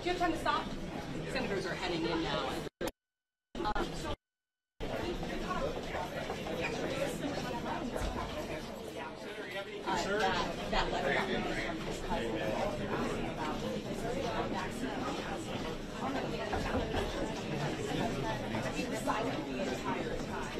you have time to stop? Senators are heading in now. That letter from his cousin about he was silent the entire time.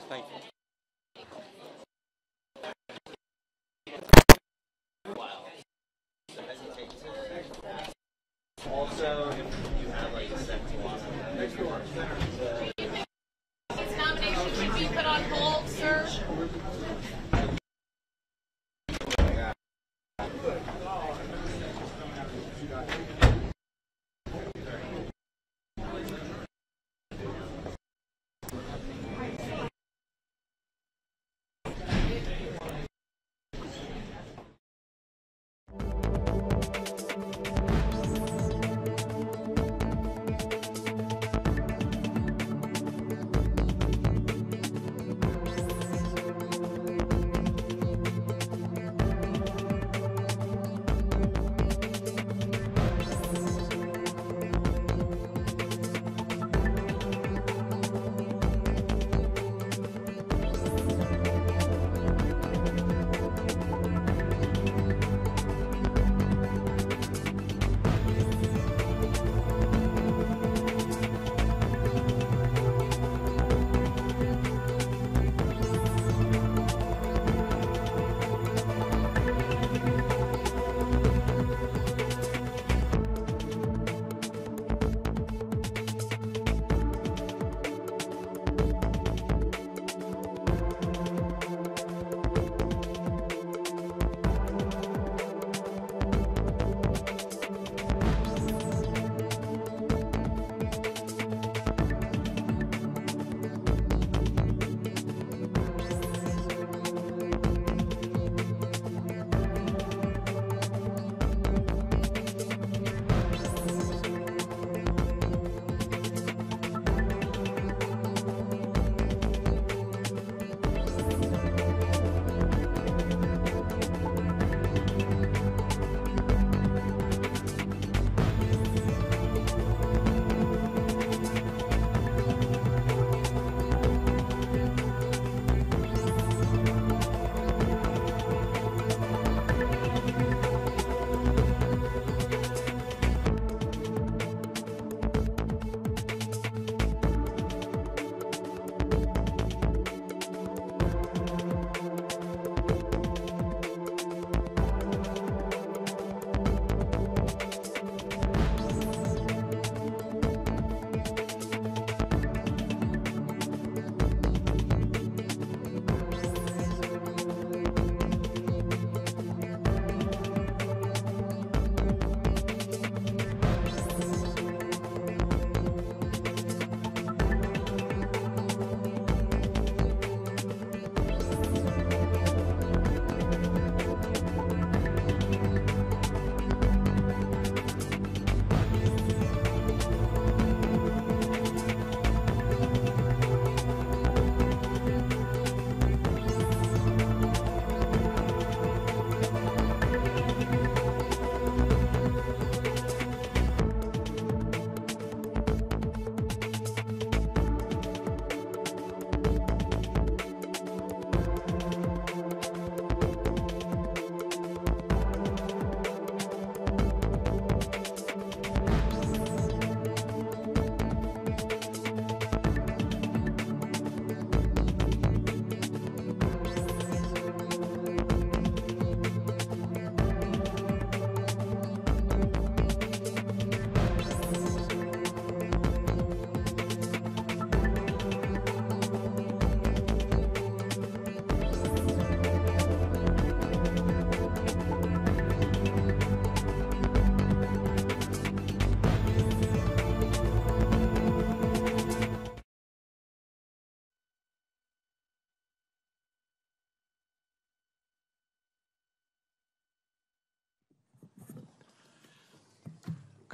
Thank you. Also, if you have like a second one, His nomination should be put on hold, sir.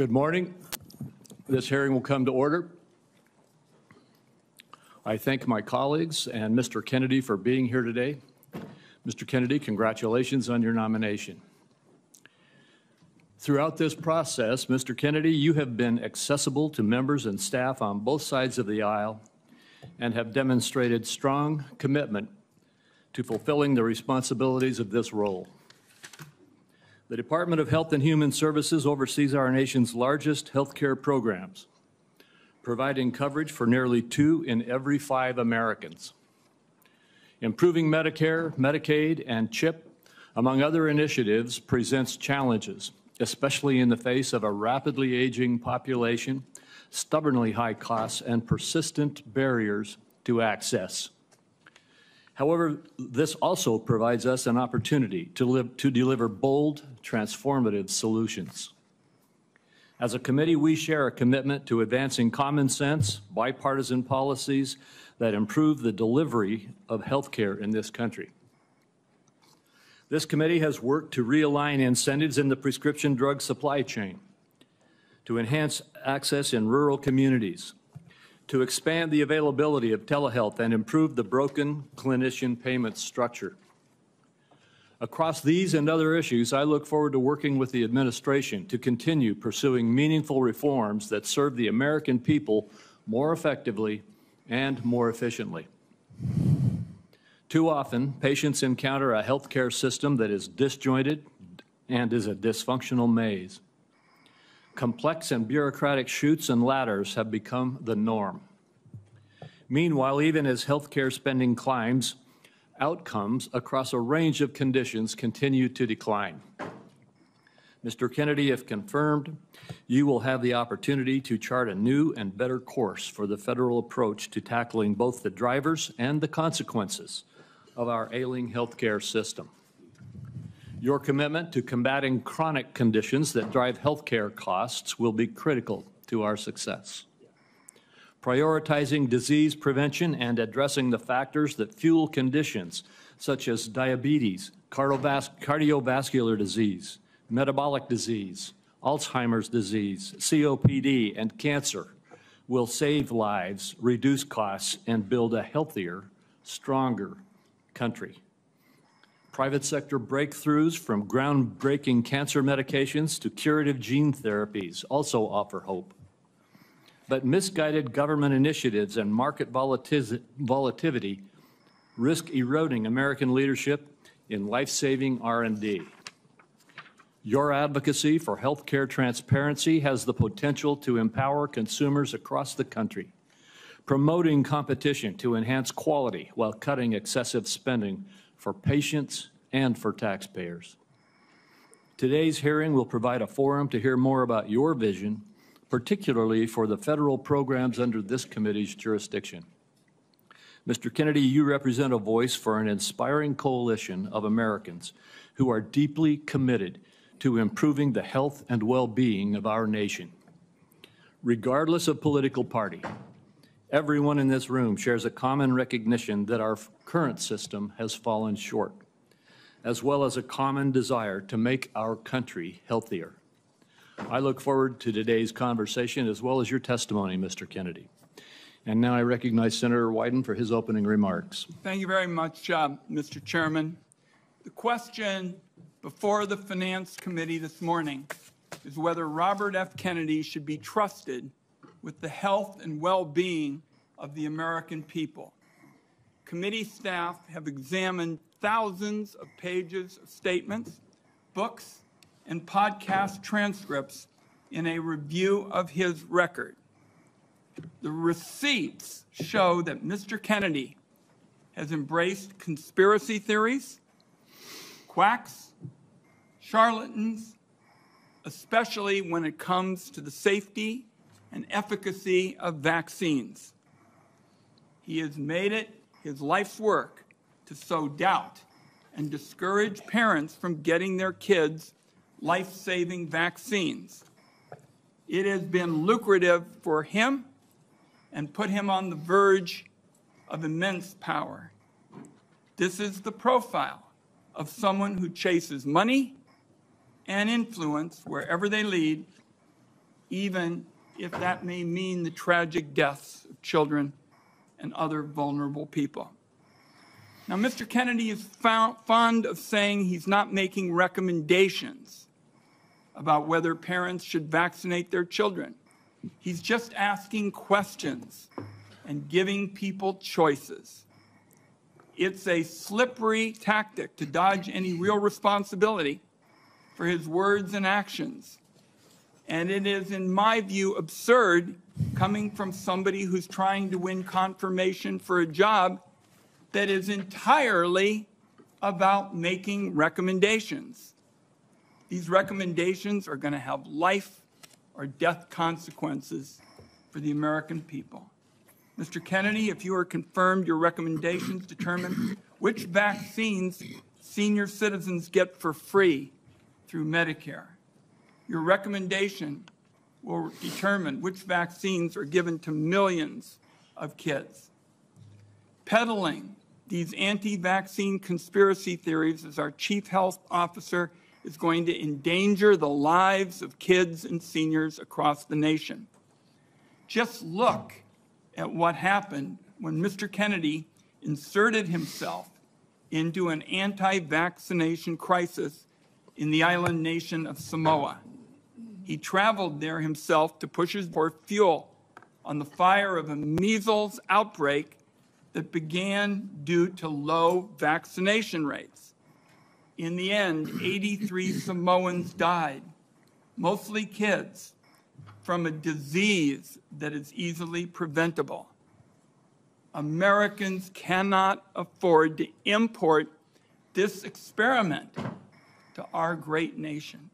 Good morning. This hearing will come to order. I thank my colleagues and Mr. Kennedy for being here today. Mr. Kennedy, congratulations on your nomination. Throughout this process, Mr. Kennedy, you have been accessible to members and staff on both sides of the aisle and have demonstrated strong commitment to fulfilling the responsibilities of this role. The Department of Health and Human Services oversees our nation's largest healthcare programs, providing coverage for nearly 2 in every 5 Americans. Improving Medicare, Medicaid, and CHIP, among other initiatives, presents challenges, especially in the face of a rapidly aging population, stubbornly high costs, and persistent barriers to access. However, this also provides us an opportunity to deliver bold, transformative solutions. As a committee, we share a commitment to advancing common sense, bipartisan policies that improve the delivery of health care in this country. This committee has worked to realign incentives in the prescription drug supply chain, to enhance access in rural communities, to expand the availability of telehealth and improve the broken clinician payment structure. Across these and other issues, I look forward to working with the administration to continue pursuing meaningful reforms that serve the American people more effectively and more efficiently. Too often, patients encounter a healthcare system that is disjointed and is a dysfunctional maze. Complex and bureaucratic chutes and ladders have become the norm. Meanwhile, even as healthcare spending climbs, outcomes across a range of conditions continue to decline. Mr. Kennedy, if confirmed, you will have the opportunity to chart a new and better course for the federal approach to tackling both the drivers and the consequences of our ailing healthcare system. Your commitment to combating chronic conditions that drive healthcare costs will be critical to our success. Prioritizing disease prevention and addressing the factors that fuel conditions such as diabetes, cardiovascular disease, metabolic disease, Alzheimer's disease, COPD, and cancer will save lives, reduce costs, and build a healthier, stronger country. Private sector breakthroughs from groundbreaking cancer medications to curative gene therapies also offer hope. But misguided government initiatives and market volatility risk eroding American leadership in life-saving R&D. Your advocacy for healthcare transparency has the potential to empower consumers across the country, promoting competition to enhance quality while cutting excessive spending for patients and for taxpayers. Today's hearing will provide a forum to hear more about your vision, particularly for the federal programs under this committee's jurisdiction. Mr. Kennedy, you represent a voice for an inspiring coalition of Americans who are deeply committed to improving the health and well-being of our nation. Regardless of political party, everyone in this room shares a common recognition that our current system has fallen short, as well as a common desire to make our country healthier. I look forward to today's conversation as well as your testimony, Mr. Kennedy. And now I recognize Senator Wyden for his opening remarks. Thank you very much, Mr. Chairman. The question before the Finance Committee this morning is whether Robert F. Kennedy should be trusted with the health and well-being of the American people. Committee staff have examined thousands of pages of statements, books, and podcast transcripts in a review of his record. The receipts show that Mr. Kennedy has embraced conspiracy theories, quacks, charlatans, especially when it comes to the safety and efficacy of vaccines. He has made it his life's work to sow doubt and discourage parents from getting their kids life-saving vaccines. It has been lucrative for him and put him on the verge of immense power. This is the profile of someone who chases money and influence wherever they lead even if that may mean the tragic deaths of children and other vulnerable people. Now, Mr. Kennedy is fond of saying he's not making recommendations about whether parents should vaccinate their children. He's just asking questions and giving people choices. It's a slippery tactic to dodge any real responsibility for his words and actions. And it is, in my view, absurd coming from somebody who's trying to win confirmation for a job that is entirely about making recommendations. These recommendations are going to have life or death consequences for the American people. Mr. Kennedy, if you are confirmed, your recommendations determine which vaccines senior citizens get for free through Medicare. Your recommendation will determine which vaccines are given to millions of kids. Peddling these anti-vaccine conspiracy theories as our chief health officer is going to endanger the lives of kids and seniors across the nation. Just look at what happened when Mr. Kennedy inserted himself into an anti-vaccination crisis in the island nation of Samoa. He traveled there himself to push his for fuel on the fire of a measles outbreak that began due to low vaccination rates. In the end, 83 Samoans died, mostly kids, from a disease that is easily preventable. Americans cannot afford to import this experiment to our great nation.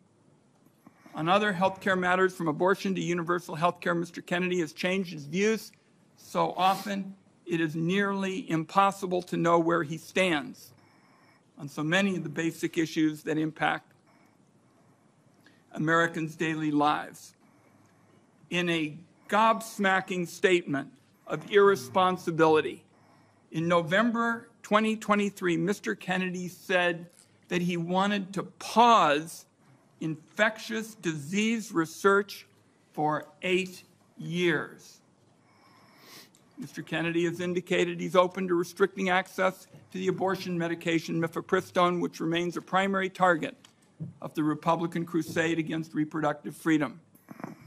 On other healthcare matters, from abortion to universal health care, Mr. Kennedy has changed his views so often it is nearly impossible to know where he stands on so many of the basic issues that impact Americans' daily lives. In a gobsmacking statement of irresponsibility, in November 2023, Mr. Kennedy said that he wanted to pause infectious disease research for 8 years. Mr. Kennedy has indicated he's open to restricting access to the abortion medication mifepristone, which remains a primary target of the Republican crusade against reproductive freedom.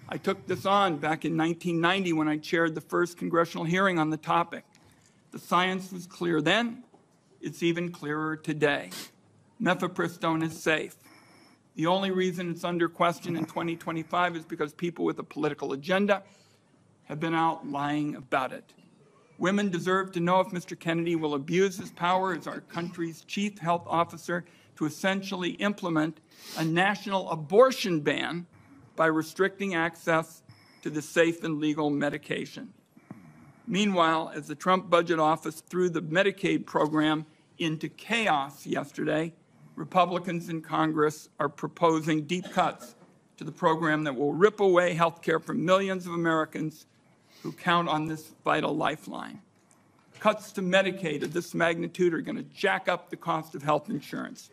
I took this on back in 1990 when I chaired the first congressional hearing on the topic. The science was clear then. It's even clearer today. Mifepristone is safe. The only reason it's under question in 2025 is because people with a political agenda have been out lying about it. Women deserve to know if Mr. Kennedy will abuse his power as our country's chief health officer to essentially implement a national abortion ban by restricting access to the safe and legal medication. Meanwhile, as the Trump budget office threw the Medicaid program into chaos yesterday, Republicans in Congress are proposing deep cuts to the program that will rip away health care from millions of Americans who count on this vital lifeline. Cuts to Medicaid of this magnitude are going to jack up the cost of health insurance.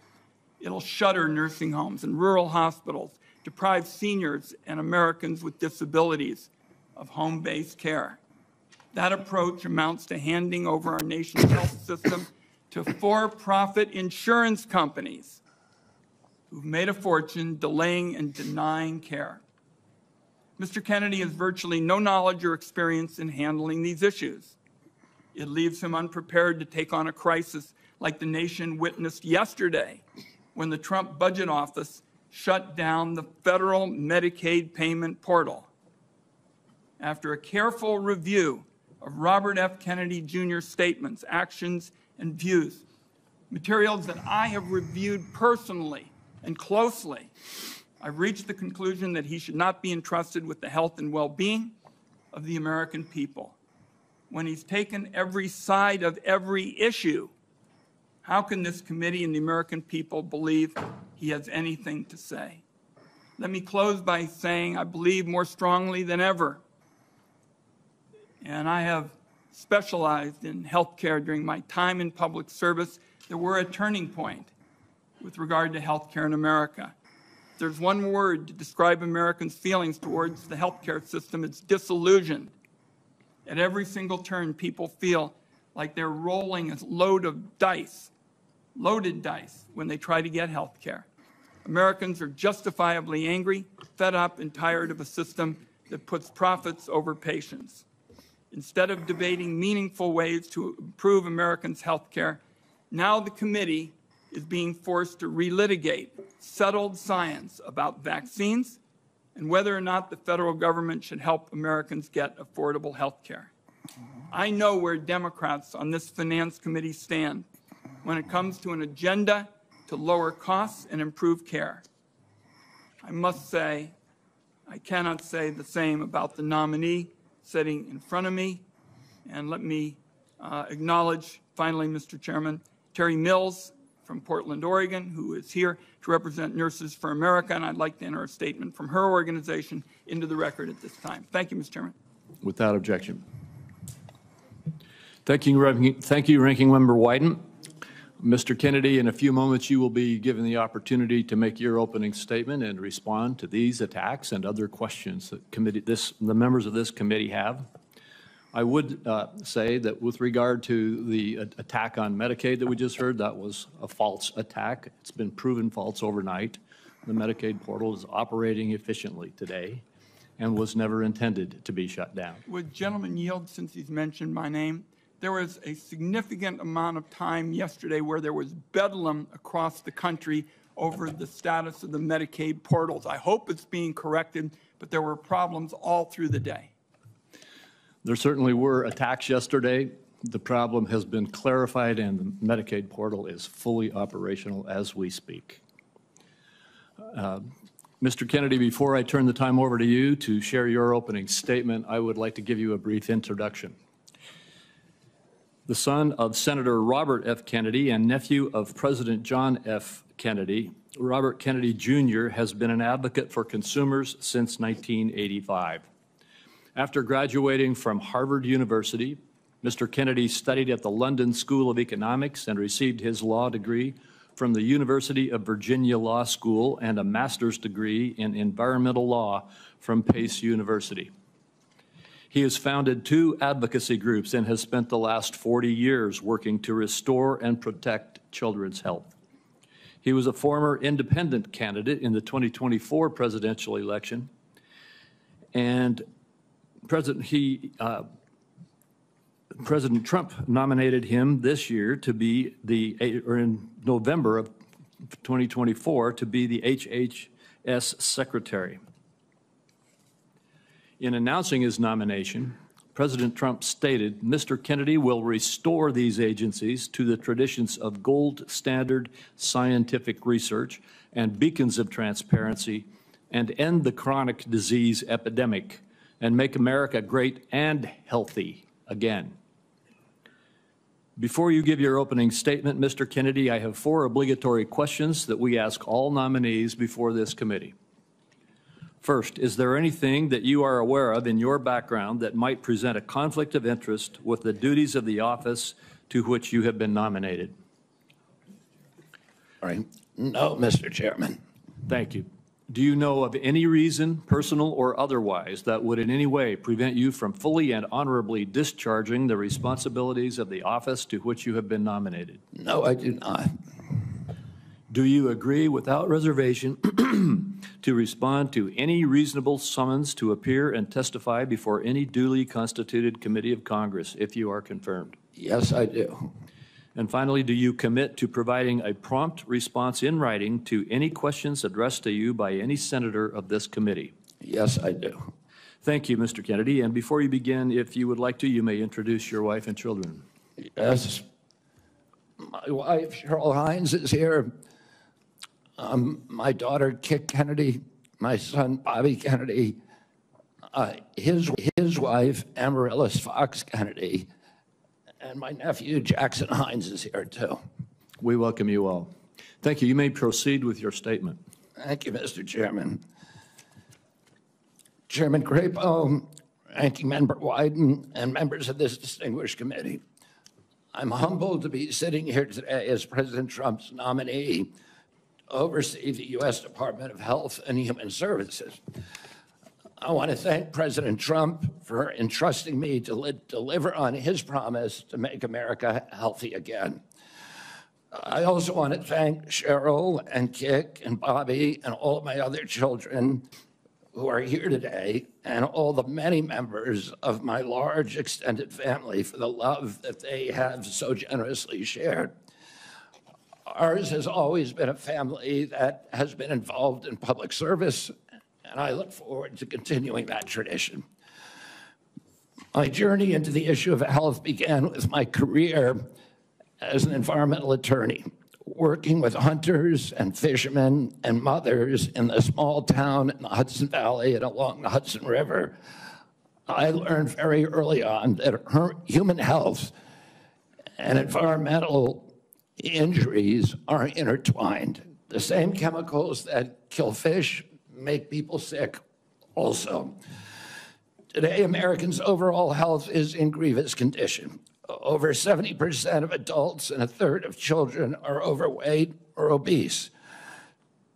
It'll shutter nursing homes and rural hospitals, deprive seniors and Americans with disabilities of home-based care. That approach amounts to handing over our nation's health system to for-profit insurance companies who've made a fortune delaying and denying care. Mr. Kennedy has virtually no knowledge or experience in handling these issues. It leaves him unprepared to take on a crisis like the nation witnessed yesterday when the Trump budget office shut down the federal Medicaid payment portal. After a careful review of Robert F. Kennedy Jr.'s statements, actions, and views, materials that I have reviewed personally and closely, I've reached the conclusion that he should not be entrusted with the health and well-being of the American people. When he's taken every side of every issue, how can this committee and the American people believe he has anything to say? Let me close by saying I believe more strongly than ever, and I have specialized in healthcare during my time in public service, that we're a turning point with regard to healthcare in America. If there's one word to describe Americans' feelings towards the healthcare system, it's disillusioned. At every single turn, people feel like they're rolling a load of dice, loaded dice, when they try to get health care. Americans are justifiably angry, fed up, and tired of a system that puts profits over patients. Instead of debating meaningful ways to improve Americans' health care, now the committee is being forced to relitigate settled science about vaccines and whether or not the federal government should help Americans get affordable health care. I know where Democrats on this Finance Committee stand when it comes to an agenda to lower costs and improve care. I must say, I cannot say the same about the nominee sitting in front of me. And let me acknowledge, finally, Mr. Chairman, Terry Mills from Portland, Oregon, who is here to represent Nurses for America, and I'd like to enter a statement from her organization into the record at this time. Thank you, Mr. Chairman. Without objection. Thank you, Ranking Member Wyden. Mr. Kennedy, in a few moments you will be given the opportunity to make your opening statement and respond to these attacks and other questions that the members of this committee have. I would say that with regard to the attack on Medicaid that we just heard, that was a false attack. It's been proven false overnight. The Medicaid portal is operating efficiently today and was never intended to be shut down. Would gentleman yield, since he's mentioned my name? There was a significant amount of time yesterday where there was bedlam across the country over the status of the Medicaid portals. I hope it's being corrected, but there were problems all through the day. There certainly were attacks yesterday. The problem has been clarified and the Medicaid portal is fully operational as we speak. Mr. Kennedy, before I turn the time over to you to share your opening statement, I would like to give you a brief introduction. The son of Senator Robert F. Kennedy and nephew of President John F. Kennedy, Robert Kennedy Jr. has been an advocate for consumers since 1985. After graduating from Harvard University, Mr. Kennedy studied at the London School of Economics and received his law degree from the University of Virginia Law School and a master's degree in environmental law from Pace University. He has founded 2 advocacy groups and has spent the last 40 years working to restore and protect children's health. He was a former independent candidate in the 2024 presidential election, and President Trump nominated him this year to be in November of 2024 to be the HHS Secretary. In announcing his nomination, President Trump stated, "Mr. Kennedy will restore these agencies to the traditions of gold standard scientific research and beacons of transparency and end the chronic disease epidemic and make America great and healthy again." Before you give your opening statement, Mr. Kennedy, I have 4 obligatory questions that we ask all nominees before this committee. First, is there anything that you are aware of in your background that might present a conflict of interest with the duties of the office to which you have been nominated? All right. No, Mr. Chairman. Thank you. Do you know of any reason, personal or otherwise, that would in any way prevent you from fully and honorably discharging the responsibilities of the office to which you have been nominated? No, I do not. Do you agree without reservation to respond to any reasonable summons to appear and testify before any duly constituted committee of Congress if you are confirmed? Yes, I do. And finally, do you commit to providing a prompt response in writing to any questions addressed to you by any senator of this committee? Yes, I do. Thank you, Mr. Kennedy. And before you begin, if you would like to, you may introduce your wife and children. Yes. My wife, Cheryl Hines, is here. My daughter, Kit Kennedy, my son, Bobby Kennedy, his wife, Amaryllis Fox Kennedy, and my nephew, Jackson Hines, is here, too. We welcome you all. Thank you. You may proceed with your statement. Thank you, Mr. Chairman. Chairman Crapo, Ranking Member Wyden, and members of this distinguished committee, I'm humbled to be sitting here today as President Trump's nominee oversee the U.S. Department of Health and Human Services. I want to thank President Trump for entrusting me to deliver on his promise to make America healthy again. I also want to thank Cheryl and Kik and Bobby and all of my other children who are here today, and all the many members of my large extended family for the love that they have so generously shared. Ours has always been a family that has been involved in public service, and I look forward to continuing that tradition. My journey into the issue of health began with my career as an environmental attorney, working with hunters and fishermen and mothers in the small town in the Hudson Valley and along the Hudson River. I learned very early on that human health and environmental injuries are intertwined. The same chemicals that kill fish make people sick also. Today, Americans' overall health is in grievous condition. Over 70% of adults and a third of children are overweight or obese.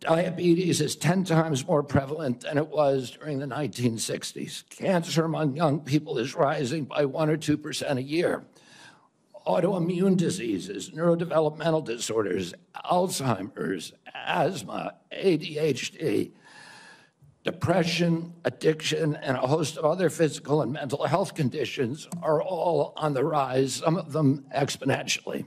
Diabetes is 10 times more prevalent than it was during the 1960s. Cancer among young people is rising by 1 or 2% a year. Autoimmune diseases, neurodevelopmental disorders, Alzheimer's, asthma, ADHD, depression, addiction, and a host of other physical and mental health conditions are all on the rise, some of them exponentially.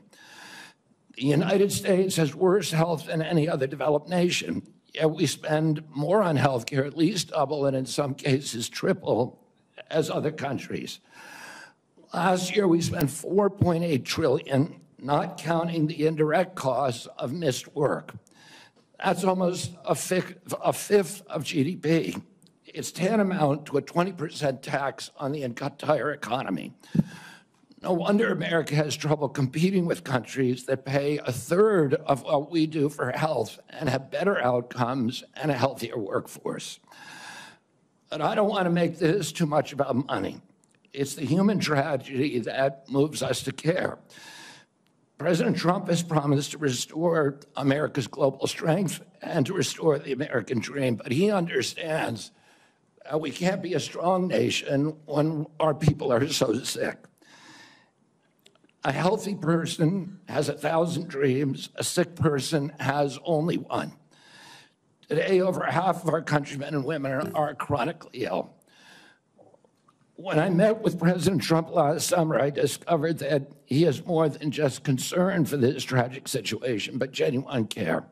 The United States has worse health than any other developed nation, yet we spend more on health care, at least double, and in some cases triple, as other countries. Last year, we spent $4.8 trillion, not counting the indirect costs of missed work. That's almost a fifth of GDP. It's tantamount to a 20% tax on the entire economy. No wonder America has trouble competing with countries that pay a third of what we do for health and have better outcomes and a healthier workforce. But I don't want to make this too much about money. It's the human tragedy that moves us to care. President Trump has promised to restore America's global strength and to restore the American dream, but he understands we can't be a strong nation when our people are so sick. A healthy person has 1,000 dreams. A sick person has only one. Today, over half of our countrymen and women are chronically ill. When I met with President Trump last summer, I discovered that he has more than just concern for this tragic situation, but genuine care.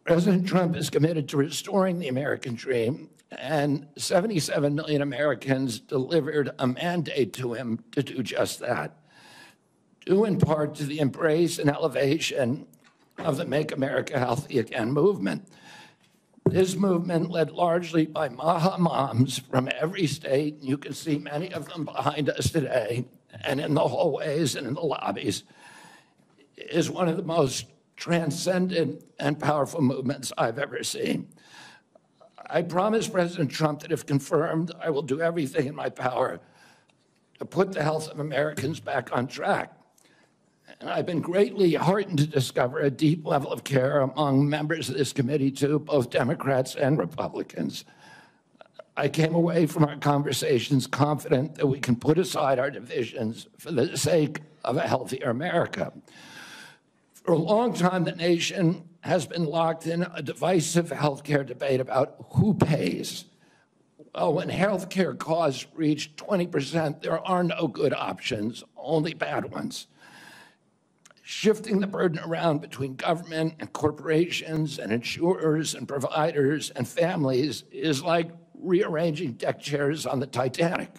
President Trump is committed to restoring the American dream, and 77 million Americans delivered a mandate to him to do just that, due in part to the embrace and elevation of the Make America Healthy Again movement. This movement, led largely by Maha moms from every state, you can see many of them behind us today, and in the hallways and in the lobbies, is one of the most transcendent and powerful movements I've ever seen. I promise President Trump that if confirmed, I will do everything in my power to put the health of Americans back on track. And I've been greatly heartened to discover a deep level of care among members of this committee, too, both Democrats and Republicans. I came away from our conversations confident that we can put aside our divisions for the sake of a healthier America. For a long time, the nation has been locked in a divisive healthcare debate about who pays. Well, when healthcare costs reach 20%, there are no good options, only bad ones. Shifting the burden around between government and corporations and insurers and providers and families is like rearranging deck chairs on the Titanic.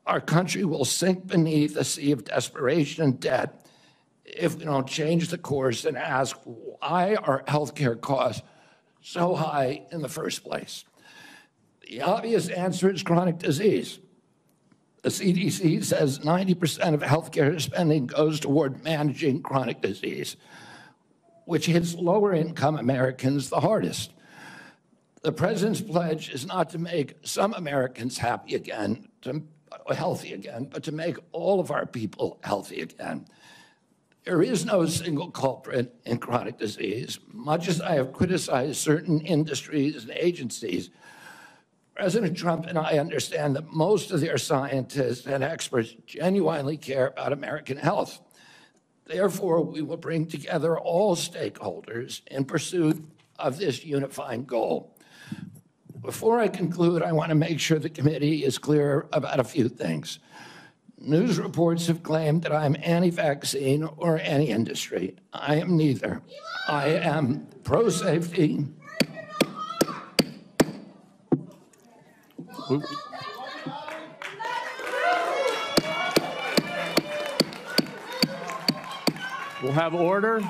Our country will sink beneath a sea of desperation and debt if we don't change the course and ask, why are healthcare costs so high in the first place? The obvious answer is chronic disease. The CDC says 90% of healthcare spending goes toward managing chronic disease, which hits lower income Americans the hardest. The president's pledge is not to make some Americans healthy again, but to make all of our people healthy again. There is no single culprit in chronic disease. Much as I have criticized certain industries and agencies, President Trump and I understand that most of their scientists and experts genuinely care about American health. Therefore, we will bring together all stakeholders in pursuit of this unifying goal. Before I conclude, I want to make sure the committee is clear about a few things. News reports have claimed that I'm anti-vaccine or anti-industry. I am neither. I am pro-safety. We'll have order.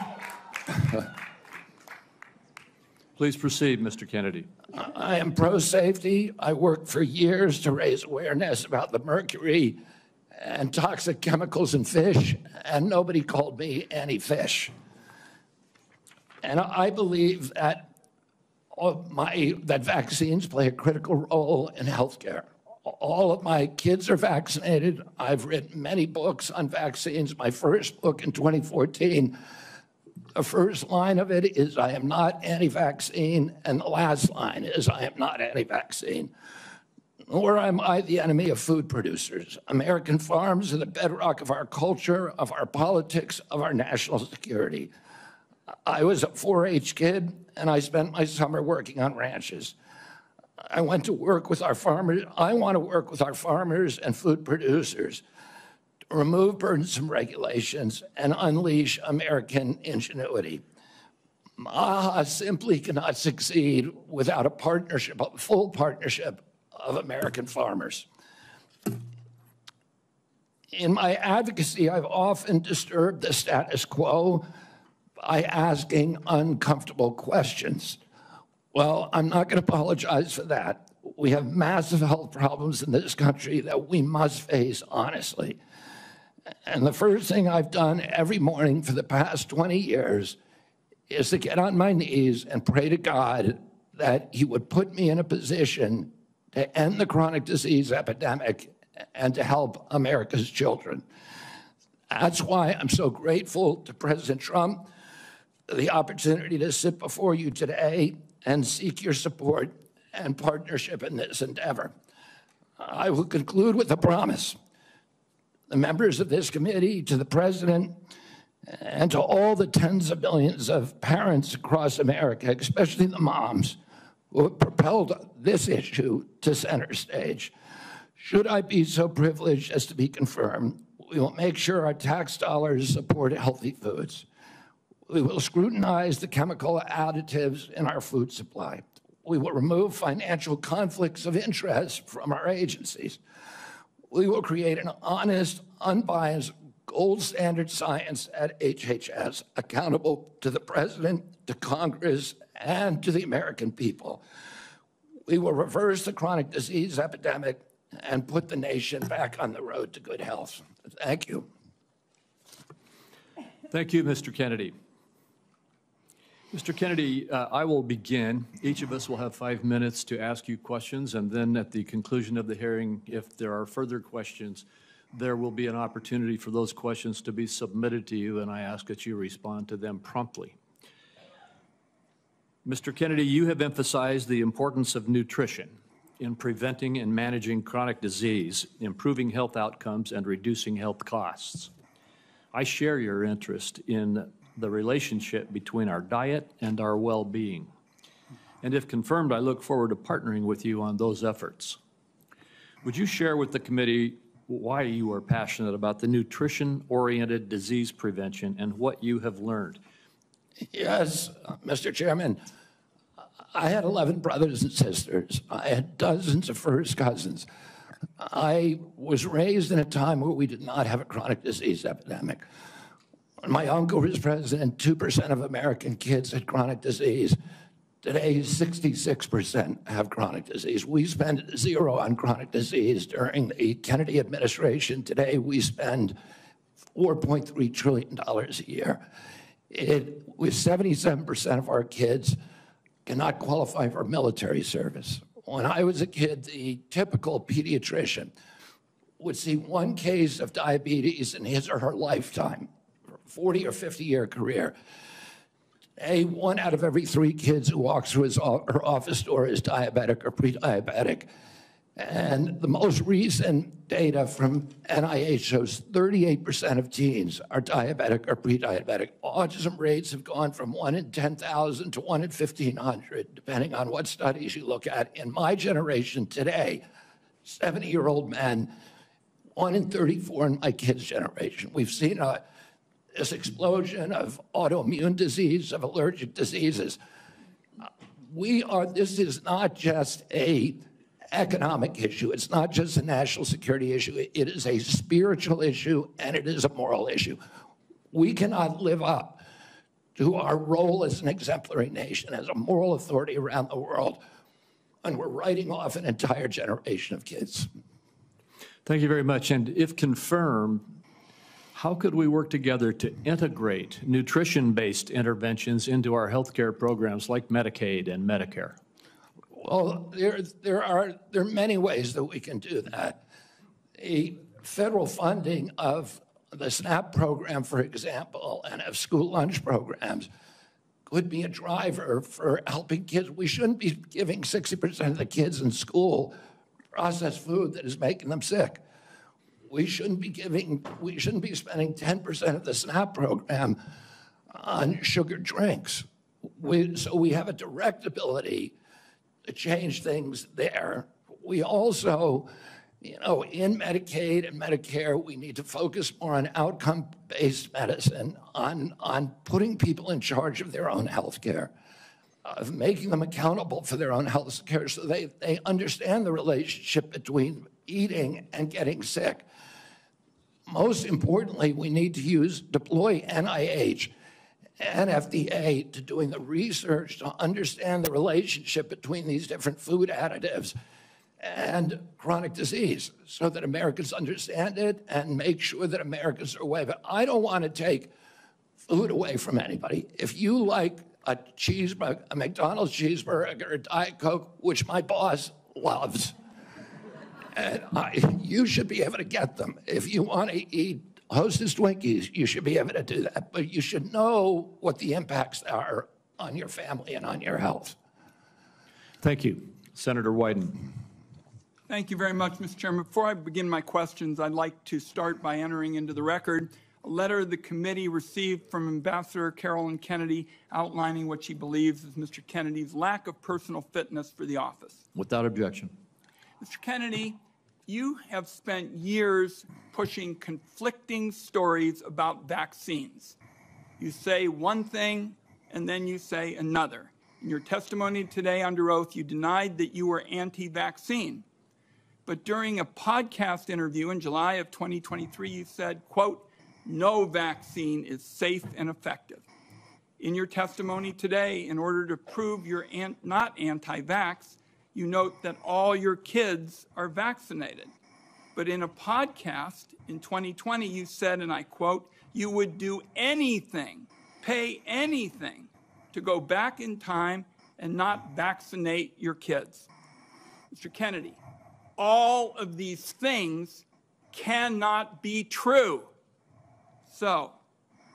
Please proceed, Mr. Kennedy. I am pro-safety. I worked for years to raise awareness about the mercury and toxic chemicals in fish, and nobody called me anti-fish. And I believe that that vaccines play a critical role in healthcare. All of my kids are vaccinated. I've written many books on vaccines. My first book in 2014, the first line of it is, I am not anti-vaccine, and the last line is, I am not anti-vaccine. Nor am I the enemy of food producers. American farms are the bedrock of our culture, of our politics, of our national security. I was a 4-H kid, and I spent my summer working on ranches. I went to work with our farmers. I want to work with our farmers and food producers to remove burdensome regulations and unleash American ingenuity. MAHA simply cannot succeed without a partnership, a full partnership of American farmers. In my advocacy, I've often disturbed the status quo by asking uncomfortable questions. Well, I'm not going to apologize for that. We have massive health problems in this country that we must face honestly. And the first thing I've done every morning for the past 20 years is to get on my knees and pray to God that he would put me in a position to end the chronic disease epidemic and to help America's children. That's why I'm so grateful to President Trump for the opportunity to sit before you today and seek your support and partnership in this endeavor. I will conclude with a promise. The members of this committee, to the President, and to all the tens of millions of parents across America, especially the moms, who have propelled this issue to center stage. Should I be so privileged as to be confirmed, we will make sure our tax dollars support healthy foods. We will scrutinize the chemical additives in our food supply. We will remove financial conflicts of interest from our agencies. We will create an honest, unbiased, gold standard science at HHS, accountable to the President, to Congress, and to the American people. We will reverse the chronic disease epidemic and put the nation back on the road to good health. Thank you. Thank you, Mr. Kennedy. Mr. Kennedy, I will begin. Each of us will have 5 minutes to ask you questions, and then at the conclusion of the hearing, if there are further questions, there will be an opportunity for those questions to be submitted to you, and I ask that you respond to them promptly. Mr. Kennedy, you have emphasized the importance of nutrition in preventing and managing chronic disease, improving health outcomes, and reducing health costs. I share your interest in the relationship between our diet and our well-being. And if confirmed, I look forward to partnering with you on those efforts. Would you share with the committee why you are passionate about the nutrition-oriented disease prevention and what you have learned? Yes, Mr. Chairman. I had 11 brothers and sisters. I had dozens of first cousins. I was raised in a time where we did not have a chronic disease epidemic. When my uncle was president, 2% of American kids had chronic disease. Today, 66% have chronic disease. We spend zero on chronic disease during the Kennedy administration. Today, we spend $4.3 trillion a year. With 77% of our kids cannot qualify for military service. When I was a kid, the typical pediatrician would see one case of diabetes in his or her lifetime. 40 or 50-year career. Today, 1 out of every 3 kids who walks through her office door is diabetic or pre-diabetic. And the most recent data from NIH shows 38% of teens are diabetic or pre-diabetic. Autism rates have gone from 1 in 10,000 to 1 in 1,500, depending on what studies you look at. In my generation today, 70-year-old men, 1 in 34 in my kids' generation. We've seen this explosion of autoimmune disease, of allergic diseases. This is not just an economic issue. It's not just a national security issue. It is a spiritual issue, and it is a moral issue. We cannot live up to our role as an exemplary nation, as a moral authority around the world, and we're writing off an entire generation of kids. Thank you very much. And if confirmed, how could we work together to integrate nutrition-based interventions into our healthcare programs like Medicaid and Medicare? Well, there are many ways that we can do that. The federal funding of the SNAP program, for example, and of school lunch programs could be a driver for helping kids. We shouldn't be giving 60% of the kids in school processed food that is making them sick. We shouldn't be spending 10% of the SNAP program on sugared drinks. So we have a direct ability to change things there. We also, in Medicaid and Medicare, we need to focus more on outcome-based medicine, on putting people in charge of their own health care, of making them accountable for their own health care so they understand the relationship between eating and getting sick. Most importantly, we need to deploy NIH and FDA to doing the research to understand the relationship between these different food additives and chronic disease so that Americans understand it and make sure that Americans are aware of it. I don't want to take food away from anybody. If you like a cheeseburger, a McDonald's cheeseburger, a Diet Coke, which my boss loves, and you should be able to get them. If you want to eat Hostess Twinkies, you should be able to do that. But you should know what the impacts are on your family and on your health. Thank you. Senator Wyden. Thank you very much, Mr. Chairman. Before I begin my questions, I'd like to start by entering into the record a letter the committee received from Ambassador Carolyn Kennedy outlining what she believes is Mr. Kennedy's lack of personal fitness for the office. Without objection. Mr. Kennedy, you have spent years pushing conflicting stories about vaccines. You say one thing, and then you say another. In your testimony today under oath, you denied that you were anti-vaccine. But during a podcast interview in July of 2023, you said, quote, "No vaccine is safe and effective." In your testimony today, in order to prove you're not anti-vax, you note that all your kids are vaccinated. But in a podcast in 2020, you said, and I quote, "You would do anything, pay anything to go back in time and not vaccinate your kids." Mr. Kennedy, all of these things cannot be true. So,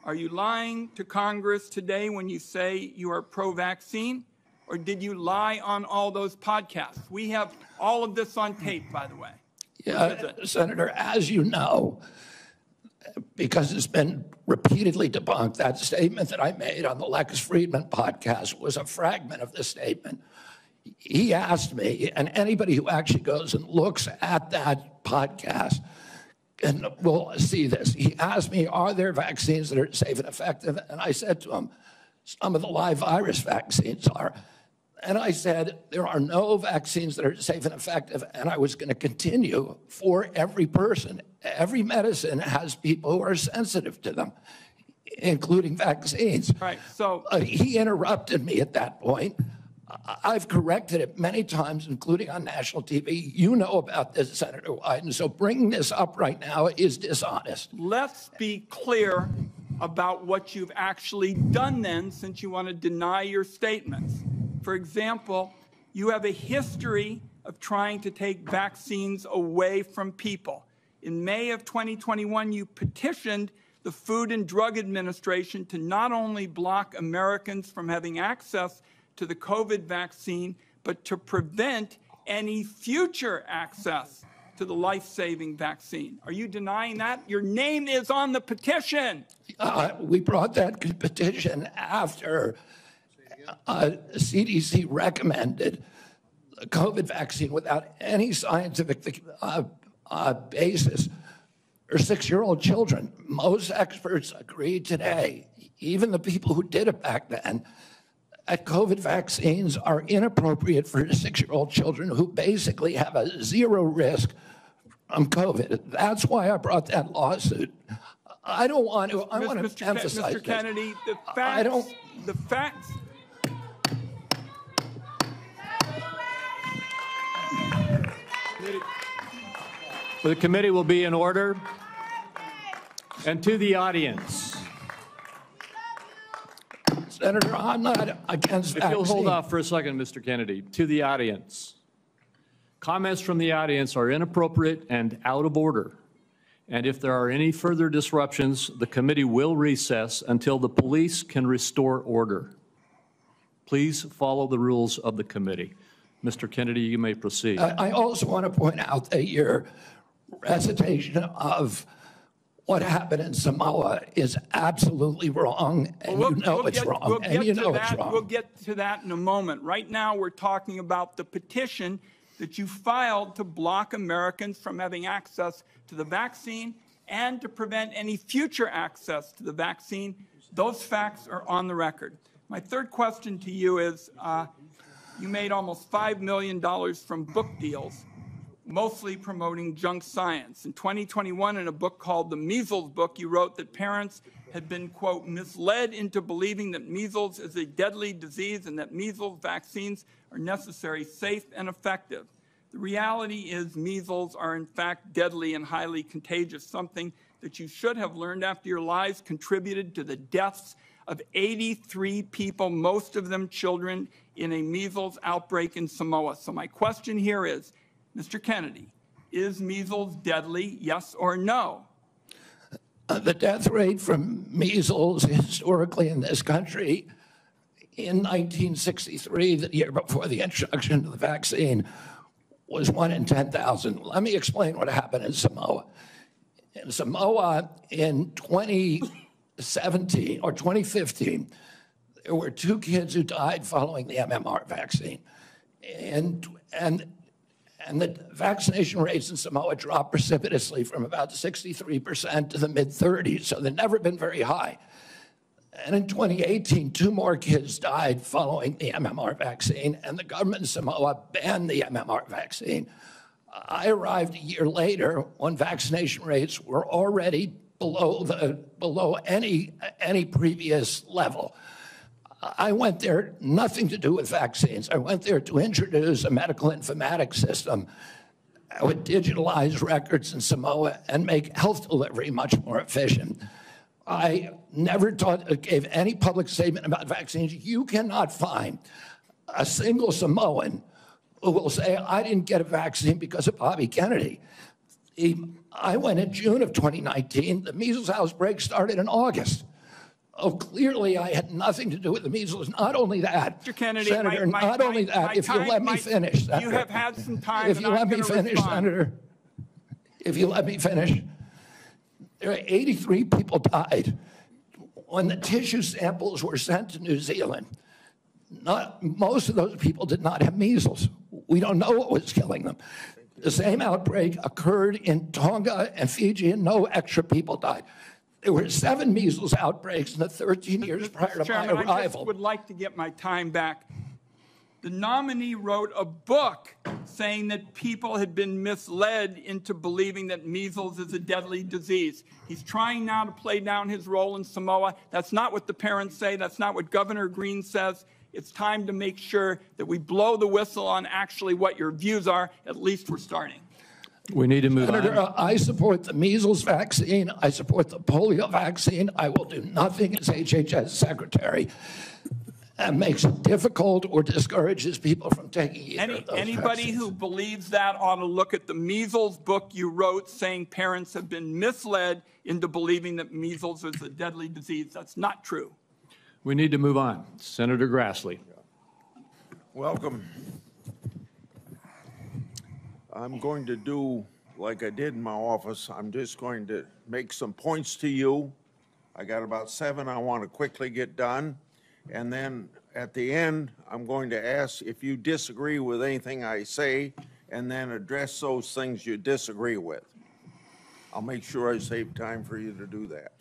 are you lying to Congress today when you say you are pro-vaccine? Or did you lie on all those podcasts? We have all of this on tape, by the way. Yeah, Senator, as you know, because it's been repeatedly debunked, that statement that I made on the Lex Friedman podcast was a fragment of the statement. He asked me, and anybody who actually goes and looks at that podcast and will see this. He asked me, are there vaccines that are safe and effective? And I said to him, some of the live virus vaccines are. And I said, there are no vaccines that are safe and effective, and I was going to continue for every person. Every medicine has people who are sensitive to them, including vaccines. Right, so he interrupted me at that point. I've corrected it many times, including on national TV. You know about this, Senator Wyden, so bringing this up right now is dishonest. Let's be clear about what you've actually done then, since you want to deny your statements. For example, you have a history of trying to take vaccines away from people. In May of 2021, you petitioned the Food and Drug Administration to not only block Americans from having access to the COVID vaccine, but to prevent any future access to the life-saving vaccine. Are you denying that? Your name is on the petition. We brought that petition after CDC recommended the COVID vaccine without any scientific basis for 6-year-old children. Most experts agree today, even the people who did it back then, that COVID vaccines are inappropriate for 6-year-old children who basically have a zero risk from COVID. That's why I brought that lawsuit. I don't want to, I want to emphasize Mr. Kennedy, the facts, I don't, the facts. The committee will be in order. And to the audience, Senator, I'm not against if you'll hold vaccine. off for a second, Mr. Kennedy, to the audience. Comments from the audience are inappropriate and out of order. And if there are any further disruptions, the committee will recess until the police can restore order. Please follow the rules of the committee. Mr. Kennedy, you may proceed. I also want to point out that your recitation of what happened in Samoa is absolutely wrong, and you know it's wrong, and you know it's wrong. We'll get to that in a moment. Right now, we're talking about the petition that you filed to block Americans from having access to the vaccine and to prevent any future access to the vaccine. Those facts are on the record. My third question to you is, you made almost $5 million from book deals, mostly promoting junk science. In 2021, in a book called The Measles Book, you wrote that parents had been, quote, misled into believing that measles is a deadly disease and that measles vaccines are necessary, safe, and effective. The reality is measles are, in fact, deadly and highly contagious, something that you should have learned after your lives contributed to the deaths of 83 people, most of them children, in a measles outbreak in Samoa. So my question here is, Mr. Kennedy, is measles deadly, yes or no? The death rate from measles historically in this country in 1963, the year before the introduction of the vaccine, was 1 in 10,000. Let me explain what happened in Samoa. In Samoa in 2017 or 2015, there were 2 kids who died following the MMR vaccine. And the vaccination rates in Samoa dropped precipitously from about 63% to the mid-30s, so they've never been very high. And in 2018, 2 more kids died following the MMR vaccine, and the government of Samoa banned the MMR vaccine. I arrived a year later when vaccination rates were already below any previous level. I went there, nothing to do with vaccines. I went there to introduce a medical informatics system that would digitalize records in Samoa and make health delivery much more efficient. I never gave any public statement about vaccines. You cannot find a single Samoan who will say, I didn't get a vaccine because of Bobby Kennedy. I went in June of 2019. The measles outbreak started in August. Oh, clearly I had nothing to do with the measles. Not only that, Mr. Kennedy, Senator, not only that, if you let me finish, Senator. You have had some time, If you let me finish, Senator, if you let me finish, there are 83 people died when the tissue samples were sent to New Zealand. Most of those people did not have measles. We don't know what was killing them. The same outbreak occurred in Tonga and Fiji, and no extra people died. There were 7 measles outbreaks in the 13 years prior to my arrival. I just would like to get my time back. The nominee wrote a book saying that people had been misled into believing that measles is a deadly disease. He's trying now to play down his role in Samoa. That's not what the parents say. That's not what Governor Green says. It's time to make sure that we blow the whistle on actually what your views are. At least we're starting. We need to move Senator, on. I support the measles vaccine. I support the polio vaccine. I will do nothing as HHS secretary and makes it difficult or discourages people from taking either of those Anybody vaccines. who believes that ought to look at the measles book you wrote saying parents have been misled into believing that measles is a deadly disease. That's not true. We need to move on. Senator Grassley. Welcome. I'm going to do like I did in my office. I'm just going to make some points to you. I got about 7 I want to quickly get done. And then at the end, I'm going to ask if you disagree with anything I say and then address those things you disagree with. I'll make sure I save time for you to do that.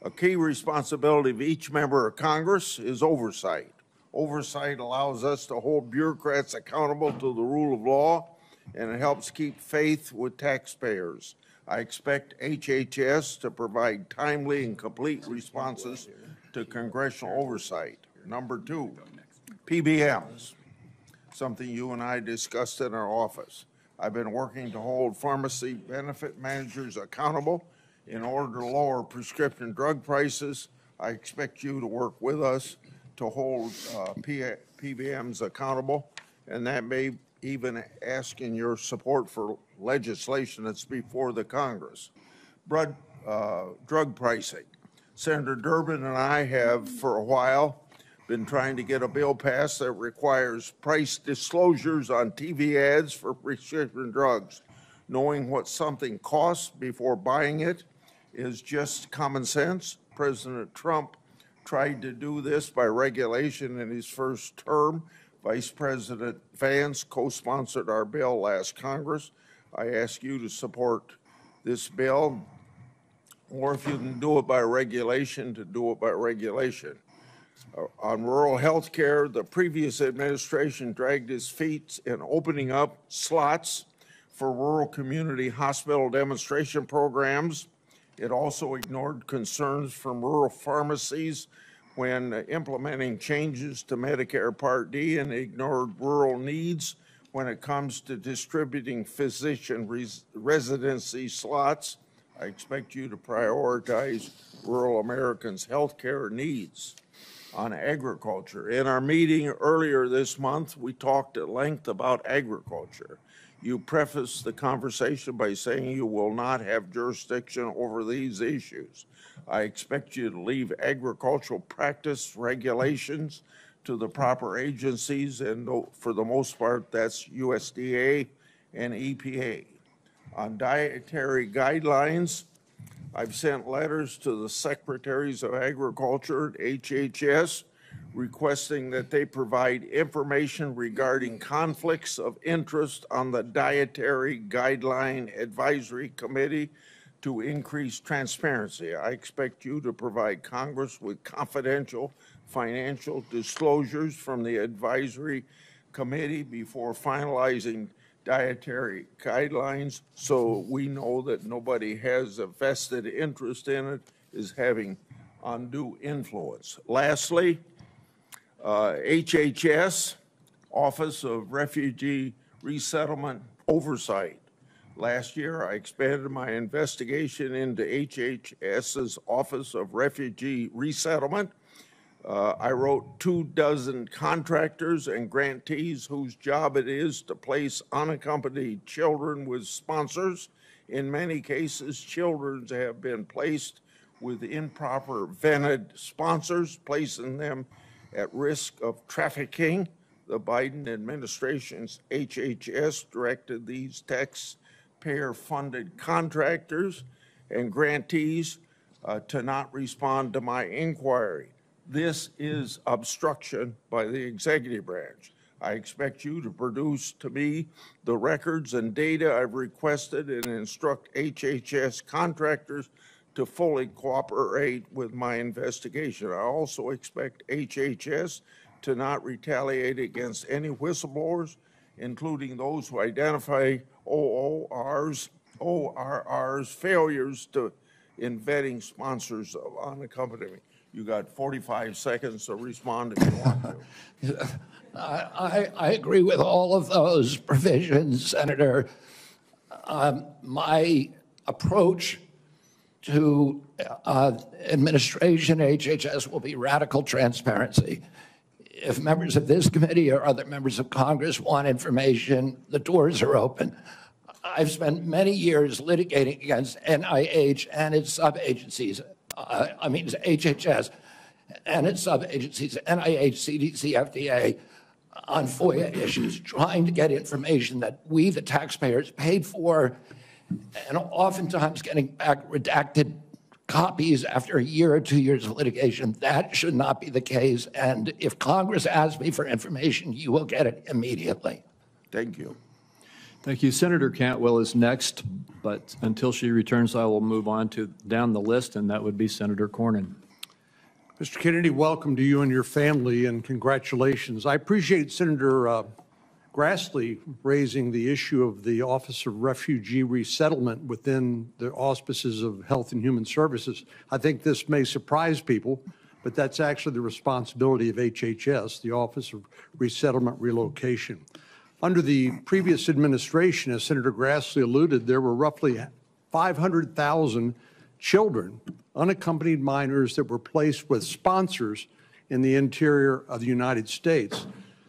A key responsibility of each member of Congress is oversight. Oversight allows us to hold bureaucrats accountable to the rule of law, and it helps keep faith with taxpayers. I expect HHS to provide timely and complete responses to congressional oversight. Number 2, PBMs, something you and I discussed in our office. I've been working to hold pharmacy benefit managers accountable in order to lower prescription drug prices. I expect you to work with us to hold PBMs accountable, and that may even ask in your support for legislation that's before the Congress. Drug pricing. Senator Durbin and I have, for a while, been trying to get a bill passed that requires price disclosures on TV ads for prescription drugs. Knowing what something costs before buying it is just common sense. President Trump tried to do this by regulation in his first term. Vice President Vance co-sponsored our bill last Congress. I ask you to support this bill, or if you can do it by regulation, to do it by regulation. On rural health care, the previous administration dragged its feet in opening up slots for rural community hospital demonstration programs. It also ignored concerns from rural pharmacies when implementing changes to Medicare Part D, and ignored rural needs when it comes to distributing physician residency slots. I expect you to prioritize rural Americans' health care needs. On agriculture, in our meeting earlier this month, we talked at length about agriculture. You prefaced the conversation by saying you will not have jurisdiction over these issues. I expect you to leave agricultural practice regulations to the proper agencies, and for the most part, that's USDA and EPA. On dietary guidelines, I've sent letters to the Secretaries of Agriculture at HHS requesting that they provide information regarding conflicts of interest on the Dietary Guideline Advisory Committee to increase transparency. I expect you to provide Congress with confidential financial disclosures from the Advisory Committee before finalizing dietary guidelines, so we know that nobody has a vested interest in it, is having undue influence. Lastly, HHS, Office of Refugee Resettlement Oversight. Last year, I expanded my investigation into HHS's Office of Refugee Resettlement. I wrote 24 contractors and grantees whose job it is to place unaccompanied children with sponsors. In many cases, children have been placed with improper vetted sponsors, placing them at risk of trafficking. The Biden administration's HHS directed these taxpayer-funded contractors and grantees to not respond to my inquiry. This is obstruction by the executive branch. I expect you to produce to me the records and data I've requested and instruct HHS contractors to fully cooperate with my investigation. I also expect HHS to not retaliate against any whistleblowers, including those who identify ORR's failures in vetting sponsors of unaccompanied. You got 45 seconds to respond if you want to. I agree with all of those provisions, Senator. My approach to administration HHS will be radical transparency. if members of this committee or other members of Congress want information, the doors are open. I've spent many years litigating against NIH and its sub-agencies, it's HHS and its sub-agencies, NIH, CDC, FDA, on FOIA issues, trying to get information that we, the taxpayers, paid for, and oftentimes getting back redacted copies after a year or 2 years of litigation. That should not be the case. And if Congress asks me for information, you will get it immediately. Thank you. Thank you. Senator Cantwell is next, but until she returns, I will move on to down the list, and that would be Senator Cornyn. Mr. Kennedy, welcome to you and your family, and congratulations. I appreciate Senator Grassley raising the issue of the Office of Refugee Resettlement within the auspices of Health and Human Services. I think this may surprise people, but that's actually the responsibility of HHS, the Office of Resettlement Relocation. Under the previous administration, as Senator Grassley alluded, there were roughly 500,000 children, unaccompanied minors, that were placed with sponsors in the interior of the United States.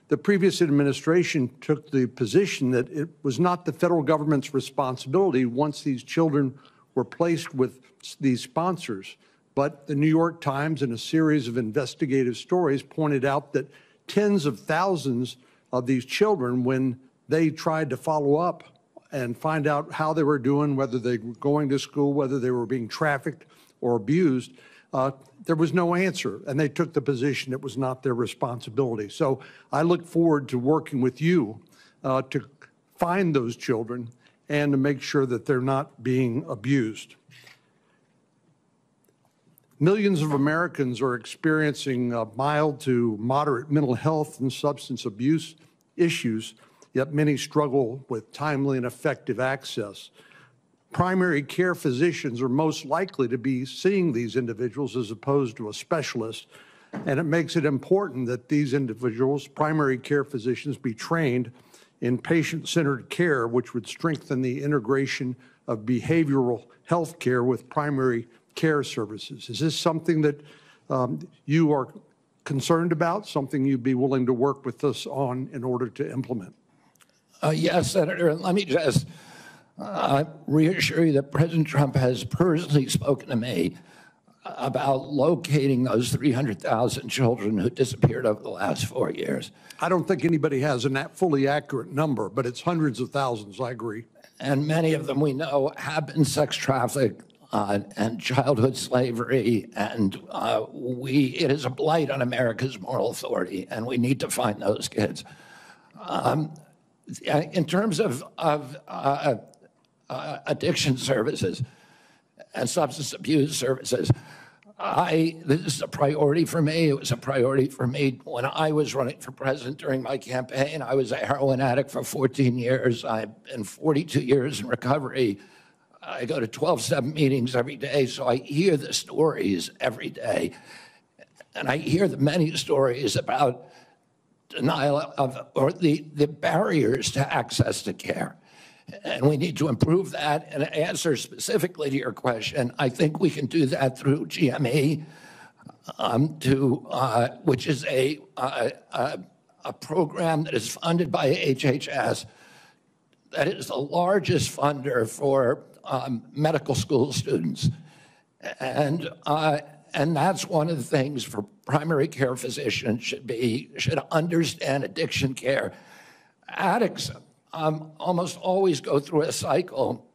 The previous administration took the position that it was not the federal government's responsibility once these children were placed with these sponsors. But the New York Times, in a series of investigative stories, pointed out that tens of thousands of these children, when they tried to follow up and find out how they were doing, whether they were going to school, whether they were being trafficked or abused, there was no answer, and they took the position it was not their responsibility. So I look forward to working with you to find those children and to make sure that they're not being abused. Millions of Americans are experiencing mild to moderate mental health and substance abuse issues, yet many struggle with timely and effective access. Primary care physicians are most likely to be seeing these individuals as opposed to a specialist, and it makes it important that these individuals, primary care physicians, be trained in patient-centered care, which would strengthen the integration of behavioral health care with primary care services. Is this something that you are concerned about, something you'd be willing to work with us on in order to implement? Yes, Senator, and let me just reassure you that President Trump has personally spoken to me about locating those 300,000 children who disappeared over the last 4 years. I don't think anybody has a fully accurate number, but it's hundreds of thousands, I agree. And many of them we know have been sex trafficked and childhood slavery, and it is a blight on America's moral authority, and we need to find those kids. In terms of addiction services and substance abuse services, this is a priority for me. It was a priority for me when I was running for president during my campaign. I was a heroin addict for 14 years. I've been 42 years in recovery. I go to 12-step meetings every day, so I hear the stories every day. And I hear the many stories about denial of, or the barriers to access to care. And we need to improve that. And to answer specifically to your question, I think we can do that through GME, which is a program that is funded by HHS, that is the largest funder for medical school students. And that's one of the things for primary care physicians should understand addiction care. Addicts almost always go through a cycle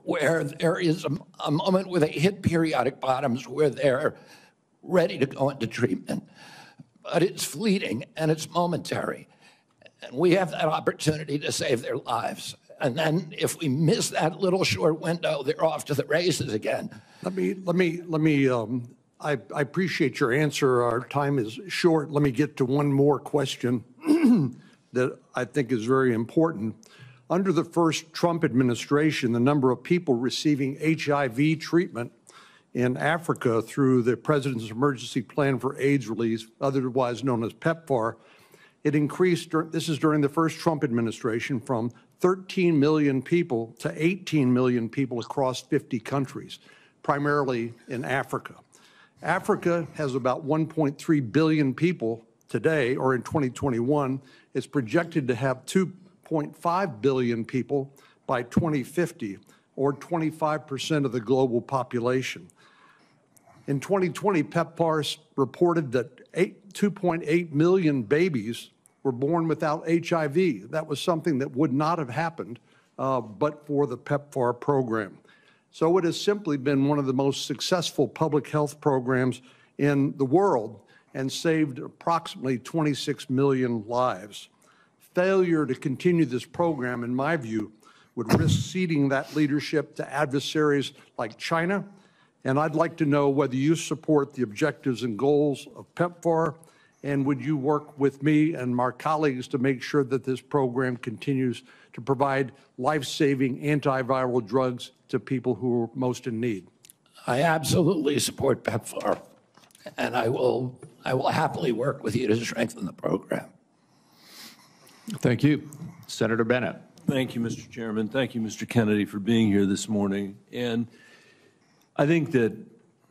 where there is a moment where they hit periodic bottoms where they're ready to go into treatment. But it's fleeting and it's momentary. And we have that opportunity to save their lives. And then if we miss that little short window, they're off to the races again. I appreciate your answer. Our time is short. Let me get to one more question that I think is very important. Under the first Trump administration, the number of people receiving HIV treatment in Africa through the President's Emergency Plan for AIDS Relief, otherwise known as PEPFAR, it increased, this is during the first Trump administration, from 13 million people to 18 million people across 50 countries, primarily in Africa. Africa has about 1.3 billion people today, or in 2021, is projected to have 2.5 billion people by 2050, or 25% of the global population. In 2020, PEPFAR reported that 2.8 million babies were born without HIV. That was something that would not have happened but for the PEPFAR program. So it has simply been one of the most successful public health programs in the world and saved approximately 26 million lives. Failure to continue this program, in my view, would risk ceding that leadership to adversaries like China. And I'd like to know whether you support the objectives and goals of PEPFAR, and would you work with me and my colleagues to make sure that this program continues to provide life-saving antiviral drugs to people who are most in need? I absolutely support PEPFAR, and I will happily work with you to strengthen the program. Thank you. Senator Bennett. Thank you, Mr. Chairman. Thank you, Mr. Kennedy, for being here this morning. And I think that,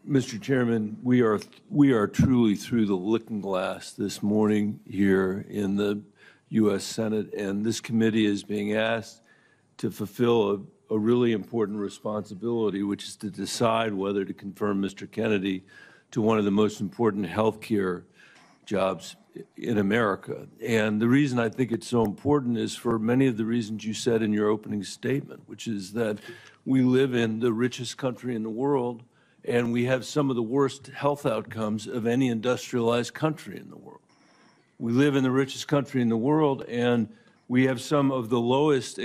Mr. Chairman, we are truly through the looking glass this morning here in the U.S. Senate, and this committee is being asked to fulfill a really important responsibility, which is to decide whether to confirm Mr. Kennedy to one of the most important health care jobs in America. And the reason I think it's so important is for many of the reasons you said in your opening statement, which is that we live in the richest country in the world, and we have some of the worst health outcomes of any industrialized country in the world. We live in the richest country in the world, and we have some of the lowest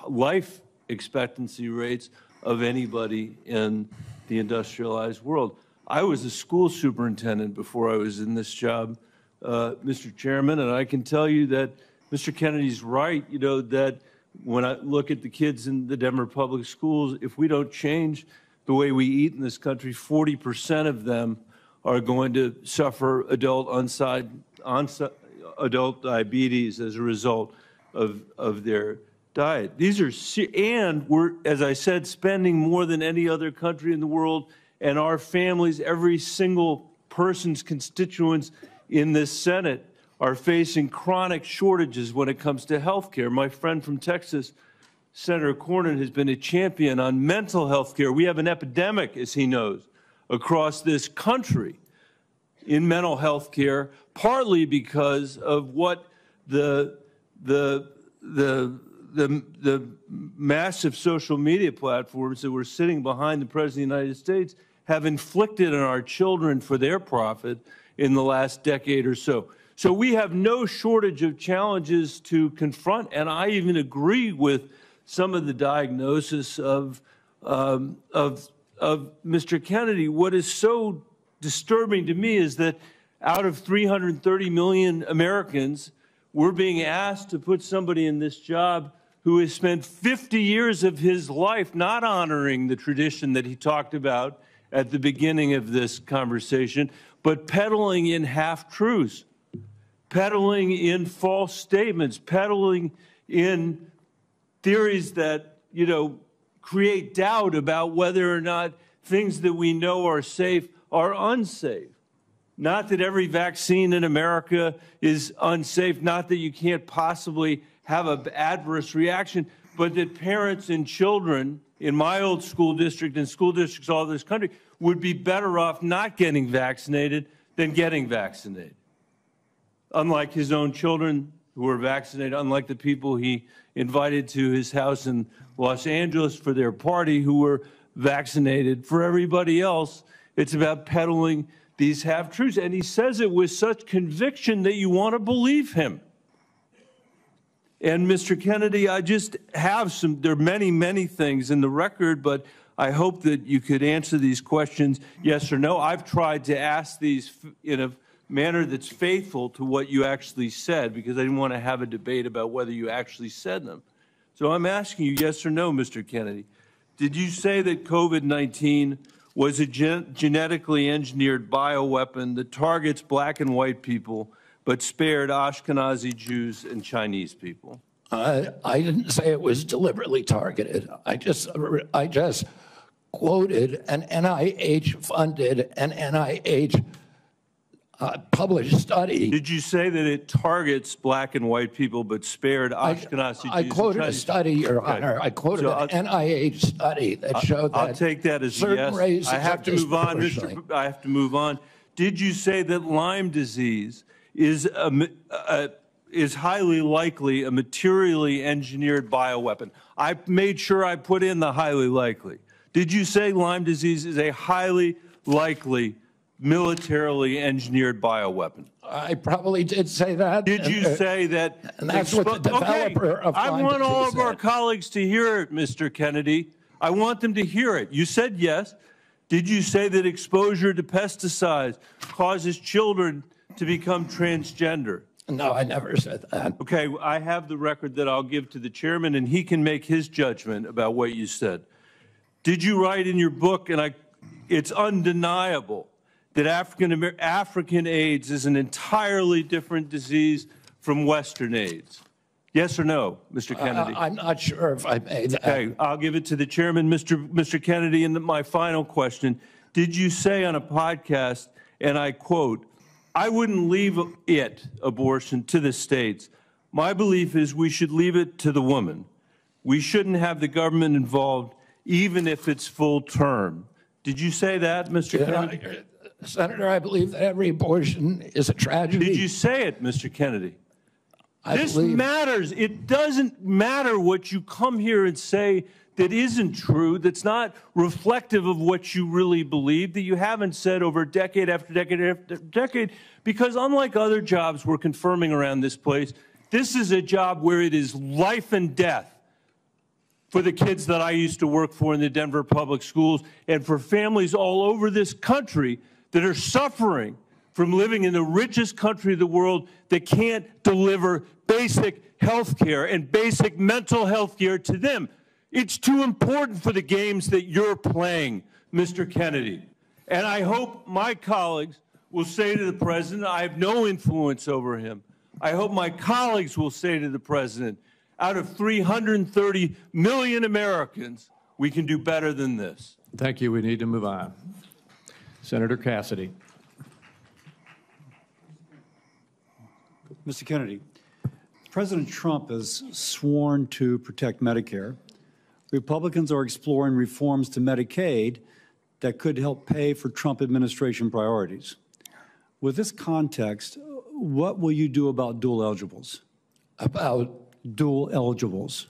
life expectancy rates of anybody in the industrialized world. I was a school superintendent before I was in this job, Mr. Chairman, and I can tell you that Mr. Kennedy's right, you know, that when I look at the kids in the Denver public schools, if we don't change the way we eat in this country, 40% of them are going to suffer adult diabetes as a result of their diet. These are, and we're, as I said, spending more than any other country in the world, and our families, every single person's constituents in this Senate are facing chronic shortages when it comes to health care. My friend from Texas, Senator Cornyn, has been a champion on mental health care. We have an epidemic, as he knows, across this country in mental health care, partly because of what the massive social media platforms that were sitting behind the President of the United States have inflicted on our children for their profit in the last decade or so. So we have no shortage of challenges to confront, and I even agree with some of the diagnosis of Mr. Kennedy. What is so disturbing to me is that out of 330 million Americans, we're being asked to put somebody in this job who has spent 50 years of his life not honoring the tradition that he talked about at the beginning of this conversation, but peddling in half-truths, peddling in false statements, peddling in theories that, you know, create doubt about whether or not things that we know are safe are unsafe. Not that every vaccine in America is unsafe, not that you can't possibly have an adverse reaction, but that parents and children in my old school district and school districts all over this country would be better off not getting vaccinated than getting vaccinated. Unlike his own children who were vaccinated, unlike the people he invited to his house in Los Angeles for their party who were vaccinated. For everybody else, it's about peddling these half-truths. And he says it with such conviction that you want to believe him. And Mr. Kennedy, I just have there are many, many things in the record, but I hope that you could answer these questions yes or no. I've tried to ask these in a manner that's faithful to what you actually said, because I didn't want to have a debate about whether you actually said them. So I'm asking you yes or no, Mr. Kennedy. Did you say that COVID-19 was a genetically engineered bioweapon that targets black and white people but spared Ashkenazi Jews and Chinese people? I didn't say it was deliberately targeted. I just quoted an NIH-funded and NIH published study. Did you say that it targets black and white people but spared Ashkenazi Jews? I quoted a study, Your Honor. I quoted So an NIH study that showed that I'll take that as a certain yes. races I have are to move on, disproportionately. I have to move on. Did you say that Lyme disease is highly likely a materially engineered bioweapon? I made sure I put in the highly likely. Did you say Lyme disease is a highly likely militarily engineered bioweapon? I probably did say that. Did you say that? And that's what the developer of I Lyme want all disease of our said. colleagues to hear it, Mr. Kennedy. I want them to hear it. You said yes. Did you say that exposure to pesticides causes children to become transgender? No, I never said that. Okay, I have the record that I'll give to the chairman, and he can make his judgment about what you said. Did you write in your book, and it's undeniable, that African AIDS is an entirely different disease from Western AIDS? Yes or no, Mr. Kennedy? I'm not sure if I made that. Okay, I'll give it to the chairman, Mr. Kennedy. And my final question, did you say on a podcast, and I quote, "I wouldn't leave abortion, to the states. My belief is we should leave it to the woman. We shouldn't have the government involved, even if it's full term." Did you say that, Mr. Kennedy? Senator, I believe that every abortion is a tragedy. Did you say it, Mr. Kennedy? This believe- matters. It doesn't matter what you come here and say that isn't true, that's not reflective of what you really believe, that you haven't said over decade after decade after decade, because unlike other jobs we're confirming around this place, this is a job where it is life and death for the kids that I used to work for in the Denver public schools and for families all over this country that are suffering from living in the richest country of the world that can't deliver basic health care and basic mental health care to them. It's too important for the games that you're playing, Mr. Kennedy. And I hope my colleagues will say to the president, I have no influence over him. I hope my colleagues will say to the president, out of 330 million Americans, we can do better than this. Thank you. We need to move on. Senator Cassidy. Mr. Kennedy, President Trump has sworn to protect Medicare. Republicans are exploring reforms to Medicaid that could help pay for Trump administration priorities. With this context, what will you do about dual eligibles? About? Dual eligibles.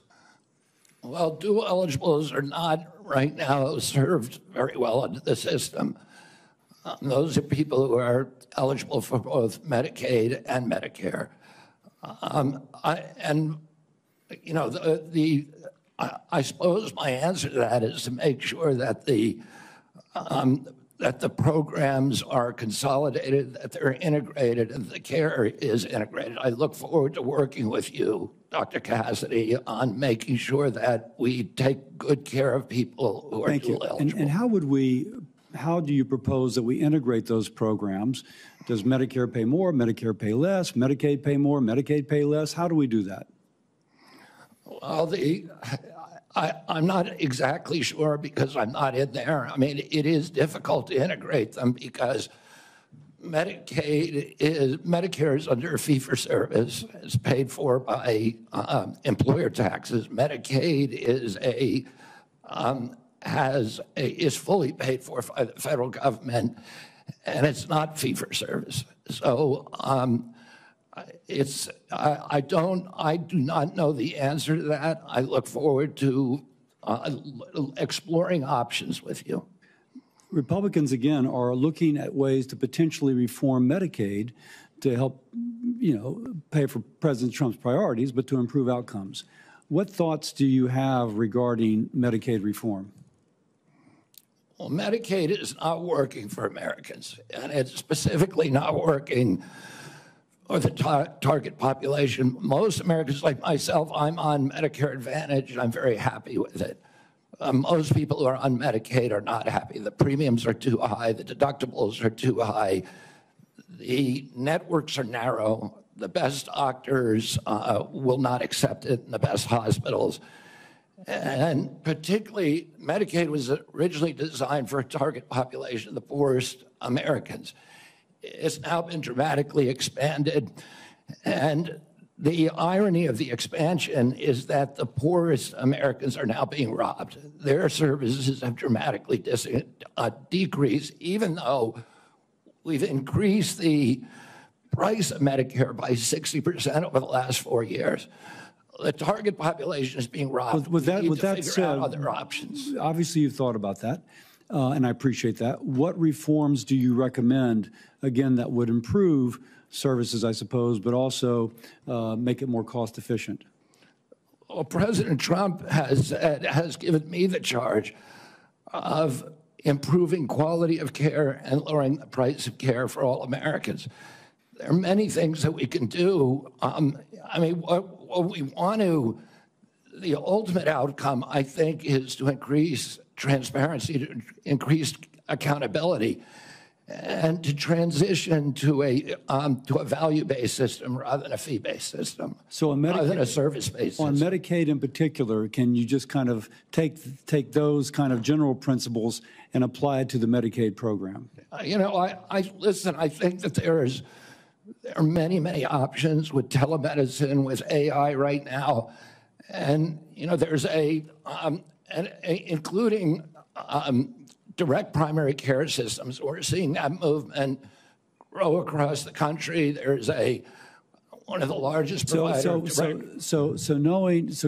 Well, dual eligibles are not right now served very well under the system. Those are people who are eligible for both Medicaid and Medicare. I suppose my answer to that is to make sure that the programs are consolidated, that they're integrated, and the care is integrated. I look forward to working with you, Dr. Cassidy, on making sure that we take good care of people who are dual eligible. And how do you propose that we integrate those programs? Does Medicare pay more, Medicare pay less, Medicaid pay more, Medicaid pay less? How do we do that? Well, I'm not exactly sure because I'm not in there. I mean, it is difficult to integrate them because Medicare is under fee-for-service. It's paid for by employer taxes. Medicaid is fully paid for by the federal government, and it's not fee-for-service. So I do not know the answer to that. I look forward to exploring options with you. Republicans, again, are looking at ways to potentially reform Medicaid to help, pay for President Trump's priorities, but to improve outcomes. What thoughts do you have regarding Medicaid reform? Well, Medicaid is not working for Americans, and it's specifically not working for the target population. Most Americans, like myself, I'm on Medicare Advantage, and I'm very happy with it. Most people who are on Medicaid are not happy. The premiums are too high. The deductibles are too high. The networks are narrow. The best doctors will not accept it in the best hospitals. And particularly, Medicaid was originally designed for a target population of the poorest Americans. it's now been dramatically expanded. And the irony of the expansion is that the poorest Americans are now being robbed. Their services have dramatically decreased, even though we've increased the price of Medicare by 60% over the last 4 years. The target population is being robbed. With that figure said, out other options. Obviously, you've thought about that, and I appreciate that. What reforms do you recommend, again, that would improve services, I suppose, but also make it more cost efficient? Well, President Trump has given me the charge of improving quality of care and lowering the price of care for all Americans. There are many things that we can do. I mean, what we want to, the ultimate outcome, I think, is to increase transparency, to increase accountability, and to transition to a value-based system rather than a fee-based system, so rather than a service-based system. On Medicaid in particular, can you just kind of take those kind of general principles and apply it to the Medicaid program? You know, listen, I think that there are many, many options with telemedicine, with AI right now. And, you know, there's including direct primary care systems. We're seeing that movement grow across the country. There's one of the largest providers. So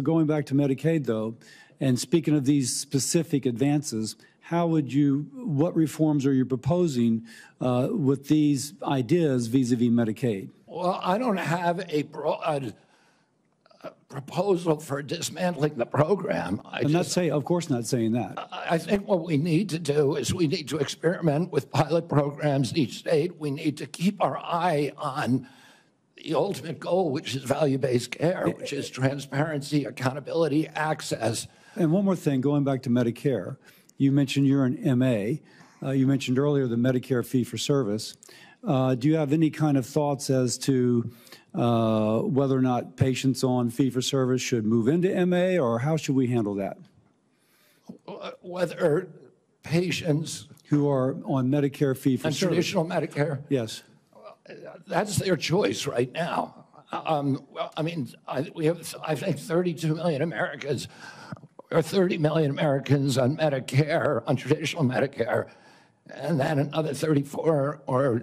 going back to Medicaid, though, and speaking of these specific advances, what reforms are you proposing with these ideas vis-a-vis Medicaid? Well, I don't have a broad proposal for dismantling the program. Of course not saying that. I think what we need to do is we need to experiment with pilot programs in each state. We need to keep our eye on the ultimate goal, which is value-based care, which is transparency, accountability, access. And one more thing, going back to Medicare, you mentioned you're an MA. You mentioned earlier the Medicare fee-for-service. Do you have any kind of thoughts as to whether or not patients on fee-for-service should move into MA, or how should we handle that? Whether patients who are on Medicare fee-for-service. On traditional Medicare? Yes. That's their choice right now. Well, I mean, we have, I think, 32 million Americans, or 30 million Americans on Medicare, on traditional Medicare, and then another 34 on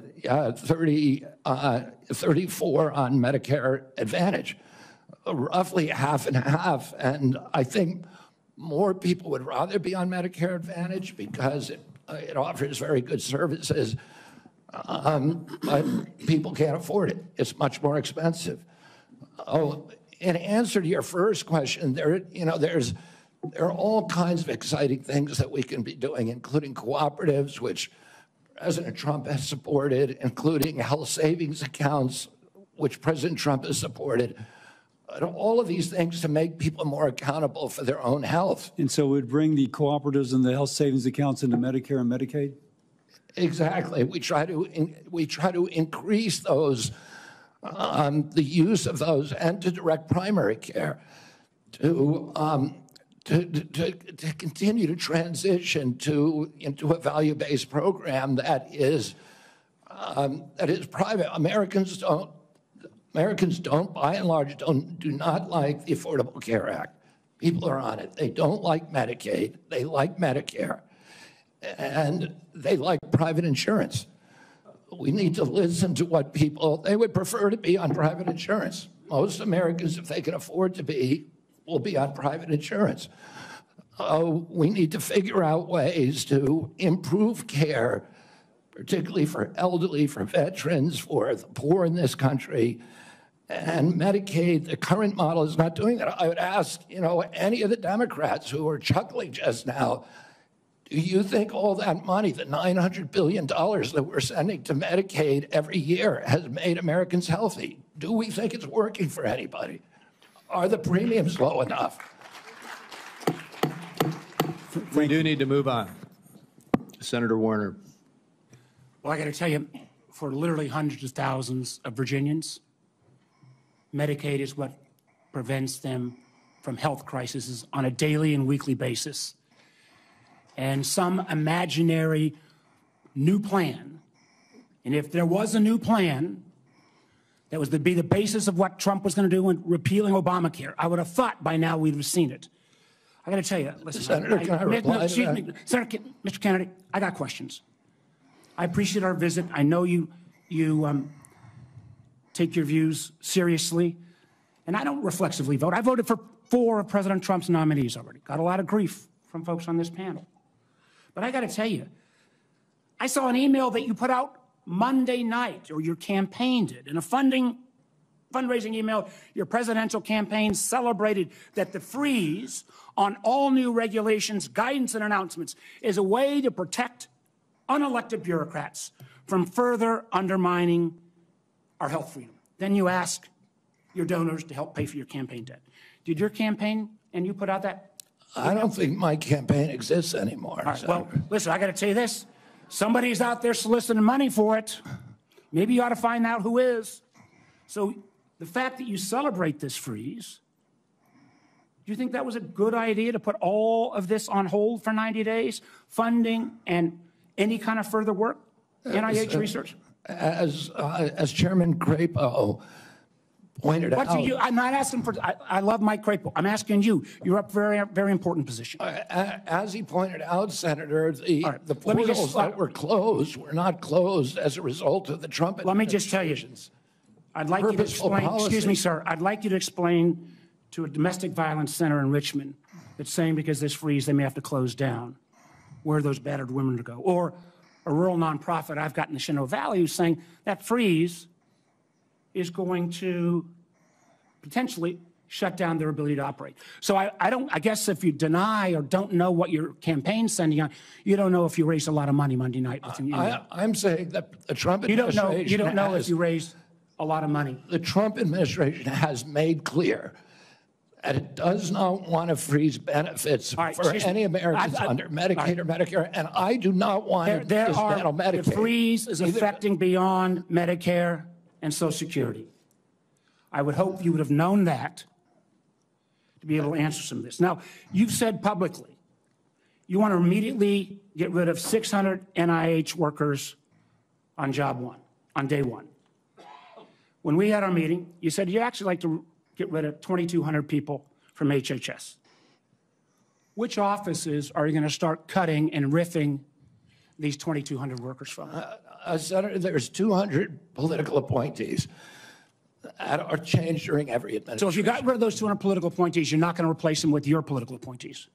Medicare Advantage, roughly half and half. And I think more people would rather be on Medicare Advantage because it offers very good services, but people can't afford it. It's much more expensive. Oh, in answer to your first question, there are all kinds of exciting things that we can be doing, including cooperatives, which President Trump has supported, including health savings accounts, which President Trump has supported. All of these things to make people more accountable for their own health. And so we'd bring the cooperatives and the health savings accounts into Medicare and Medicaid? Exactly. We try to increase those, the use of those, and to direct primary care, to continue to transition into a value-based program that is private. Americans don't, by and large, do not like the Affordable Care Act. People are on it. They don't like Medicaid. They like Medicare. And they like private insurance. We need to listen to what they would prefer to be on private insurance. Most Americans, if they can afford to be, will be on private insurance. We need to figure out ways to improve care, particularly for elderly, for veterans, for the poor in this country. And Medicaid, the current model is not doing that. I would ask, any of the Democrats who are chuckling just now, do you think all that money, the $900 billion that we're sending to Medicaid every year, has made Americans healthy? Do we think it's working for anybody? Are the premiums low enough? We do need to move on. Senator Warner. Well, I got to tell you, for literally hundreds of thousands of Virginians, Medicaid is what prevents them from health crises on a daily and weekly basis. And some imaginary new plan And if there was a new plan that was to be the basis of what Trump was going to do in repealing Obamacare, I would have thought by now we'd have seen it. I got to tell you, listen, Senator, can I reply to that? Senator, Mr. Kennedy, I got questions. I appreciate our visit. I know you take your views seriously, and I don't reflexively vote. I voted for 4 of President Trump's nominees already. Got a lot of grief from folks on this panel. But I got to tell you, I saw an email that you put out Monday night, or your campaign did, in a fundraising email. Your presidential campaign celebrated that the freeze on all new regulations, guidance, and announcements is a way to protect unelected bureaucrats from further undermining our health freedom. Then you ask your donors to help pay for your campaign debt. Did your campaign and you put out that? I don't think my campaign exists anymore. All right, well, listen, I got to tell you this. Somebody's out there soliciting money for it. Maybe you ought to find out who is. So the fact that you celebrate this freeze, do you think that was a good idea to put all of this on hold for 90 days? Funding and any kind of further work? NIH research? As Chairman Crapo pointed out. I'm not asking for, I love Mike Crapo. I'm asking you. You're up for a very important position. As he pointed out, Senator, the portals that were closed were not closed as a result of the Trump administration. Let me just tell you, I'd like you to explain, excuse me, sir, I'd like you to explain to a domestic violence center in Richmond that's saying because this freeze, they may have to close down, where those battered women to go. Or a rural nonprofit I've got in the Shenandoah Valley who's saying that freeze is going to potentially shut down their ability to operate. So I guess if you deny or don't know what your campaign's sending on, you don't know if you raised a lot of money Monday night. I'm saying that the Trump administration you don't know if you raised a lot of money. The Trump administration has made clear that it does not want to freeze benefits for any Americans under Medicaid or Medicare, and I do not want to dismantle Medicaid. The freeze is affecting beyond Medicare and Social Security. I would hope you would have known that to be able to answer some of this. Now, you've said publicly you want to immediately get rid of 600 NIH workers on job one, on day one. When we had our meeting, you said you'd actually like to get rid of 2,200 people from HHS. Which offices are you going to start cutting and riffing these 2,200 workers from? Senator, there's 200 political appointees that are changed during every administration. So if you got rid of those 200 political appointees, you're not going to replace them with your political appointees?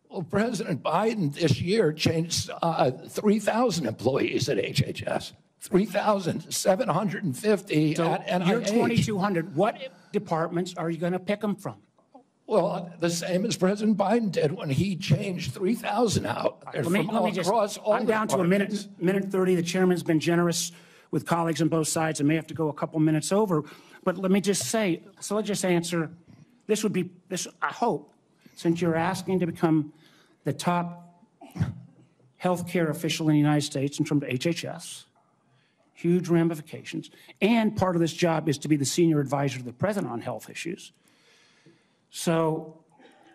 Well, President Biden this year changed 3,000 employees at HHS. 3,750 at NIH. You're 2,200. What departments are you going to pick them from? Well, the same as President Biden did when he changed 3,000 out. Let me just, I'm down to a minute 30. The chairman's been generous with colleagues on both sides. I may have to go a couple minutes over. But let me just say, so let's just answer. This would be, I hope, since you're asking to become the top healthcare official in the United States in terms of HHS, huge ramifications, and part of this job is to be the senior advisor to the president on health issues. So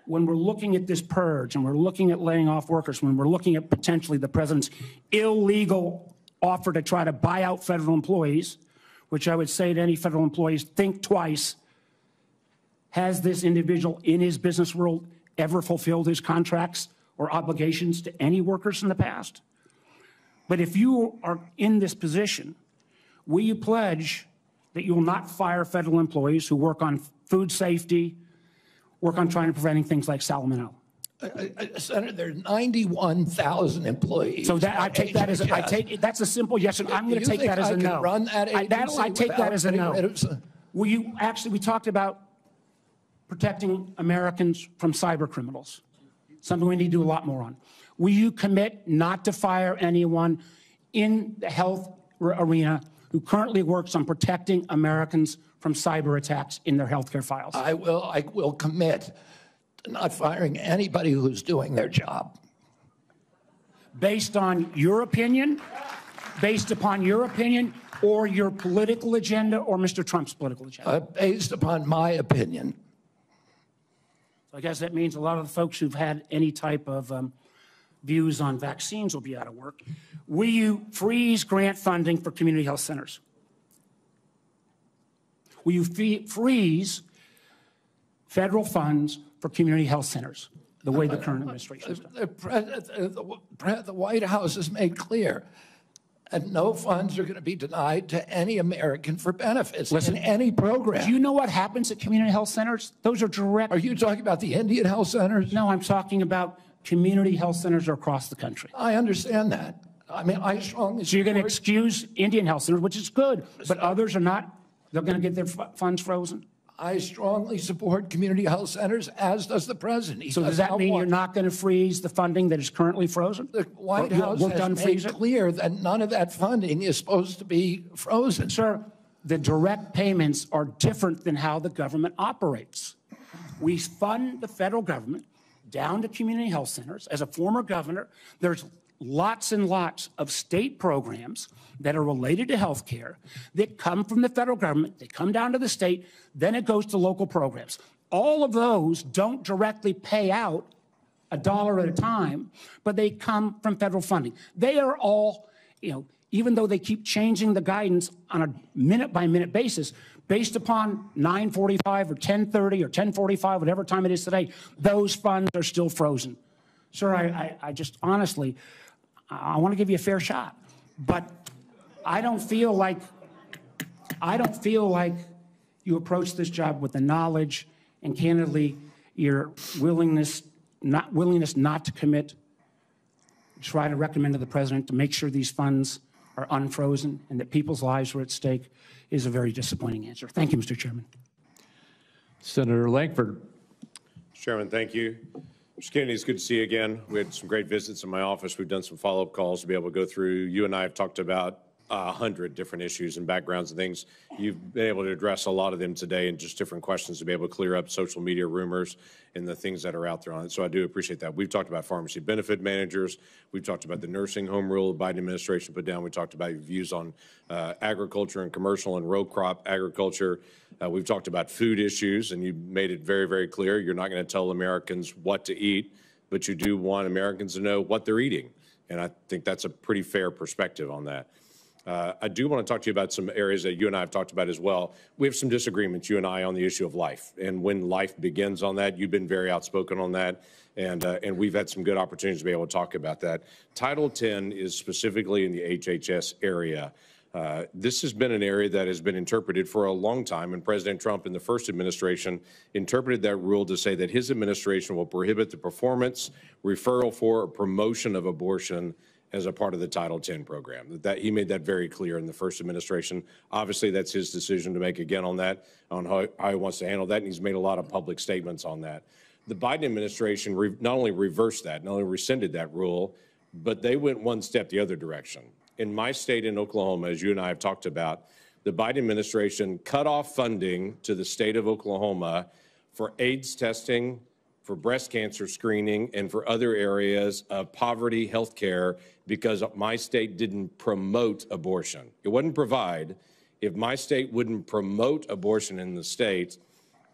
when we're looking at this purge and we're looking at laying off workers, when we're looking at potentially the president's illegal offer to try to buy out federal employees, which I would say to any federal employees, think twice. Has this individual in his business world ever fulfilled his contracts or obligations to any workers in the past? But if you are in this position, will you pledge that you will not fire federal employees who work on food safety, work on trying to preventing things like salmonella? Senator, there are 91,000 employees. So that I take that as that's a simple yes, and I'm going to take that as a no. Run that agency I take that as a no. Will you actually? We talked about protecting Americans from cyber criminals, something we need to do a lot more on. Will you commit not to fire anyone in the health arena who currently works on protecting Americans from cyber attacks in their healthcare files? I will commit to not firing anybody who's doing their job. Based on your opinion, based upon your opinion, or your political agenda, or Mr. Trump's political agenda? Based upon my opinion. So I guess that means a lot of the folks who've had any type of views on vaccines will be out of work. Will you freeze grant funding for community health centers? Will you freeze federal funds for community health centers, the way the current administration has done? The White House has made clear that no funds are going to be denied to any American for benefits in any program. Do you know what happens at community health centers? Those are direct. Are you talking about the Indian health centers? No, I'm talking about community health centers across the country. I understand that. I mean, I strongly So you're going to excuse Indian health centers, which is good, but others are not. They're going to get their funds frozen. I strongly support community health centers, as does the president. So does that mean you're not going to freeze the funding that is currently frozen? The White House has made clear that none of that funding is supposed to be frozen. Sir, the direct payments are different than how the government operates. We fund the federal government down to community health centers. As a former governor, there's lots and lots of state programs that are related to health care that come from the federal government. They come down to the state, then it goes to local programs. All of those don't directly pay out $1 at a time, but they come from federal funding. They are all, even though they keep changing the guidance on a minute-by-minute basis, based upon 9:45 or 10:30 or 10:45, whatever time it is today, those funds are still frozen. Sir, I just honestly, I want to give you a fair shot, but I don't feel like you approach this job with the knowledge and candidly your willingness not to commit. Try to recommend to the president to make sure these funds are unfrozen and that people's lives are at stake is a very disappointing answer. Thank you, Mr. Chairman. Senator Lankford. Mr. Chairman, thank you. Mr. Kennedy, it's good to see you again. We had some great visits in my office. We've done some follow-up calls to be able to go through. You and I have talked about 100 different issues and backgrounds and things. You've been able to address a lot of them today and just different questions to be able to clear up social media rumors and the things that are out there on it. So I do appreciate that. We've talked about pharmacy benefit managers. We've talked about the nursing home rule the Biden administration put down. We talked about your views on agriculture and commercial and row crop agriculture. We've talked about food issues, and you made it very, very clear. You're not going to tell Americans what to eat, but you do want Americans to know what they're eating. And I think that's a pretty fair perspective on that. I do want to talk to you about some areas that you and I have talked about as well. We have some disagreements, you and I, on the issue of life. And when life begins on that, you've been very outspoken on that. And we've had some good opportunities to be able to talk about that. Title 10 is specifically in the HHS area. This has been an area that has been interpreted for a long time, and President Trump in the first administration interpreted that rule to say that his administration will prohibit the performance, referral for, or promotion of abortion as a part of the Title 10 program. That he made that very clear in the first administration. Obviously, that's his decision to make again on that, on how he wants to handle that, and he's made a lot of public statements on that. The Biden administration not only reversed that, not only rescinded that rule, but they went one step the other direction. In my state in Oklahoma, as you and I have talked about, the Biden administration cut off funding to the state of Oklahoma for AIDS testing, for breast cancer screening, and for other areas of poverty health care because my state didn't promote abortion. It wouldn't provide. If my state wouldn't promote abortion in the state,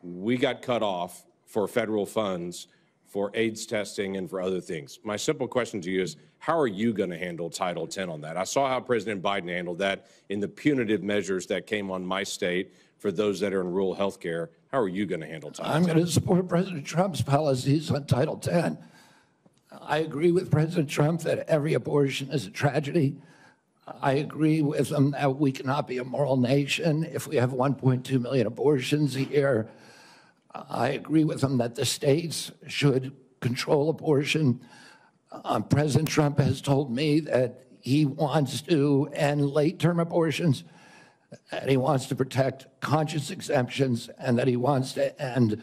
we got cut off for federal funds for AIDS testing and for other things. My simple question to you is, how are you going to handle Title 10 on that? I saw how President Biden handled that in the punitive measures that came on my state for those that are in rural health care. How are you going to handle Title 10? I'm going to support President Trump's policies on Title 10. I agree with President Trump that every abortion is a tragedy. I agree with him that we cannot be a moral nation if we have 1.2 million abortions a year. I agree with him that the states should control abortion. President Trump has told me that he wants to end late-term abortions, and he wants to protect conscience exemptions, and that he wants to end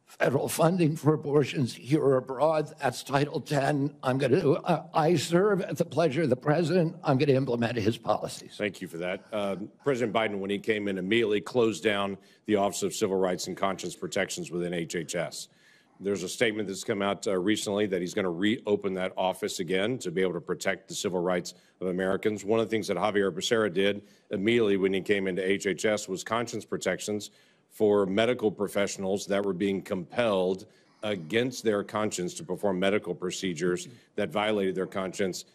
federal funding for abortions here or abroad. That's Title 10. I serve at the pleasure of the president. I'm going to implement his policies. Thank you for that. President Biden, when he came in, immediately closed down the Office of Civil Rights and Conscience Protections within HHS. There's a statement that's come out recently that he's going to reopen that office again to be able to protect the civil rights of Americans. One of the things that Xavier Becerra did immediately when he came into HHS was conscience protections for medical professionals that were being compelled against their conscience to perform medical procedures that violated their conscience.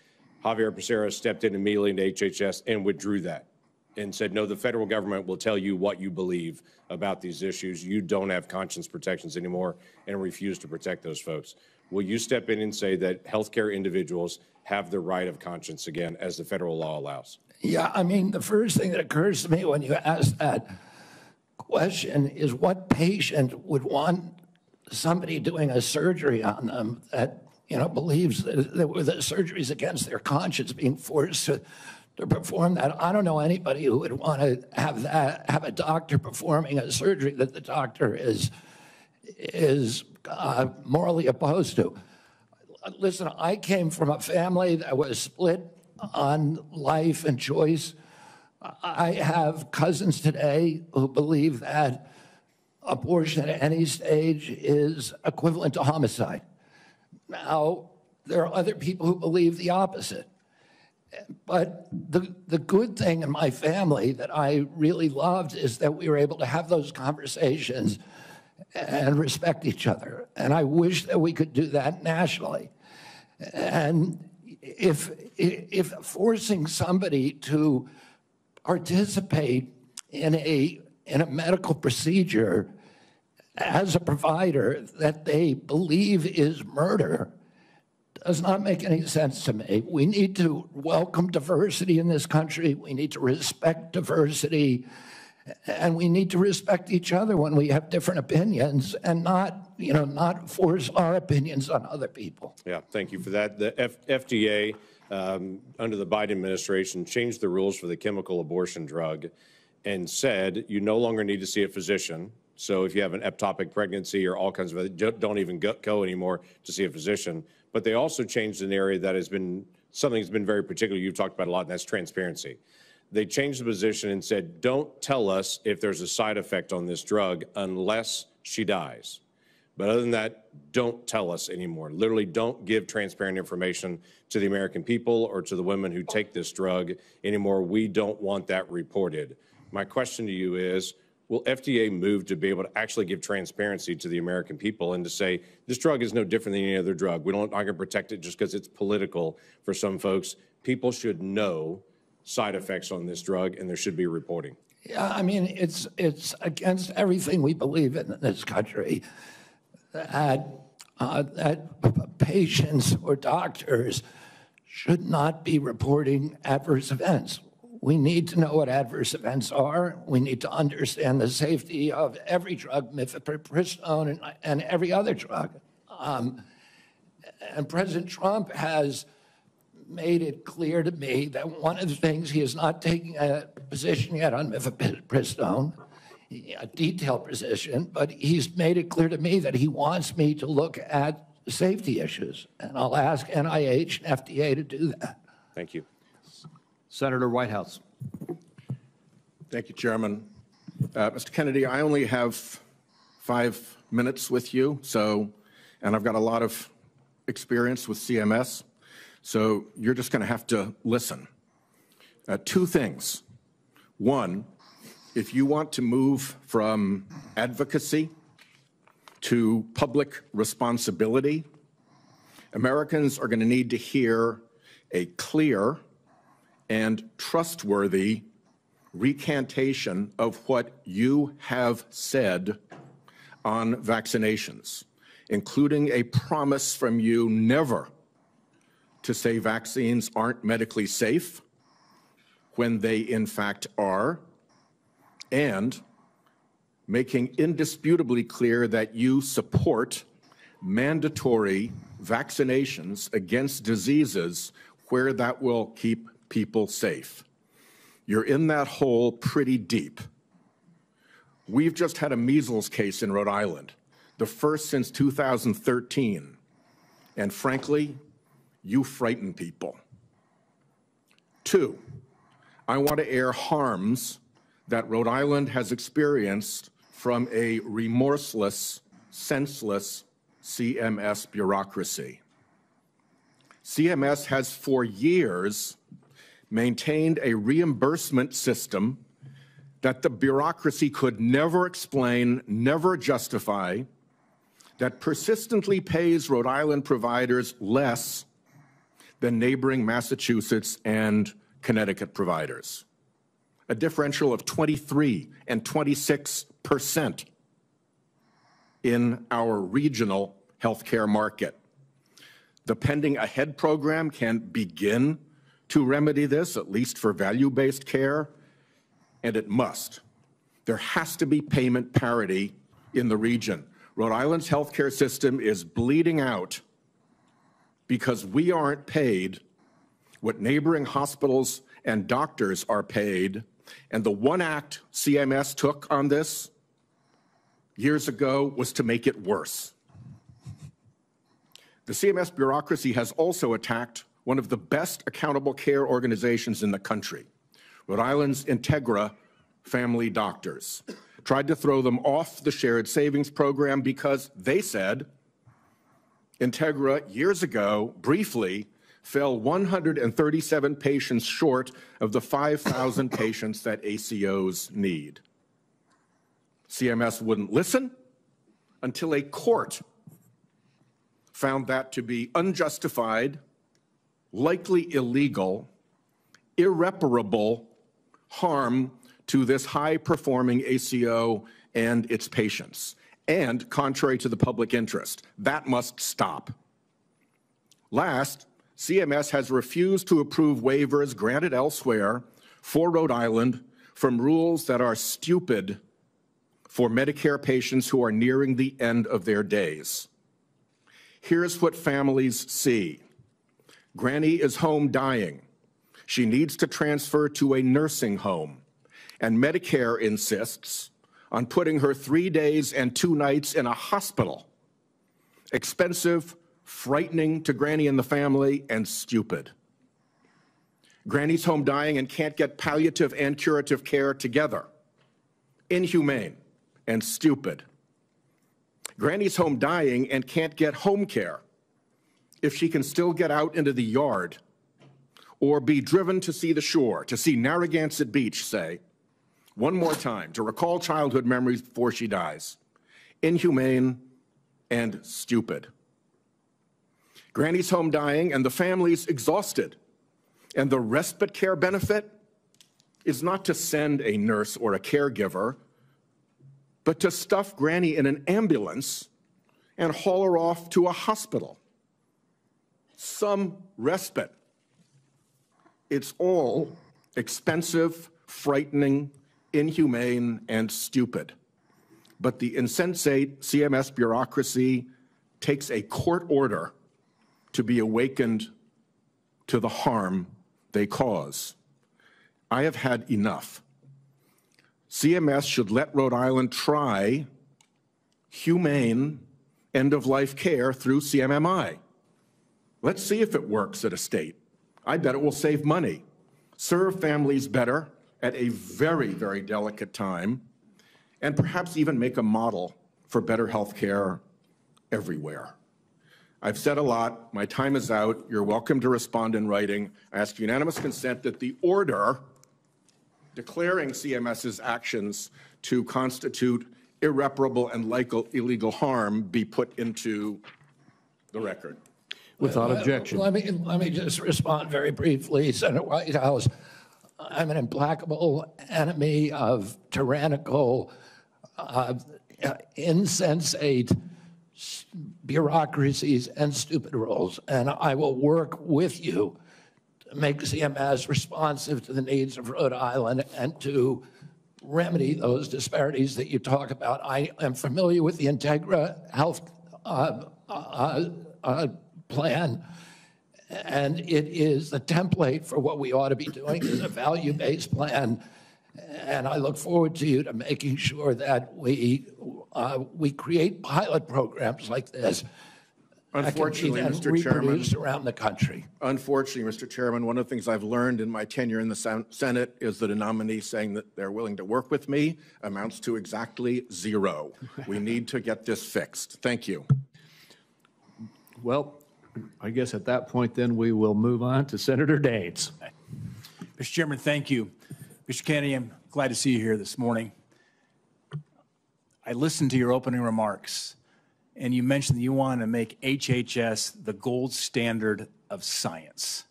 Javier Becerra stepped in immediately into HHS and withdrew that and said, no, the federal government will tell you what you believe about these issues. You don't have conscience protections anymore, and refused to protect those folks. Will you step in and say that healthcare individuals have the right of conscience again, as the federal law allows? Yeah, I mean, the first thing that occurs to me when you ask that question is what patient would want somebody doing a surgery on them that, believes that the surgery is against their conscience being forced to perform that. I don't know anybody who would want to have a doctor performing a surgery that the doctor is morally opposed to. Listen, I came from a family that was split on life and choice. I have cousins today who believe that abortion at any stage is equivalent to homicide. Now, there are other people who believe the opposite. But the good thing in my family that I really loved is that we were able to have those conversations and respect each other. And I wish that we could do that nationally. And if forcing somebody to participate in a medical procedure as a provider that they believe is murder does not make any sense to me. We need to welcome diversity in this country. We need to respect diversity. And we need to respect each other when we have different opinions and not force our opinions on other people. Yeah, thank you for that. The FDA, under the Biden administration, changed the rules for the chemical abortion drug and said you no longer need to see a physician. So if you have an ectopic pregnancy or all kinds of, don't even go anymore to see a physician. But they also changed an area that has been something that's been very particular. You've talked about a lot, and that's transparency. They changed the position and said, don't tell us if there's a side effect on this drug unless she dies. But other than that, don't tell us anymore. Literally, don't give transparent information to the American people or to the women who take this drug anymore. We don't want that reported. My question to you is, will FDA move to be able to actually give transparency to the American people and to say, this drug is no different than any other drug. We're not going to protect it just because it's political for some folks. People should know side effects on this drug, and there should be reporting. Yeah, I mean, it's against everything we believe in this country that patients or doctors should not be reporting adverse events. We need to know what adverse events are. We need to understand the safety of every drug, mifepristone and every other drug. And President Trump has made it clear to me that one of the things, he is not taking a position yet on mifepristone, a detailed position, but he's made it clear to me that he wants me to look at safety issues. And I'll ask NIH and FDA to do that. Thank you. Senator Whitehouse. Thank you, Chairman. Mr. Kennedy, I only have 5 minutes with you, and I've got a lot of experience with CMS, so you're just going to have to listen. 2 things. One, if you want to move from advocacy to public responsibility, Americans are going to need to hear a clear and trustworthy recantation of what you have said on vaccinations, including a promise from you never to say vaccines aren't medically safe when they in fact are, and making indisputably clear that you support mandatory vaccinations against diseases where that will keep people safe. You're in that hole pretty deep. We've just had a measles case in Rhode Island, the first since 2013. And frankly, you frighten people. 2, I want to air harms that Rhode Island has experienced from a remorseless, senseless CMS bureaucracy. CMS has for years maintained a reimbursement system that the bureaucracy could never explain, never justify, that persistently pays Rhode Island providers less than neighboring Massachusetts and Connecticut providers, a differential of 23 and 26% in our regional healthcare market. The Pending Ahead program can begin to remedy this, at least for value-based care, and it must. There has to be payment parity in the region. Rhode Island's healthcare system is bleeding out because we aren't paid what neighboring hospitals and doctors are paid. And the one act CMS took on this years ago was to make it worse. The CMS bureaucracy has also attacked one of the best accountable care organizations in the country, Rhode Island's Integra Family Doctors. Tried to throw them off the shared savings program because they said Integra years ago briefly fell 137 patients short of the 5,000 patients that ACOs need. CMS wouldn't listen until a court found that to be unjustified, likely illegal, irreparable harm to this high-performing ACO and its patients, and contrary to the public interest. That must stop. Last, CMS has refused to approve waivers granted elsewhere for Rhode Island from rules that are stupid for Medicare patients who are nearing the end of their days. Here's what families see. Granny is home dying. She needs to transfer to a nursing home, and Medicare insists on putting her 3 days and 2 nights in a hospital. Expensive, frightening to Granny and the family, and stupid. Granny's home dying and can't get palliative and curative care together. Inhumane and stupid. Granny's home dying and can't get home care if she can still get out into the yard or be driven to see the shore, to see Narragansett Beach, say, one more time, to recall childhood memories before she dies. Inhumane and stupid. Granny's home dying and the family's exhausted. And the respite care benefit is not to send a nurse or a caregiver, but to stuff Granny in an ambulance and haul her off to a hospital. Some respite. It's all expensive, frightening, inhumane, and stupid. But the insensate CMS bureaucracy takes a court order to be awakened to the harm they cause. I have had enough. CMS should let Rhode Island try humane end-of-life care through CMMI. Let's see if it works at a state. I bet it will save money, serve families better at a very, very delicate time, and perhaps even make a model for better health care everywhere. I've said a lot. My time is out. You're welcome to respond in writing. I ask unanimous consent that the order declaring CMS's actions to constitute irreparable and illegal harm be put into the record. Without objection. Let me just respond very briefly, Senator Whitehouse. I'm an implacable enemy of tyrannical, insensate bureaucracies and stupid rules, and I will work with you to make CMS responsive to the needs of Rhode Island and to remedy those disparities that you talk about. I am familiar with the Integra Health plan, and it is the template for what we ought to be doing is a value-based plan. And I look forward to you to making sure that we create pilot programs like this. Unfortunately, that can be Mr. Chairman, reproduced around the country. Unfortunately, Mr. Chairman, one of the things I've learned in my tenure in the Senate is that a nominee saying that they're willing to work with me amounts to exactly zero. We need to get this fixed. Thank you. Well, I guess at that point, then, we will move on to Senator Daines. Mr. Chairman, thank you. Mr. Kennedy, I'm glad to see you here this morning. I listened to your opening remarks, and you mentioned that you want to make HHS the gold standard of science.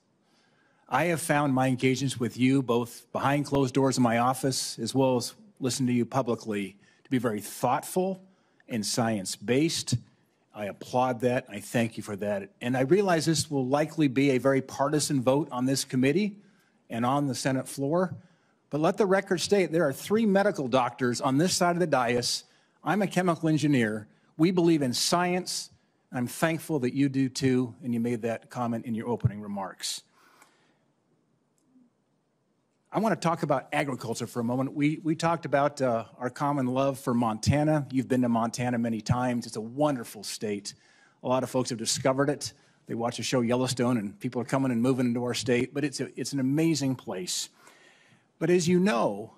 I have found my engagements with you, both behind closed doors in my office, as well as listening to you publicly, to be very thoughtful and science-based. I applaud that. I thank you for that. And I realize this will likely be a very partisan vote on this committee and on the Senate floor. But let the record state there are 3 medical doctors on this side of the dais. I'm a chemical engineer. We believe in science. I'm thankful that you do too, and you made that comment in your opening remarks. I want to talk about agriculture for a moment. We talked about our common love for Montana. You've been to Montana many times. It's a wonderful state. A lot of folks have discovered it. They watch the show Yellowstone, and people are coming and moving into our state, but it's an amazing place. But as you know,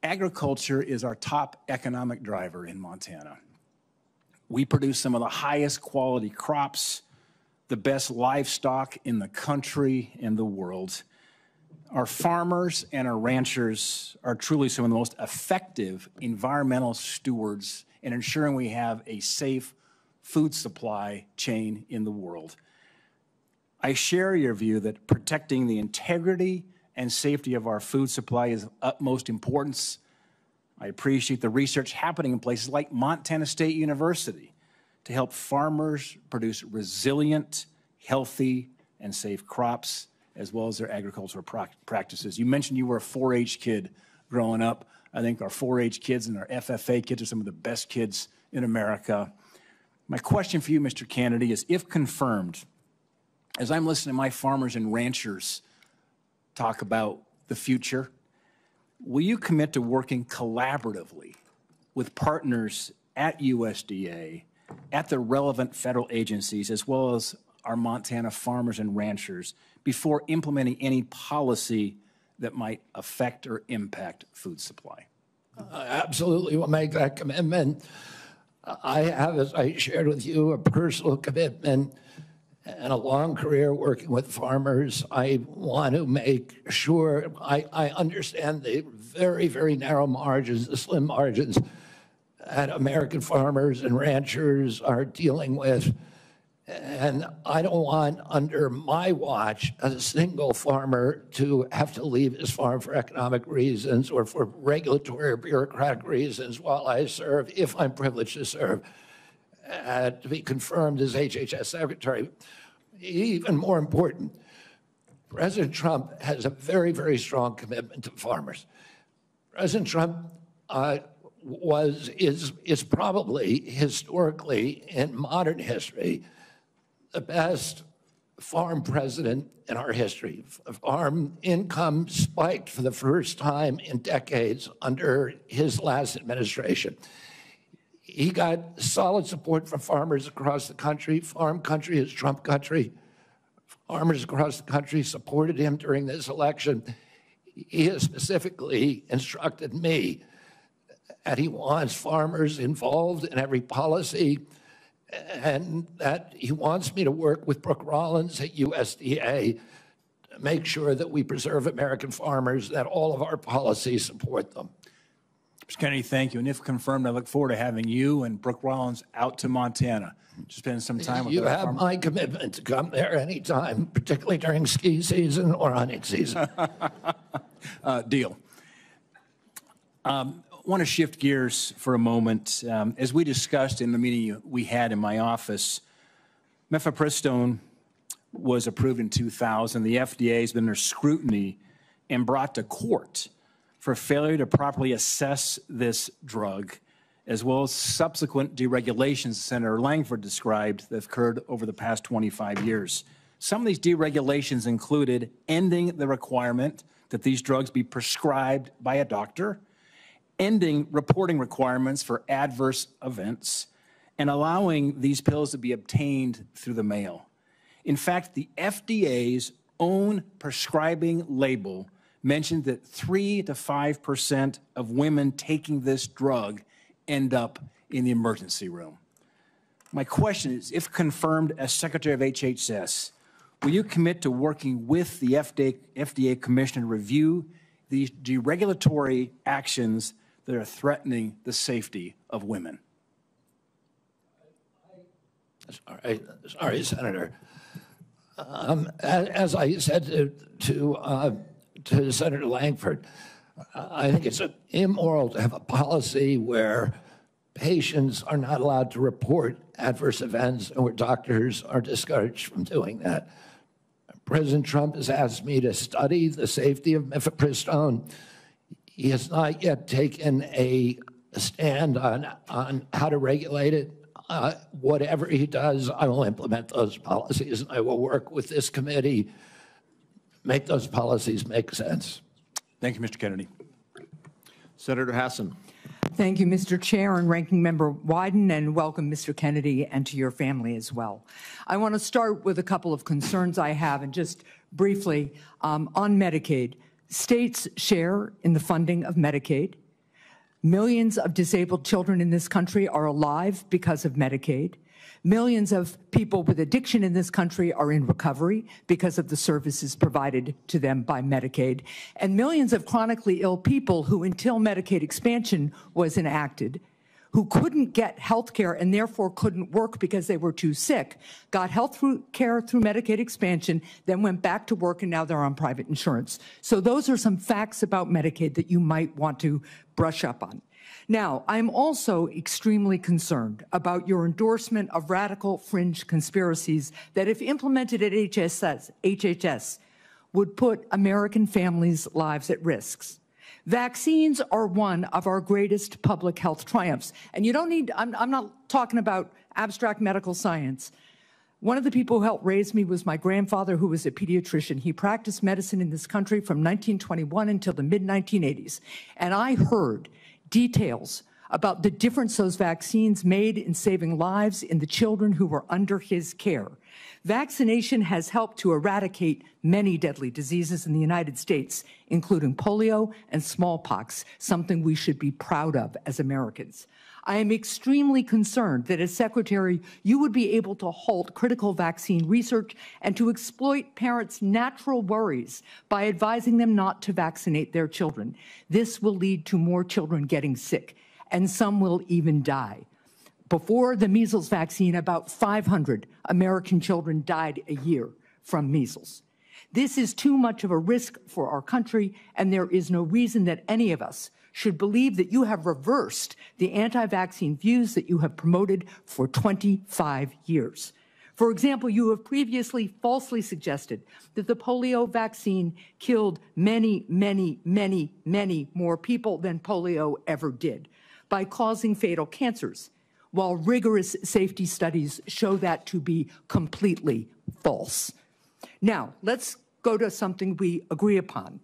agriculture is our top economic driver in Montana. We produce some of the highest quality crops, the best livestock in the country and the world. Our farmers and our ranchers are truly some of the most effective environmental stewards in ensuring we have a safe food supply chain in the world. I share your view that protecting the integrity and safety of our food supply is of utmost importance. I appreciate the research happening in places like Montana State University to help farmers produce resilient, healthy, and safe crops, as well as their agricultural practices. You mentioned you were a 4-H kid growing up. I think our 4-H kids and our FFA kids are some of the best kids in America. My question for you, Mr. Kennedy, is if confirmed, as I'm listening to my farmers and ranchers talk about the future, will you commit to working collaboratively with partners at USDA, at the relevant federal agencies, as well as our Montana farmers and ranchers, before implementing any policy that might affect or impact food supply? I absolutely will make that commitment. I have, as I shared with you, a personal commitment and a long career working with farmers. I want to make sure I understand the very, very narrow margins, the slim margins that American farmers and ranchers are dealing with. And I don't want, under my watch, a single farmer to have to leave his farm for economic reasons or for regulatory or bureaucratic reasons while I serve, if I'm privileged to serve, to be confirmed as HHS Secretary. Even more important, President Trump has a very, very strong commitment to farmers. President Trump is probably, historically, in modern history, the best farm president in our history. Farm income spiked for the first time in decades under his last administration. He got solid support from farmers across the country. Farm country is Trump country. Farmers across the country supported him during this election. He has specifically instructed me that he wants farmers involved in every policy, and that he wants me to work with Brooke Rollins at USDA to make sure that we preserve American farmers, that all of our policies support them. Mr. Kennedy, thank you. And if confirmed, I look forward to having you and Brooke Rollins out to Montana to spend some time with you. You have farmers. My commitment to come there anytime, particularly during ski season or hunting season. Deal. I want to shift gears for a moment. As we discussed in the meeting we had in my office, mifepristone was approved in 2000. The FDA has been under scrutiny and brought to court for failure to properly assess this drug, as well as subsequent deregulations Senator Langford described that have occurred over the past 25 years. Some of these deregulations included ending the requirement that these drugs be prescribed by a doctor, ending reporting requirements for adverse events, and allowing these pills to be obtained through the mail. In fact, the FDA's own prescribing label mentioned that 3 to 5% of women taking this drug end up in the emergency room. My question is, if confirmed as Secretary of HHS, will you commit to working with the FDA Commissioner to review these deregulatory actions that are threatening the safety of women? I Sorry, Senator. As I said to Senator Langford, I think it's immoral to have a policy where patients are not allowed to report adverse events and where doctors are discouraged from doing that. President Trump has asked me to study the safety of mifepristone. He has not yet taken a stand on how to regulate it. Whatever he does, I will implement those policies, and I will work with this committee, make those policies make sense. Thank you, Mr. Kennedy. Senator Hassan. Thank you, Mr. Chair and Ranking Member Wyden, and welcome, Mr. Kennedy, and to your family as well. I want to start with a couple of concerns I have, and just briefly on Medicaid. States share in the funding of Medicaid. Millions of disabled children in this country are alive because of Medicaid. Millions of people with addiction in this country are in recovery because of the services provided to them by Medicaid. And millions of chronically ill people who, until Medicaid expansion was enacted, who couldn't get health care and therefore couldn't work because they were too sick, got health care through Medicaid expansion, then went back to work, and now they're on private insurance. So those are some facts about Medicaid that you might want to brush up on. Now, I'm also extremely concerned about your endorsement of radical fringe conspiracies that, if implemented at HHS, would put American families' lives at risk. Vaccines are one of our greatest public health triumphs. And you don't need, I'm not talking about abstract medical science. One of the people who helped raise me was my grandfather, who was a pediatrician. He practiced medicine in this country from 1921 until the mid-1980s. And I heard details about the difference those vaccines made in saving lives in the children who were under his care. Vaccination has helped to eradicate many deadly diseases in the United States, including polio and smallpox, something we should be proud of as Americans. I am extremely concerned that as Secretary, you would be able to halt critical vaccine research and to exploit parents' natural worries by advising them not to vaccinate their children. This will lead to more children getting sick, and some will even die. Before the measles vaccine, about 500 American children died a year from measles. This is too much of a risk for our country, and there is no reason that any of us should believe that you have reversed the anti-vaccine views that you have promoted for 25 years. For example, you have previously falsely suggested that the polio vaccine killed many, many, many, many more people than polio ever did by causing fatal cancers, while rigorous safety studies show that to be completely false. Now, let's go to something we agree upon.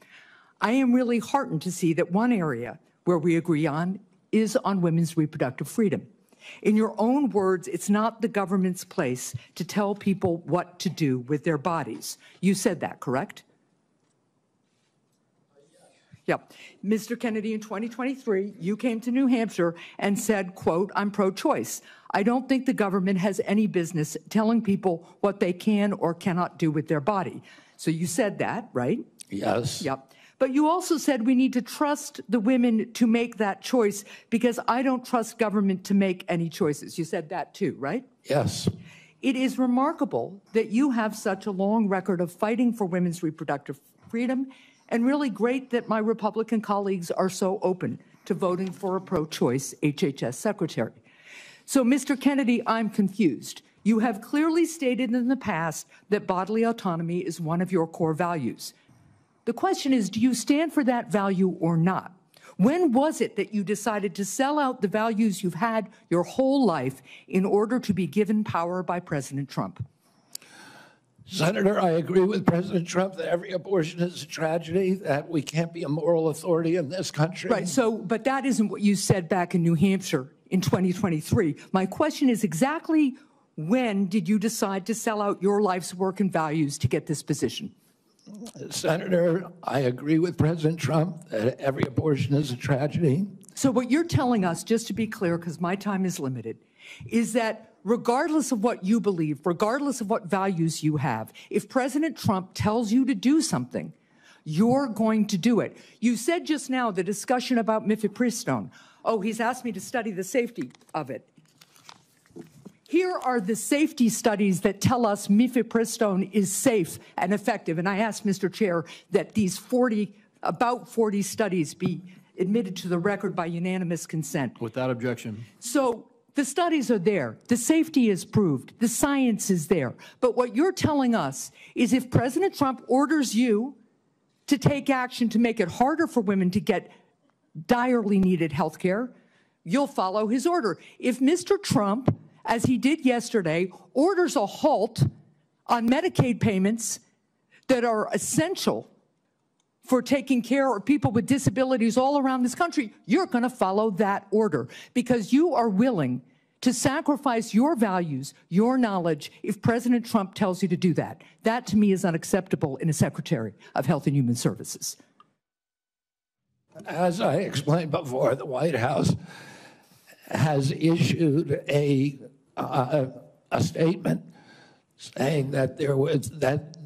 I am really heartened to see that one area where we agree on is on women's reproductive freedom. In your own words, it's not the government's place to tell people what to do with their bodies. You said that, correct? Yep. Mr. Kennedy, in 2023, you came to New Hampshire and said, quote, "I'm pro-choice. I don't think the government has any business telling people what they can or cannot do with their body." So you said that, right? Yes. Yep. But you also said we need to trust the women to make that choice because I don't trust government to make any choices. You said that too, right? Yes. It is remarkable that you have such a long record of fighting for women's reproductive freedom, and really great that my Republican colleagues are so open to voting for a pro-choice HHS secretary. So, Mr. Kennedy, I'm confused. You have clearly stated in the past that bodily autonomy is one of your core values. The question is, do you stand for that value or not? When was it that you decided to sell out the values you've had your whole life in order to be given power by President Trump? Senator, I agree with President Trump that every abortion is a tragedy, that we can't be a moral authority in this country. Right, so, but that isn't what you said back in New Hampshire in 2023. My question is exactly when did you decide to sell out your life's work and values to get this position? Senator, I agree with President Trump that every abortion is a tragedy. So what you're telling us, just to be clear, because my time is limited, is that regardless of what you believe, regardless of what values you have, if President Trump tells you to do something, you're going to do it. You said just now the discussion about mifepristone. Oh, he's asked me to study the safety of it. Here are the safety studies that tell us mifepristone is safe and effective. And I ask, Mr. Chair, that these about 40 studies be admitted to the record by unanimous consent. Without objection. So the studies are there. The safety is proved. The science is there. But what you're telling us is if President Trump orders you to take action to make it harder for women to get direly needed health care, you'll follow his order. If Mr. Trump, as he did yesterday, orders a halt on Medicaid payments that are essential for taking care of people with disabilities all around this country, you're going to follow that order because you are willing to sacrifice your values, your knowledge, if President Trump tells you to do that. That, to me, is unacceptable in a Secretary of Health and Human Services. As I explained before, the White House has issued a statement saying that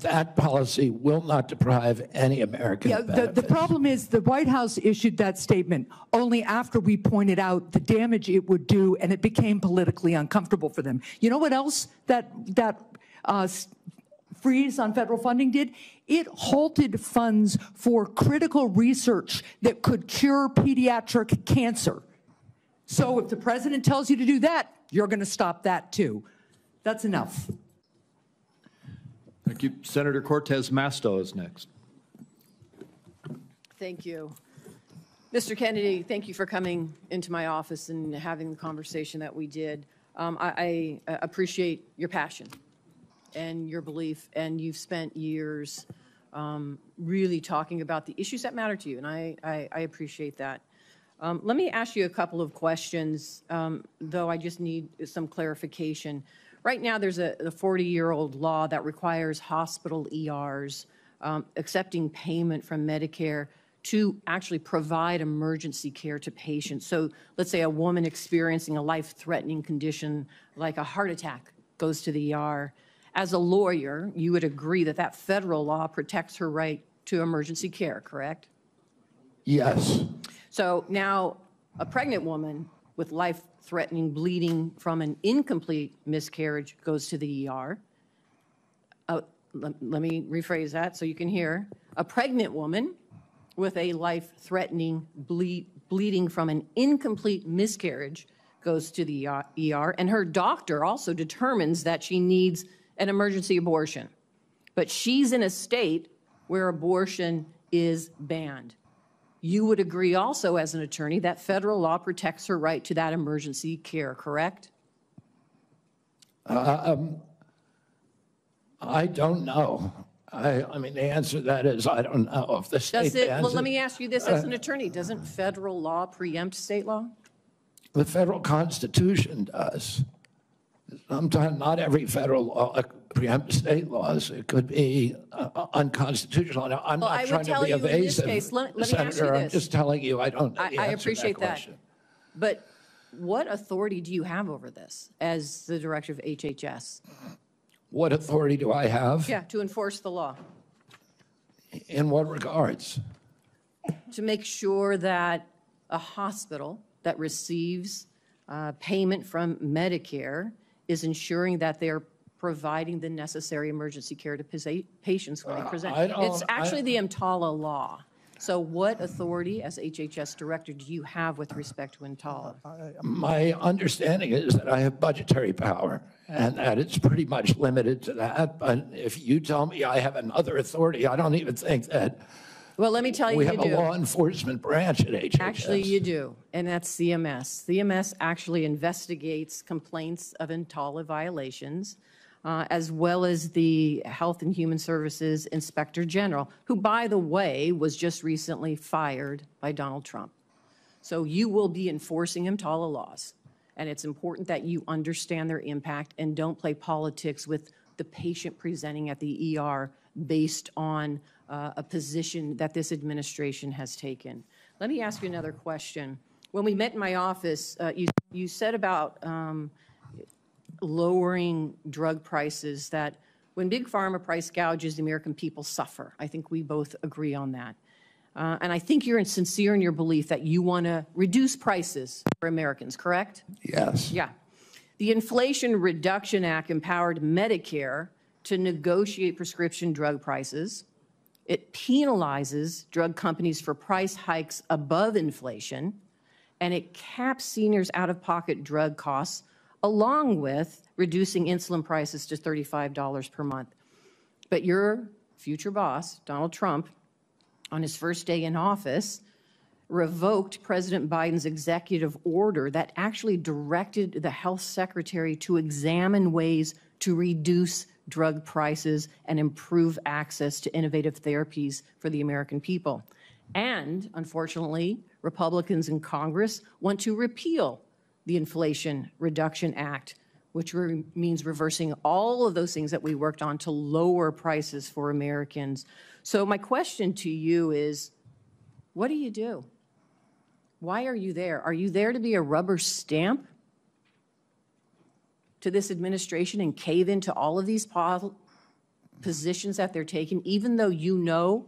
that policy will not deprive any American benefits. The problem is the White House issued that statement only after we pointed out the damage it would do, and it became politically uncomfortable for them. You know what else that freeze on federal funding did? It halted funds for critical research that could cure pediatric cancer. So if the president tells you to do that, you're going to stop that too. That's enough. Thank you. Senator Cortez Masto is next. Thank you. Mr. Kennedy, thank you for coming into my office and having the conversation that we did. I appreciate your passion and your belief, and you've spent years really talking about the issues that matter to you, and I appreciate that. Let me ask you a couple of questions, though I just need some clarification. Right now, there's a 40-year-old law that requires hospital ERs accepting payment from Medicare to actually provide emergency care to patients. So let's say a woman experiencing a life-threatening condition like a heart attack goes to the ER. As a lawyer, you would agree that that federal law protects her right to emergency care, correct? Yes. So now a pregnant woman with life-threatening bleeding from an incomplete miscarriage goes to the ER. Let me rephrase that so you can hear. A pregnant woman with a life-threatening bleeding from an incomplete miscarriage goes to the ER, and her doctor also determines that she needs an emergency abortion. But she's in a state where abortion is banned. You would agree also as an attorney that federal law protects her right to that emergency care, correct? I don't know. I mean, the answer to that is I don't know. If the state bans well, let me ask you this as an attorney. Doesn't federal law preempt state law? The federal Constitution does. Sometimes not every federal law preempts state laws. It could be unconstitutional. Now, I'm not trying to be evasive, in this case, let me Senator. ask you this. I'm just telling you I don't know the I answer appreciate to that question. But what authority do you have over this as the director of HHS? What authority do I have? Yeah, to enforce the law. In what regards? To make sure that a hospital that receives payment from Medicare is ensuring that they're providing the necessary emergency care to patients when they present. It's actually the EMTALA law. So what authority as HHS director do you have with respect to EMTALA? My understanding is that I have budgetary power and that it's pretty much limited to that. But if you tell me I have another authority, I don't even think that. Well, let me tell you, we have a law enforcement branch at HHS. Actually, you do, and that's CMS. CMS actually investigates complaints of EMTALA violations, as well as the Health and Human Services Inspector General, who, by the way, was just recently fired by Donald Trump. So you will be enforcing EMTALA laws, and it's important that you understand their impact and don't play politics with the patient presenting at the ER based on a position that this administration has taken. Let me ask you another question. When we met in my office, you said about lowering drug prices, that when Big Pharma price gouges, the American people suffer. I think we both agree on that. And I think you're sincere in your belief that you want to reduce prices for Americans, correct? Yes. Yeah. The Inflation Reduction Act empowered Medicare to negotiate prescription drug prices. It penalizes drug companies for price hikes above inflation, and it caps seniors' out-of-pocket drug costs, along with reducing insulin prices to $35 per month. But your future boss, Donald Trump, on his first day in office, revoked President Biden's executive order that actually directed the health secretary to examine ways to reduce drug prices and improve access to innovative therapies for the American people. And, unfortunately, Republicans in Congress want to repeal the Inflation Reduction Act, which means reversing all of those things that we worked on to lower prices for Americans. So my question to you is, what do you do? Why are you there? Are you there to be a rubber stamp to this administration and cave into all of these positions that they're taking, even though you know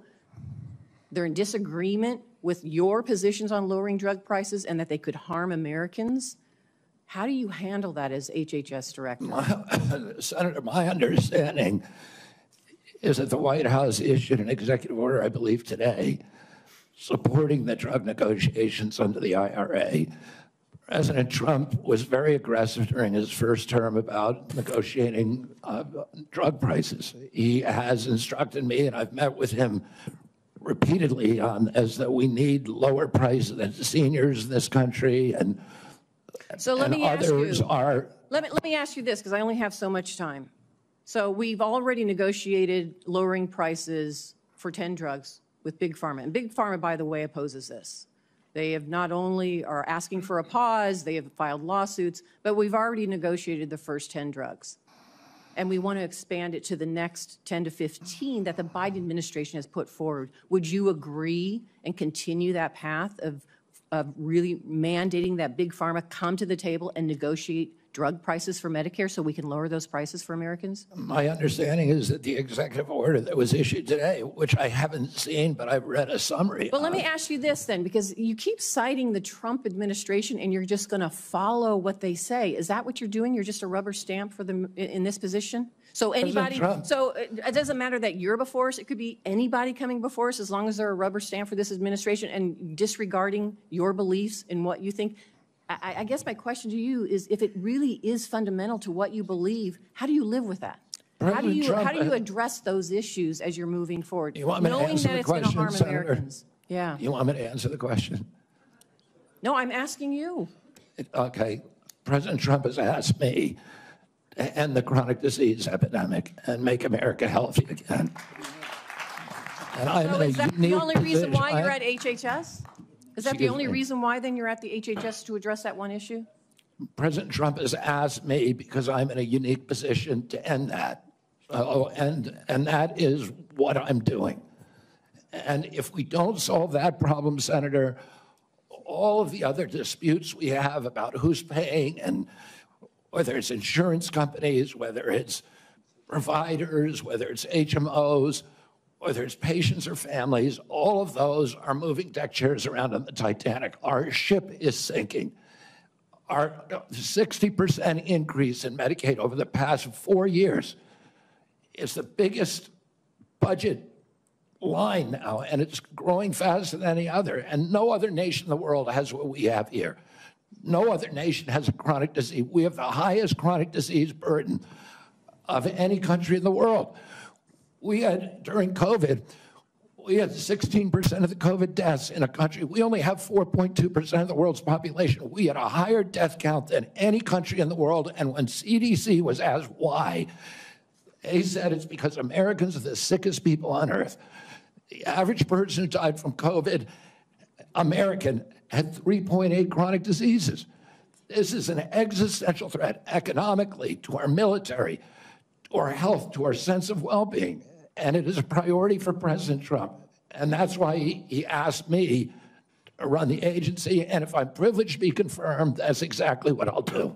they're in disagreement with your positions on lowering drug prices and that they could harm Americans? How do you handle that as HHS director? Senator, my understanding is that the White House issued an executive order, I believe today, supporting the drug negotiations under the IRA. President Trump was very aggressive during his first term about negotiating drug prices. He has instructed me, and I've met with him repeatedly on as that we need lower prices than seniors in this country, and so let me ask others you, are. Let me ask you this, because I only have so much time. So we've already negotiated lowering prices for 10 drugs with Big Pharma. And Big Pharma, by the way, opposes this. They have not only are asking for a pause, they have filed lawsuits, but we've already negotiated the first 10 drugs. And we want to expand it to the next 10 to 15 that the Biden administration has put forward. Would you agree and continue that path of really mandating that Big Pharma come to the table and negotiate drug prices for Medicare so we can lower those prices for Americans? My understanding is that the executive order that was issued today, which I haven't seen, but I've read a summary. Well, let me ask you this then, because you keep citing the Trump administration and you're just going to follow what they say. Is that what you're doing? You're just a rubber stamp for them in this position? So anybody, so it doesn't matter that you're before us. It could be anybody coming before us as long as they're a rubber stamp for this administration and disregarding your beliefs and what you think. I guess my question to you is, if it really is fundamental to what you believe, how do you live with that? How do you address those issues as you're moving forward, knowing that it's going to harm Americans? Yeah. You want me to answer the question? No, I'm asking you. Okay. President Trump has asked me to end the chronic disease epidemic and make America healthy again. And I'm So in a is that the unique only reason why position. you're at HHS? Is that the only reason why then you're at the HHS, to address that one issue? President Trump has asked me because I'm in a unique position to end that. And that is what I'm doing. And if we don't solve that problem, Senator, all of the other disputes we have about who's paying, and whether it's insurance companies, whether it's providers, whether it's HMOs, whether it's patients or families, all of those are moving deck chairs around on the Titanic. Our ship is sinking. Our 60% increase in Medicaid over the past 4 years is the biggest budget line now, and it's growing faster than any other. And no other nation in the world has what we have here. No other nation has a chronic disease. We have the highest chronic disease burden of any country in the world. We had, during COVID, we had 16% of the COVID deaths in a country. We only have 4.2% of the world's population. We had a higher death count than any country in the world. And when CDC was asked why, they said it's because Americans are the sickest people on earth. The average person who died from COVID, American, had 3.8 chronic diseases. This is an existential threat economically, to our military, to our health, to our sense of well-being. And it is a priority for President Trump. And that's why he asked me to run the agency. And if I'm privileged to be confirmed, that's exactly what I'll do.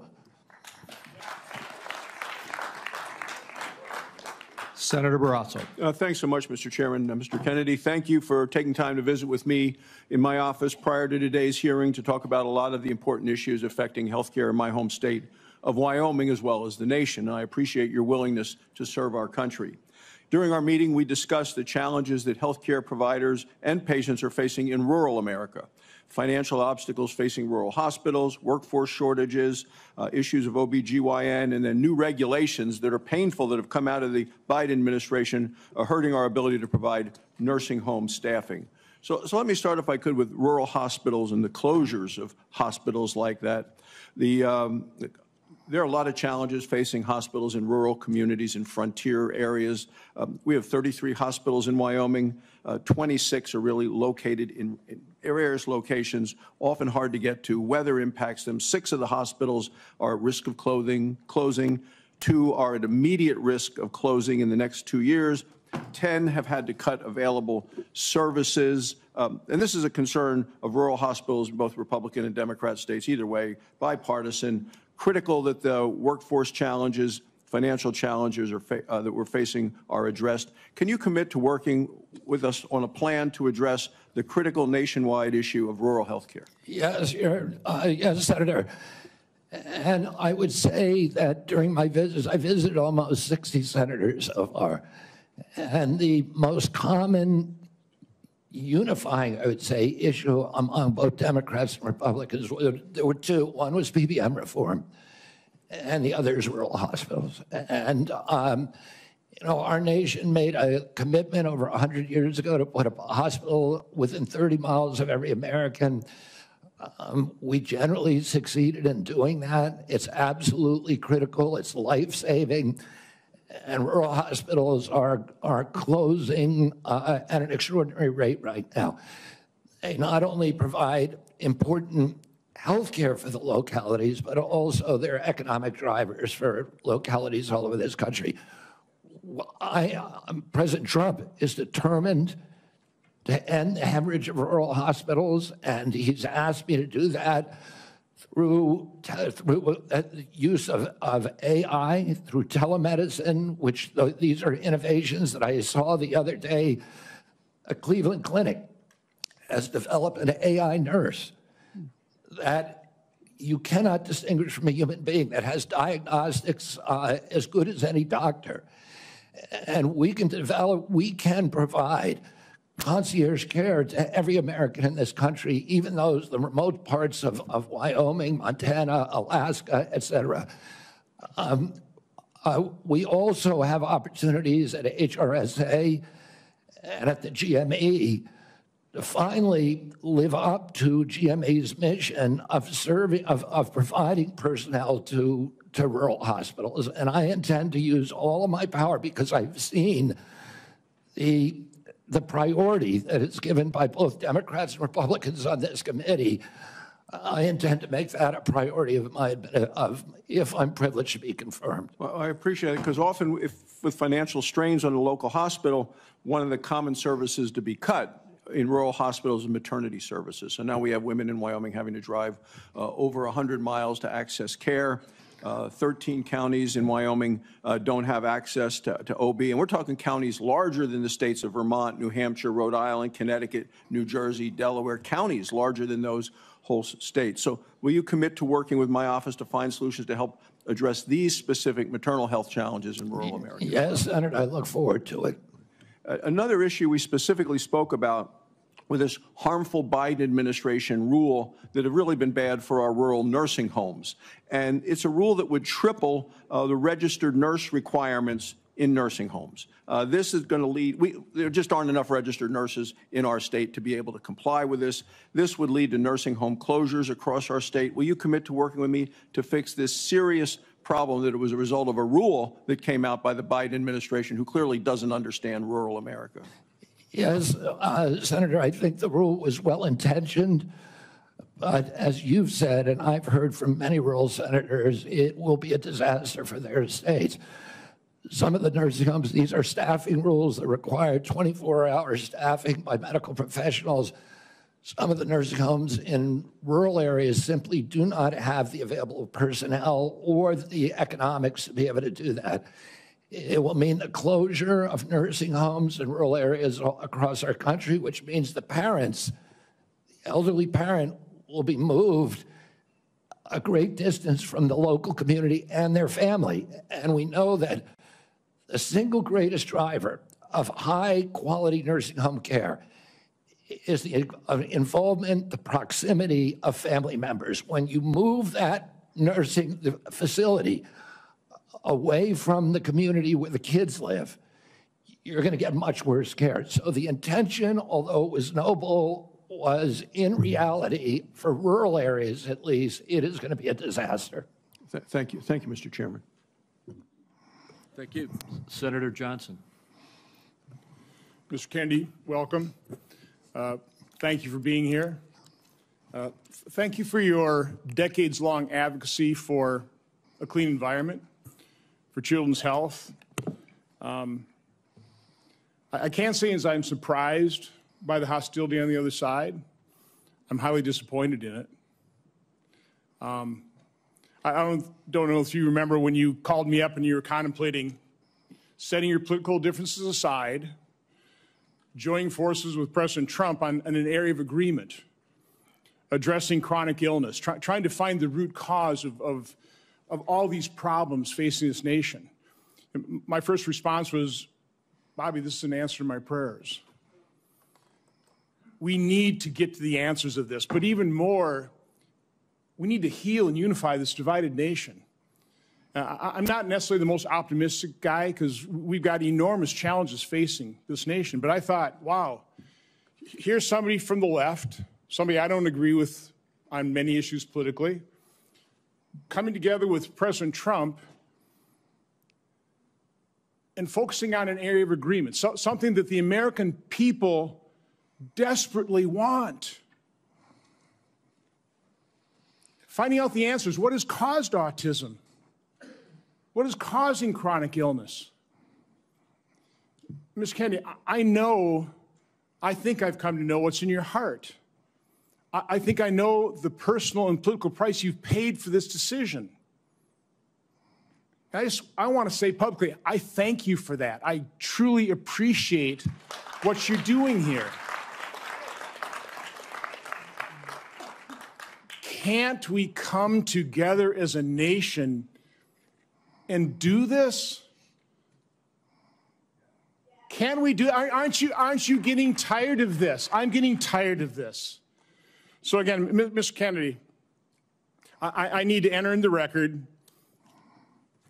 Senator Barrasso. Thanks so much, Mr. Chairman. Mr. Kennedy, thank you for taking time to visit with me in my office prior to today's hearing to talk about a lot of the important issues affecting health care in my home state of Wyoming as well as the nation. And I appreciate your willingness to serve our country. During our meeting, we discussed the challenges that healthcare providers and patients are facing in rural America. Financial obstacles facing rural hospitals, workforce shortages, issues of OBGYN, and then new regulations that are painful that have come out of the Biden administration are hurting our ability to provide nursing home staffing. So let me start, if I could, with rural hospitals and the closures of hospitals like that. There are a lot of challenges facing hospitals in rural communities and frontier areas. We have 33 hospitals in Wyoming. 26 are really located in various locations, often hard to get to. Weather impacts them. 6 of the hospitals are at risk of closing. 2 are at immediate risk of closing in the next 2 years. 10 have had to cut available services. And this is a concern of rural hospitals, both Republican and Democrat states, either way, bipartisan. Critical that the workforce challenges, financial challenges that we're facing are addressed. Can you commit to working with us on a plan to address the critical nationwide issue of rural health care? Yes, yes, Senator. And I would say that during my visits, I visited almost 60 senators so far. And the most common unifying, I would say, issue among both Democrats and Republicans, there were 2. One was PBM reform, and the other is rural hospitals. And, you know, our nation made a commitment over 100 years ago to put up a hospital within 30 miles of every American. We generally succeeded in doing that. It's absolutely critical. It's life-saving. And rural hospitals are closing at an extraordinary rate right now. They not only provide important health care for the localities, but also they're economic drivers for localities all over this country. President Trump is determined to end the hemorrhage of rural hospitals, and he's asked me to do that through use of AI, through telemedicine, which these are innovations that I saw the other day. A Cleveland clinic has developed an AI nurse that you cannot distinguish from a human being, that has diagnostics as good as any doctor. And we can provide concierge care to every American in this country, even those the remote parts of Wyoming, Montana, Alaska, et cetera. We also have opportunities at HRSA and at the GME to finally live up to GME's mission of providing personnel to rural hospitals. And I intend to use all of my power, because I've seen the priority that is given by both Democrats and Republicans on this committee. I intend to make that a priority if I'm privileged to be confirmed. Well, I appreciate it, because often with financial strains on a local hospital, one of the common services to be cut in rural hospitals is maternity services. So now we have women in Wyoming having to drive over 100 miles to access care. 13 counties in Wyoming don't have access to OB. And we're talking counties larger than the states of Vermont, New Hampshire, Rhode Island, Connecticut, New Jersey, Delaware, counties larger than those whole states. So will you commit to working with my office to find solutions to help address these specific maternal health challenges in rural America? Yes, Senator, I look forward to it. Another issue we specifically spoke about with this harmful Biden administration rule that have really been bad for our rural nursing homes. And it's a rule that would triple the registered nurse requirements in nursing homes. This is going to lead, there just aren't enough registered nurses in our state to be able to comply with this. This would lead to nursing home closures across our state. Will you commit to working with me to fix this serious problem that it was a result of a rule that came out by the Biden administration, who clearly doesn't understand rural America? Yes, Senator, I think the rule was well-intentioned, but as you've said, and I've heard from many rural senators, it will be a disaster for their states. Some of the nursing homes, these are staffing rules that require 24-hour staffing by medical professionals. Some of the nursing homes in rural areas simply do not have the available personnel or the economics to be able to do that. It will mean the closure of nursing homes in rural areas across our country, which means the parents, the elderly parent, will be moved a great distance from the local community and their family. And we know that the single greatest driver of high-quality nursing home care is the involvement, the proximity of family members. When you move that nursing facility away from the community where the kids live, you're going to get much worse care. So the intention, although it was noble, was in reality, for rural areas at least, it is going to be a disaster. Thank you. Thank you, Mr. Chairman. Thank you. Senator Johnson. Mr. Kennedy, welcome. Thank you for being here. Thank you for your decades-long advocacy for a clean environment, for children's health. I can't say as I'm surprised by the hostility on the other side. I'm highly disappointed in it. I don't know if you remember when you called me up and you were contemplating setting your political differences aside, joining forces with President Trump on an area of agreement, addressing chronic illness, trying to find the root cause of all these problems facing this nation. My first response was, Bobby, this is an answer to my prayers. We need to get to the answers of this, but even more, we need to heal and unify this divided nation. I'm not necessarily the most optimistic guy because we've got enormous challenges facing this nation, but I thought, wow, here's somebody from the left, somebody I don't agree with on many issues politically, coming together with President Trump and focusing on an area of agreement, something that the American people desperately want. Finding out the answers. What has caused autism? What is causing chronic illness? Ms. Kennedy, I think I've come to know what's in your heart. I think I know the personal and political price you've paid for this decision. I want to say publicly, I thank you for that. I truly appreciate what you're doing here. Can't we come together as a nation and do this? Can we do? Aren't you getting tired of this? I'm getting tired of this. So again, Mr. Kennedy, I need to enter in the record.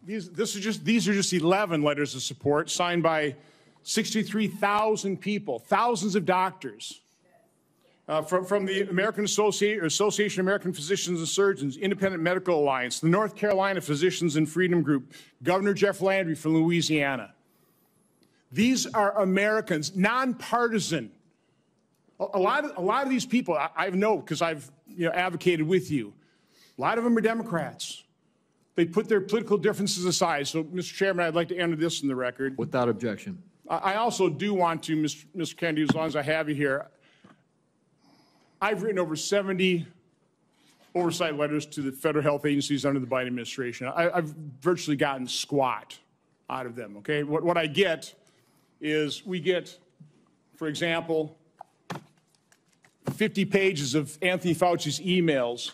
These are just 11 letters of support signed by 63,000 people, thousands of doctors. From the American Association of American Physicians and Surgeons, Independent Medical Alliance, the North Carolina Physicians and Freedom Group, Governor Jeff Landry from Louisiana. These are Americans, nonpartisan. A lot of these people, I know because I've advocated with you. A lot of them are Democrats. They put their political differences aside. So, Mr. Chairman, I'd like to enter this in the record. Without objection. I also do want to, Mr. Kennedy, as long as I have you here, I've written over 70 oversight letters to the federal health agencies under the Biden administration. I've virtually gotten squat out of them, okay? What I get is we get, for example, 50 pages of Anthony Fauci's emails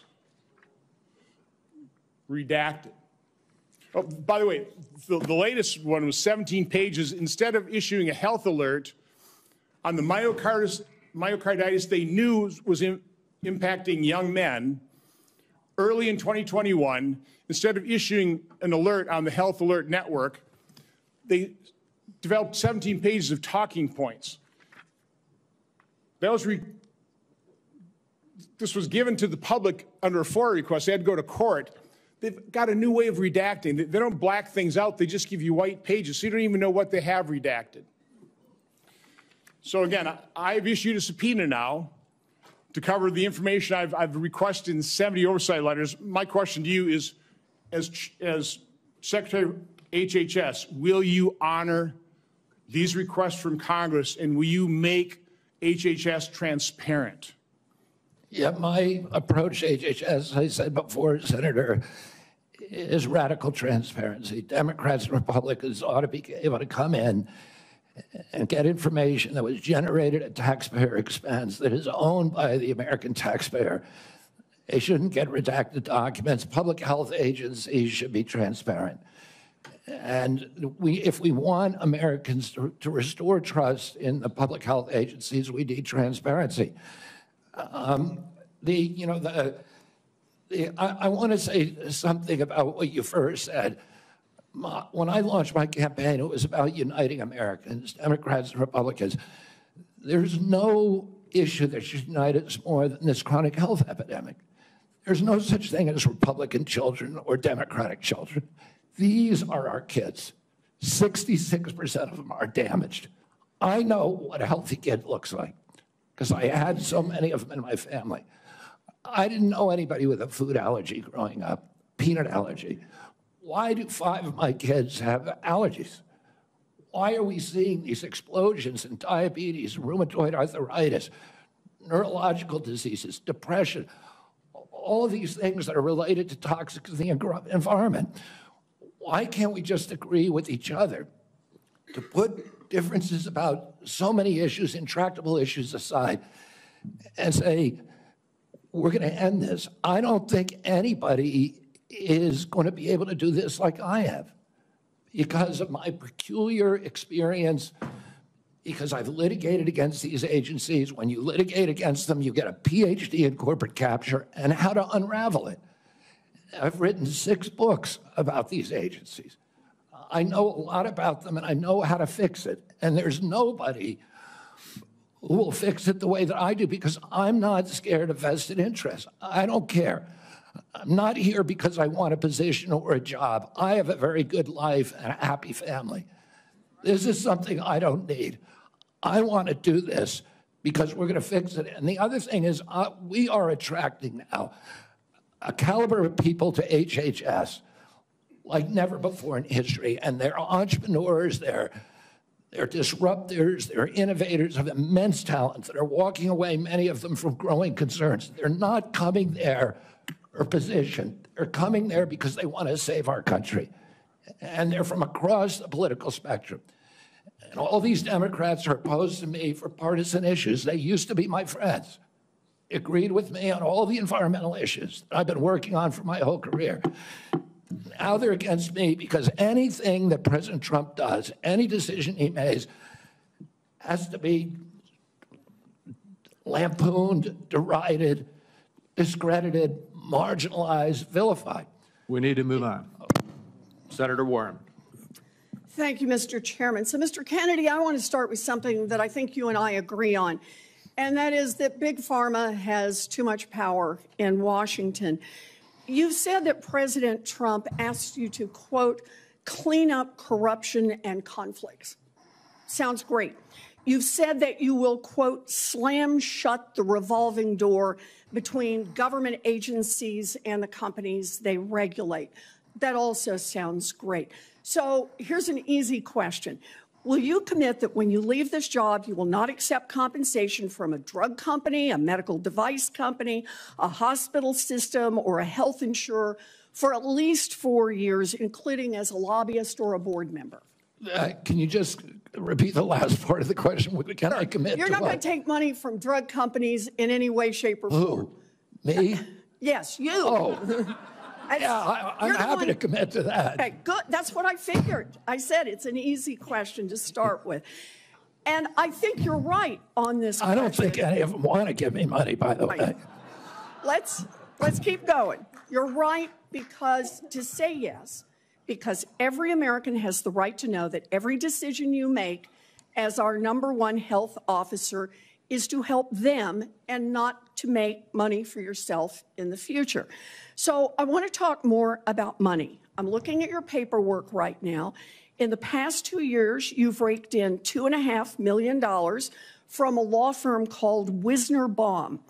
redacted. Oh, by the way, the latest one was 17 pages. Instead of issuing a health alert on the myocarditis they knew was impacting young men early in 2021, instead of issuing an alert on the Health Alert Network, they developed 17 pages of talking points. This was given to the public under a FOIA request. They had to go to court. They've got a new way of redacting. They don't black things out. They just give you white pages, so you don't even know what they have redacted. So again, I've issued a subpoena now to cover the information I've requested in 70 oversight letters. My question to you is, as Secretary of HHS, will you honor these requests from Congress, and will you make HHS transparent? Yeah, my approach to HHS, as I said before, Senator, is radical transparency. Democrats and Republicans ought to be able to come in and get information that was generated at taxpayer expense, that is owned by the American taxpayer, They shouldn't get redacted documents. Public health agencies should be transparent. And if we want Americans to restore trust in the public health agencies, we need transparency. I want to say something about what you first said. When I launched my campaign, it was about uniting Americans, Democrats and Republicans. There's no issue that should unite us more than this chronic health epidemic. There's no such thing as Republican children or Democratic children. These are our kids. 66% of them are damaged. I know what a healthy kid looks like because I had so many of them in my family. I didn't know anybody with a food allergy growing up, peanut allergy. Why do 5 of my kids have allergies? Why are we seeing these explosions in diabetes, rheumatoid arthritis, neurological diseases, depression, all of these things that are related to toxics in the environment? Why can't we just agree with each other to put differences about so many issues, intractable issues aside, and say, we're going to end this? I don't think anybody is going to be able to do this like I have because of my peculiar experience, because I've litigated against these agencies. When you litigate against them, you get a PhD in corporate capture and how to unravel it. I've written 6 books about these agencies. I know a lot about them and I know how to fix it. And there's nobody who will fix it the way that I do because I'm not scared of vested interests. I don't care. I'm not here because I want a position or a job. I have a very good life and a happy family. This is something I don't need. I want to do this because we're going to fix it. And the other thing is we are attracting now a caliber of people to HHS like never before in history. And they're entrepreneurs, they're disruptors, they're innovators of immense talent that are walking away, many of them from growing concerns. They're not coming there for position. They're coming there because they want to save our country. And they're from across the political spectrum. And all these Democrats are opposed to me for partisan issues. They used to be my friends. Agreed with me on all the environmental issues that I've been working on for my whole career. Now they're against me because anything that President Trump does, any decision he makes, has to be lampooned, derided, discredited, marginalized, vilified. We need to move on. Senator Warren. Thank you, Mr. Chairman. So, Mr. Kennedy, I want to start with something that I think you and I agree on, and that is that Big Pharma has too much power in Washington. You've said that President Trump asked you to, quote, clean up corruption and conflicts. Sounds great. You've said that you will, quote, slam shut the revolving door between government agencies and the companies they regulate. That also sounds great. So here's an easy question. Will you commit that when you leave this job, you will not accept compensation from a drug company, a medical device company, a hospital system, or a health insurer for at least 4 years, including as a lobbyist or a board member? Can you just repeat the last part of the question? Can I commit You're to not what? going to take money from drug companies in any way, shape, or form. Who? Me? Yes, you. Oh. Yeah, I'm happy to commit to that. Okay, good. That's what I figured. I said it's an easy question to start with. And I think you're right on this question. I don't think any of them want to give me money, by the way. Let's keep going. You're right because to say yes, because every American has the right to know that every decision you make as our #1 health officer is to help them and not to make money for yourself in the future. So I want to talk more about money. I'm looking at your paperwork right now. In the past 2 years, you've raked in $2.5 million from a law firm called Wisner Baum.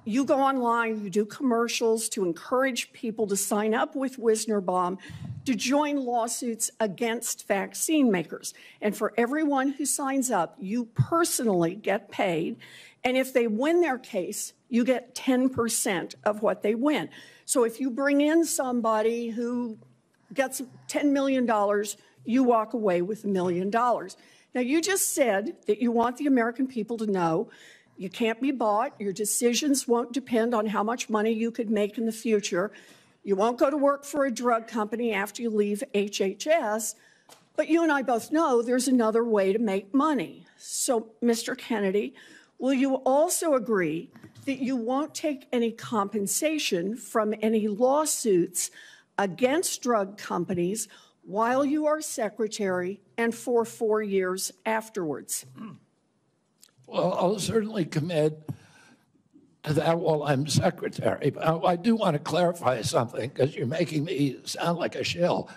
You go online, you do commercials to encourage people to sign up with Wisner Baum to join lawsuits against vaccine makers. And for everyone who signs up, you personally get paid. And if they win their case, you get 10% of what they win. So if you bring in somebody who gets $10 million, you walk away with $1 million. Now, you just said that you want the American people to know You can't be bought. Your decisions won't depend on how much money you could make in the future. You won't go to work for a drug company after you leave HHS. But you and I both know there's another way to make money. So, Mr. Kennedy, will you also agree that you won't take any compensation from any lawsuits against drug companies while you are secretary and for 4 years afterwards? Well, I'll certainly commit to that while I'm secretary. But I do want to clarify something because you're making me sound like a shill.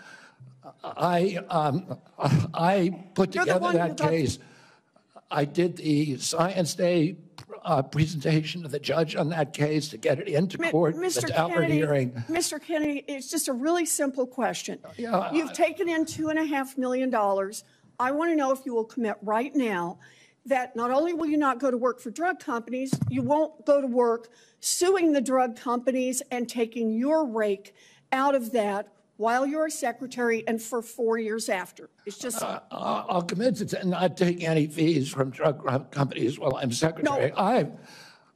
I put together that case. I did the Science Day presentation to the judge on that case to get it into court without hearing. Mr. Kennedy, it's just a really simple question. Yeah, You've taken in $2.5 million. I want to know if you will commit right now that not only will you not go to work for drug companies, you won't go to work suing the drug companies and taking your rake out of that while you're a secretary and for 4 years after. It's just... I'll commit to not taking any fees from drug companies while I'm secretary. No,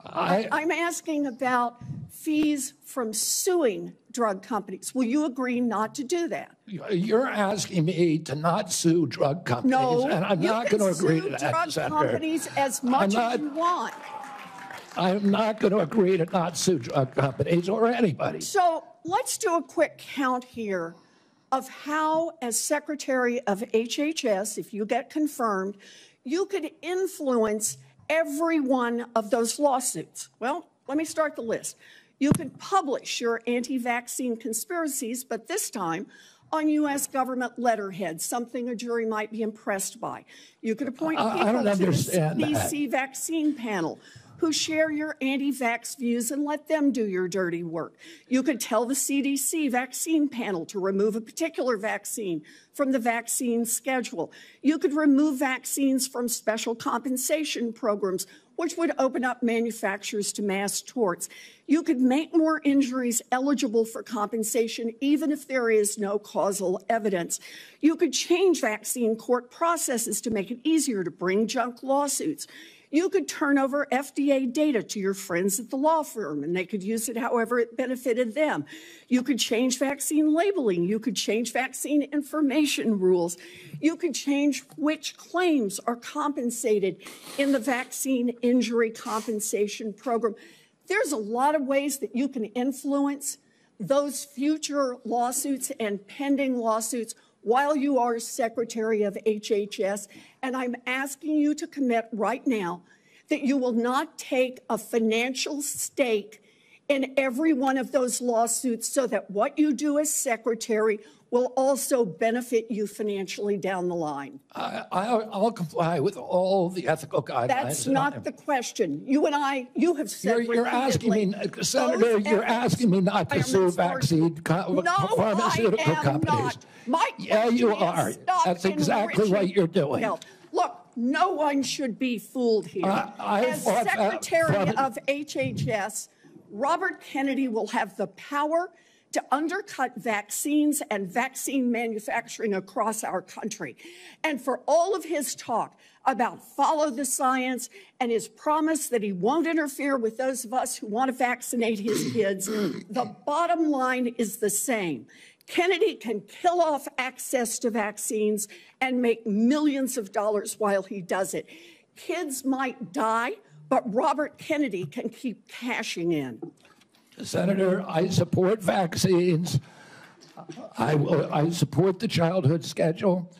I'm asking about fees from suing drug companies. Will you agree not to do that? You're asking me to not sue drug companies, no, and I'm not going to agree to that, drug Senator. Companies as much as you want. I'm not going to agree to not sue drug companies or anybody. So let's do a quick count here of how, as Secretary of HHS, if you get confirmed, you could influence every one of those lawsuits. Well, let me start the list. You could publish your anti-vaccine conspiracies, but this time on U.S. government letterhead, something a jury might be impressed by. You could appoint people to the CDC vaccine panel who share your anti-vax views and let them do your dirty work. You could tell the CDC vaccine panel to remove a particular vaccine from the vaccine schedule. You could remove vaccines from special compensation programs, which would open up manufacturers to mass torts. You could make more injuries eligible for compensation even if there is no causal evidence. You could change vaccine court processes to make it easier to bring junk lawsuits. You could turn over FDA data to your friends at the law firm, and they could use it however it benefited them. You could change vaccine labeling. You could change vaccine information rules. You could change which claims are compensated in the vaccine injury compensation program. There's a lot of ways that you can influence those future lawsuits and pending lawsuits while you are Secretary of HHS, and I'm asking you to commit right now that you will not take a financial stake in every one of those lawsuits so that what you do as Secretary will also benefit you financially down the line. I'll comply with all the ethical guidelines. That's not the question. You and I, you have said You're asking me, Senator, you're asking me not to sue vaccine pharmaceutical companies. Yeah, you are. That's exactly what you're doing. Look, no one should be fooled here. As Secretary of HHS, Robert Kennedy will have the power to undercut vaccines and vaccine manufacturing across our country. And for all of his talk about follow the science and his promise that he won't interfere with those of us who want to vaccinate his kids, the bottom line is the same. Kennedy can kill off access to vaccines and make millions of dollars while he does it. Kids might die, but Robert Kennedy can keep cashing in. Senator, I support vaccines. I support the childhood schedule.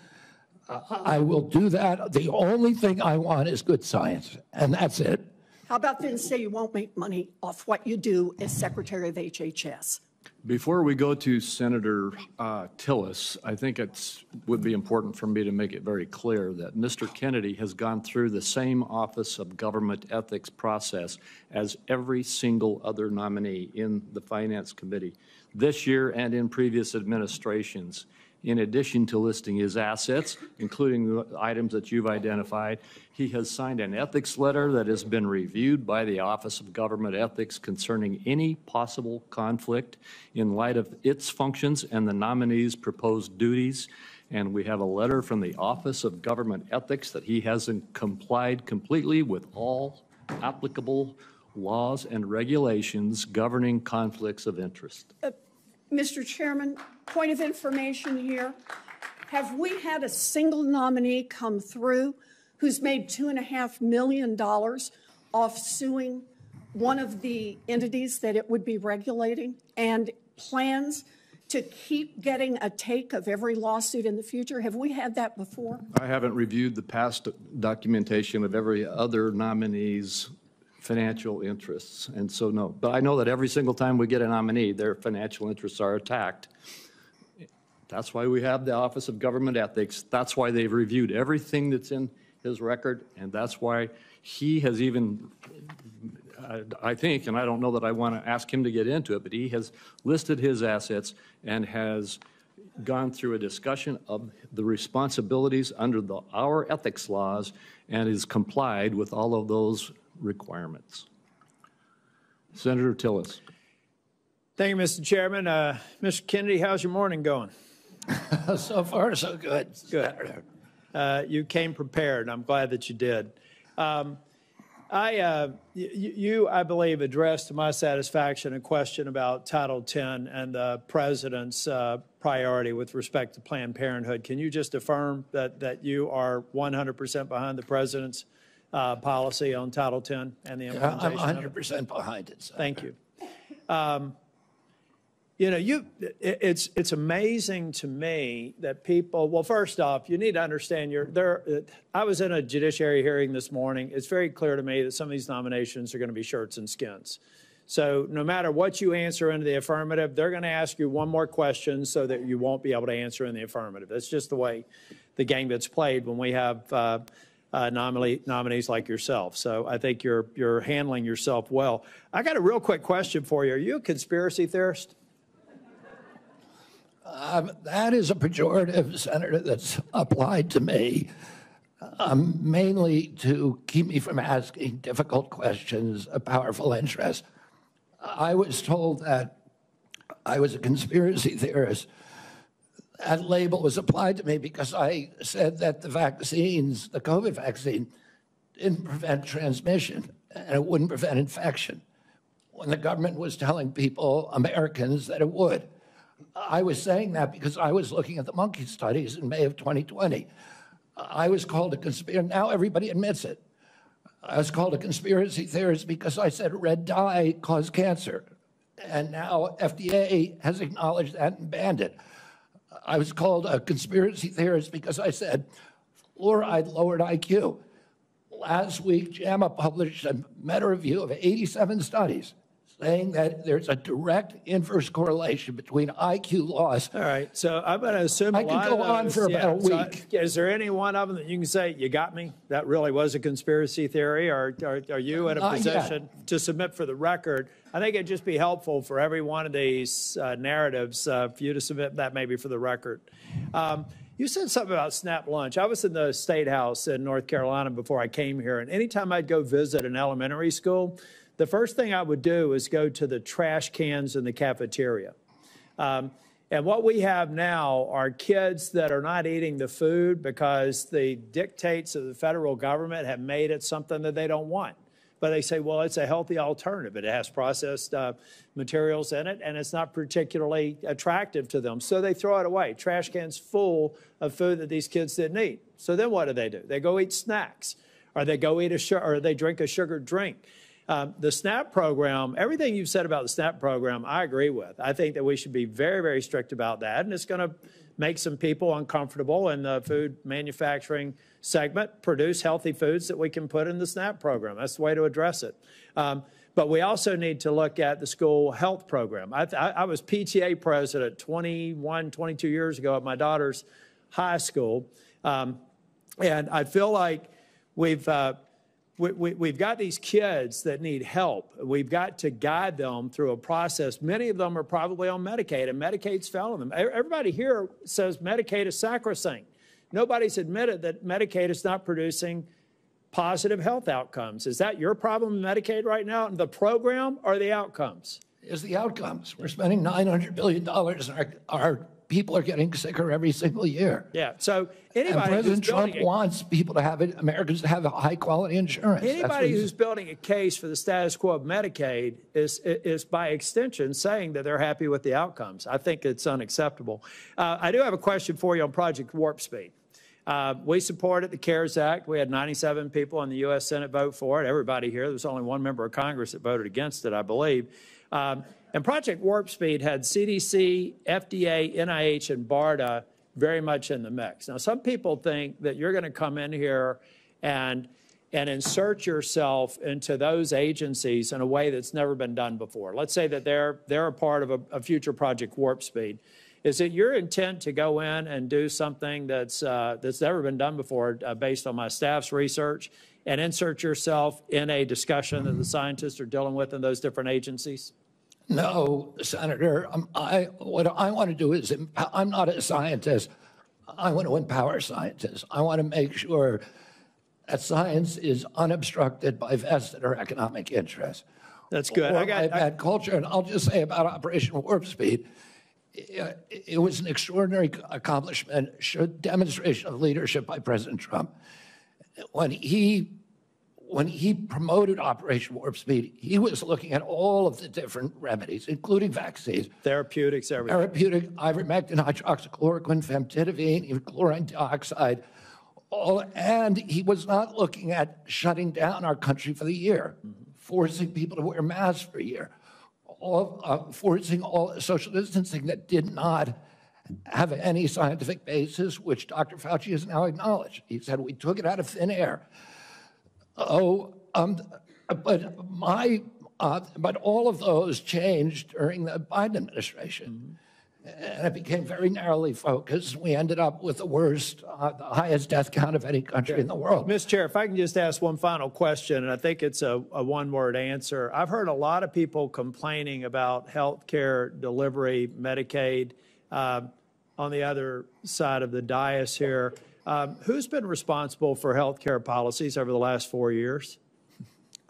I will do that. The only thing I want is good science, and that's it. How about then say you won't make money off what you do as Secretary of HHS? Before we go to Senator Tillis, I think it would be important for me to make it very clear that Mr. Kennedy has gone through the same Office of Government Ethics process as every single other nominee in the Finance Committee this year and in previous administrations. In addition to listing his assets, including the items that you've identified, he has signed an ethics letter that has been reviewed by the Office of Government Ethics concerning any possible conflict in light of its functions and the nominee's proposed duties. And we have a letter from the Office of Government Ethics that he hasn't complied completely with all applicable laws and regulations governing conflicts of interest. Mr. Chairman, point of information here. Have we had a single nominee come through who's made $2.5 million off suing one of the entities that it would be regulating and plans to keep getting a take of every lawsuit in the future? Have we had that before? I haven't reviewed the past documentation of every other nominee's financial interests, and so no. But I know that every single time we get a nominee, their financial interests are attacked. That's why we have the Office of Government Ethics. That's why they've reviewed everything that's in his record, and that's why he has even, I think, and I don't know that I want to ask him to get into it, but he has listed his assets and has gone through a discussion of the responsibilities under our ethics laws and is complied with all of those requirements. Senator Tillis. Thank you, Mr. Chairman. Mr. Kennedy, how's your morning going? So far, so good. Good. You came prepared. I'm glad that you did. You, I believe, addressed to my satisfaction a question about Title X and the President's priority with respect to Planned Parenthood. Can you just affirm that you are 100% behind the President's policy on Title X and the implementation? I'm 100% behind it, Senator. Thank you. You know, it's amazing to me that people, well, first off, you need to understand I was in a judiciary hearing this morning. It's very clear to me that some of these nominations are going to be shirts and skins. So no matter what you answer into the affirmative, they're going to ask you one more question so that you won't be able to answer in the affirmative. That's just the way the game gets played when we have nominees like yourself. So I think you're handling yourself well. I got a real quick question for you. Are you a conspiracy theorist? That is a pejorative, Senator, that's applied to me, mainly to keep me from asking difficult questions of powerful interests. I was told that I was a conspiracy theorist. That label was applied to me because I said that the vaccines, the COVID vaccine, didn't prevent transmission and it wouldn't prevent infection, when the government was telling people, Americans, that it would. I was saying that because I was looking at the monkey studies in May of 2020. I was called a conspiracy. Now everybody admits it. I was called a conspiracy theorist because I said red dye caused cancer. And now FDA has acknowledged that and banned it. I was called a conspiracy theorist because I said fluoride lowered IQ. Last week, JAMA published a meta-review of 87 studies saying that there's a direct inverse correlation between IQ loss. All right, so I'm going to assume I could go on for about a week. So is there any one of them that you can say, you got me? That really was a conspiracy theory, or are you in a position to submit for the record? I think it'd just be helpful for every one of these narratives for you to submit that maybe for the record. You said something about SNAP lunch. I was in the State House in North Carolina before I came here, and anytime I'd go visit an elementary school, the first thing I would do is go to the trash cans in the cafeteria. And what we have now are kids that are not eating the food because the dictates of the federal government have made it something that they don't want. But they say, well, it's a healthy alternative. It has processed materials in it, and it's not particularly attractive to them. So they throw it away. Trash cans full of food that these kids didn't eat. So then what do? They go eat snacks, or they go eat or they drink a sugared drink. The SNAP program, everything you've said about the SNAP program, I agree with. I think that we should be very, very strict about that, and it's going to make some people uncomfortable in the food manufacturing segment, produce healthy foods that we can put in the SNAP program. That's the way to address it. But we also need to look at the school health program. I was PTA president 21, 22 years ago at my daughter's high school, and I feel like we've got these kids that need help. We've got to guide them through a process. Many of them are probably on Medicaid, and Medicaid's failing them. Everybody here says Medicaid is sacrosanct. Nobody's admitted that Medicaid is not producing positive health outcomes. Is that your problem with Medicaid right now, the program or the outcomes? is the outcomes. We're spending $900 billion, and our people are getting sicker every single year. Yeah. So And anybody who's President Trump building wants people to have it, Americans to have high quality insurance. That's what anybody he's- who's building a case for the status quo of Medicaid is by extension saying that they're happy with the outcomes. I think it's unacceptable. I do have a question for you on Project Warp Speed. We supported the CARES Act. We had 97 people in the U.S. Senate vote for it. Everybody here. There was only one member of Congress that voted against it, I believe. And Project Warp Speed had CDC, FDA, NIH, and BARDA very much in the mix. Now, some people think that you're going to come in here and insert yourself into those agencies in a way that's never been done before. Let's say that they're a part of a future Project Warp Speed. Is it your intent to go in and do something that's never been done before, based on my staff's research, and insert yourself in a discussion that the scientists are dealing with in those different agencies? No, Senator. What I want to do is, I'm not a scientist. I want to empower scientists. I want to make sure that science is unobstructed by vested or economic interests. That's good. Or by bad culture. And I'll just say about Operation Warp Speed, it was an extraordinary accomplishment, showed demonstration of leadership by President Trump. When he promoted Operation Warp Speed, he was looking at all of the different remedies, including vaccines. Therapeutics, everything. Therapeutic, ivermectin, hydroxychloroquine, famotidine, even chlorine dioxide. And he was not looking at shutting down our country for the year, forcing people to wear masks for a year, forcing all social distancing that did not have any scientific basis, which Dr. Fauci has now acknowledged. He said, we took it out of thin air. But all of those changed during the Biden administration. And it became very narrowly focused. We ended up with the worst, the highest death count of any country in the world. Mr. Chair, if I can just ask one final question, and I think it's a one-word answer. I've heard a lot of people complaining about health care delivery, Medicaid. On the other side of the dais here, who's been responsible for health care policies over the last 4 years?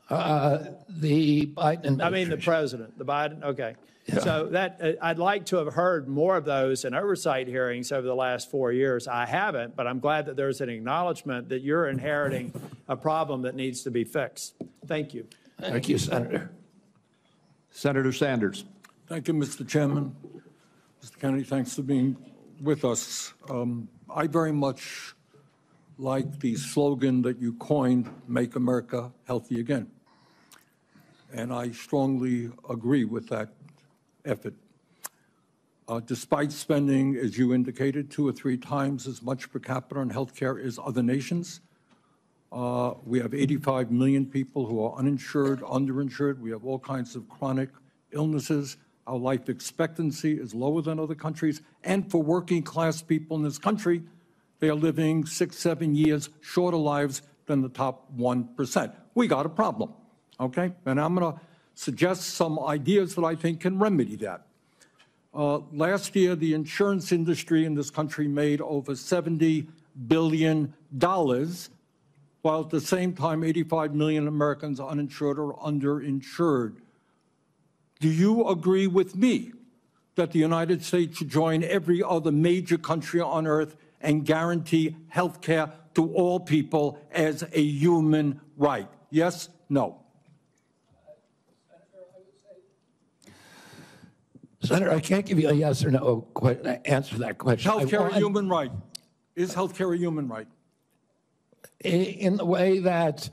The Biden administration. I mean, the president, the Biden. Okay. Yeah. So that I'd like to have heard more of those in oversight hearings over the last 4 years. I haven't, but I'm glad that there's an acknowledgement that you're inheriting a problem that needs to be fixed. Thank you. Thank you, Senator. Senator Sanders. Thank you, Mr. Chairman. Mr. Kennedy, thanks for being with us. I very much like the slogan that you coined, Make America Healthy Again. And I strongly agree with that effort. Despite spending, as you indicated, 2 or 3 times as much per capita on health care as other nations, we have 85 million people who are uninsured, underinsured. We have all kinds of chronic illnesses. Our life expectancy is lower than other countries. And for working class people in this country, they are living 6, 7 years shorter lives than the top 1%. We got a problem, okay? And I'm going to suggest some ideas that I think can remedy that. Last year, the insurance industry in this country made over $70 billion, while at the same time, 85 million Americans are uninsured or underinsured. Do you agree with me that the United States should join every other major country on earth and guarantee health care to all people as a human right? Yes? No? Senator, I can't give you a yes or no answer to that question. Health care a human right? Is health care a human right? In the way that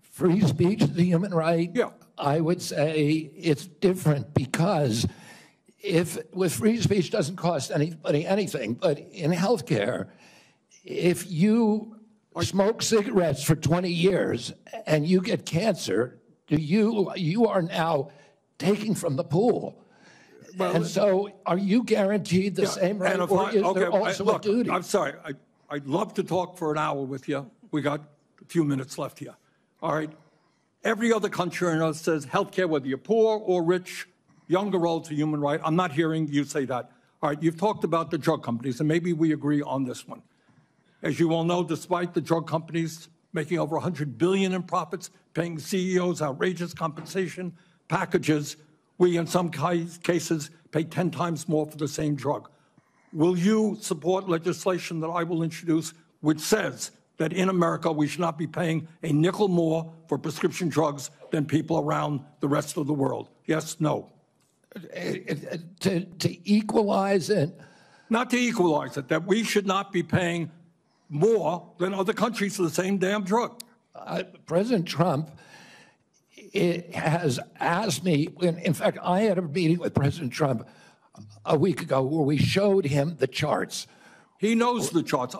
free speech is a human right, yeah. I would say it's different, because if with free speech doesn't cost anybody anything, but in healthcare, if you smoke cigarettes for 20 years and you get cancer, you are now taking from the pool. Well, and so are you guaranteed the same right, or is there also a duty? I'm sorry. I'd love to talk for an hour with you. We got a few minutes left here. All right. Every other country on earth says health care, whether you're poor or rich, young or old, is a human right. I'm not hearing you say that. All right. You've talked about the drug companies, and maybe we agree on this one. As you all know, despite the drug companies making over $100 billion in profits, paying CEOs outrageous compensation packages, We, in some cases, pay 10 times more for the same drug. Will you support legislation that I will introduce which says that in America we should not be paying a nickel more for prescription drugs than people around the rest of the world? Yes, no? To equalize it? Not to equalize it, that we should not be paying more than other countries for the same damn drug. President Trump has asked me, in fact, I had a meeting with President Trump a week ago where we showed him the charts. He knows the charts.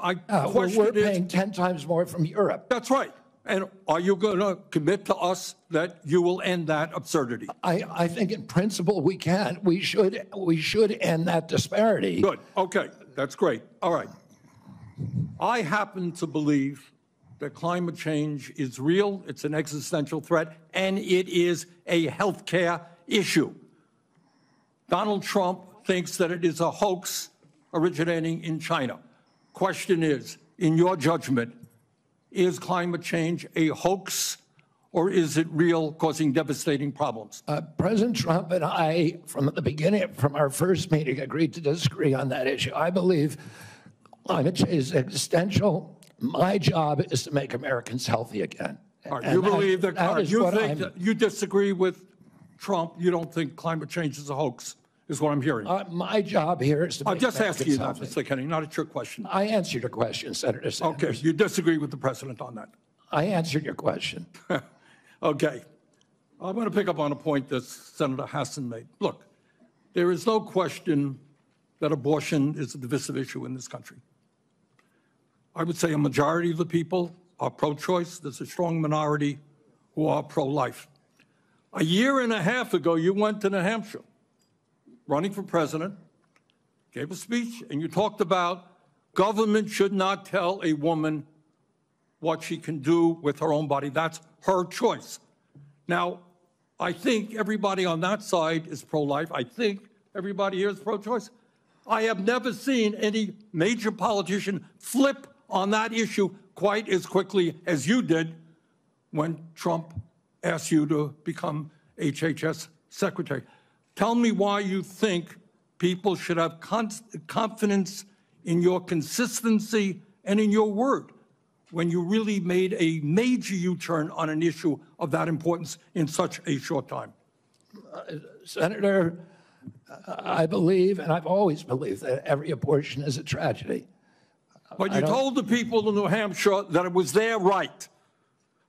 We're paying 10 times more from Europe. That's right. And are you going to commit to us that you will end that absurdity? I think in principle we can. We should end that disparity. Good. Okay. That's great. All right. I happen to believe that climate change is real, it's an existential threat, and it is a health care issue. Donald Trump thinks that it is a hoax originating in China. Question is, in your judgment, is climate change a hoax or is it real, causing devastating problems? President Trump and I, from the beginning, from our first meeting, agreed to disagree on that issue. I believe climate change is existential. My job is to make Americans healthy again. All right, you believe that you disagree with Trump. You don't think climate change is a hoax, is what I'm hearing. My job here is to make I'm just asking you that, Americans Mr. Kennedy, not a trick question. I answered your question, Senator Sanders. Okay, you disagree with the president on that. I answered your question. Okay. I'm going to pick up on a point that Senator Hassan made. Look, there is no question that abortion is a divisive issue in this country. I would say a majority of the people are pro-choice. There's a strong minority who are pro-life. A year and a half ago, you went to New Hampshire, running for president, gave a speech, and you talked about government should not tell a woman what she can do with her own body. That's her choice. Now, I think everybody on that side is pro-life. I think everybody here is pro-choice. I have never seen any major politician flip on that issue quite as quickly as you did when Trump asked you to become HHS secretary. Tell me why you think people should have confidence in your consistency and in your word when you really made a major U-turn on an issue of that importance in such a short time. Senator, I believe, and I've always believed, that every abortion is a tragedy. But you told the people in New Hampshire that it was their right.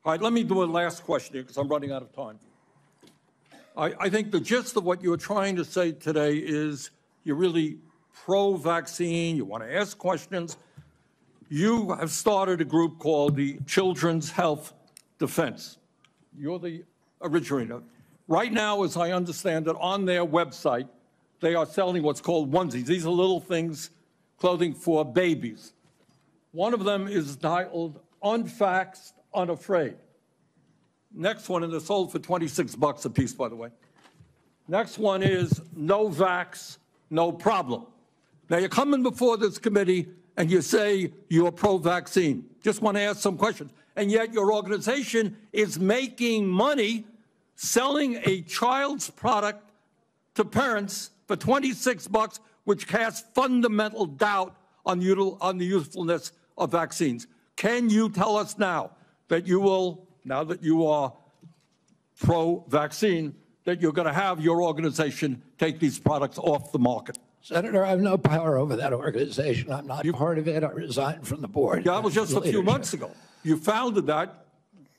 All right, let me do a last question here because I'm running out of time. I think the gist of what you're trying to say today is you're really pro-vaccine, you want to ask questions. You have started a group called the Children's Health Defense. You're the originator. Right now, as I understand it, on their website, they are selling what's called onesies. These are little things, clothing for babies. One of them is titled Unvaxxed, Unafraid. Next one, and they're sold for $26 a piece, by the way. Next one is No Vax, No Problem. Now, you're coming before this committee and you say you're pro-vaccine. Just want to ask some questions. And yet your organization is making money selling a child's product to parents for $26, which casts fundamental doubt on the usefulness of vaccines. Can you tell us now that you will, now that you are pro-vaccine, that you're going to have your organization take these products off the market? Senator, I have no power over that organization. I'm not part of it. I resigned from the board. Yeah, that was just a few months ago. You founded that.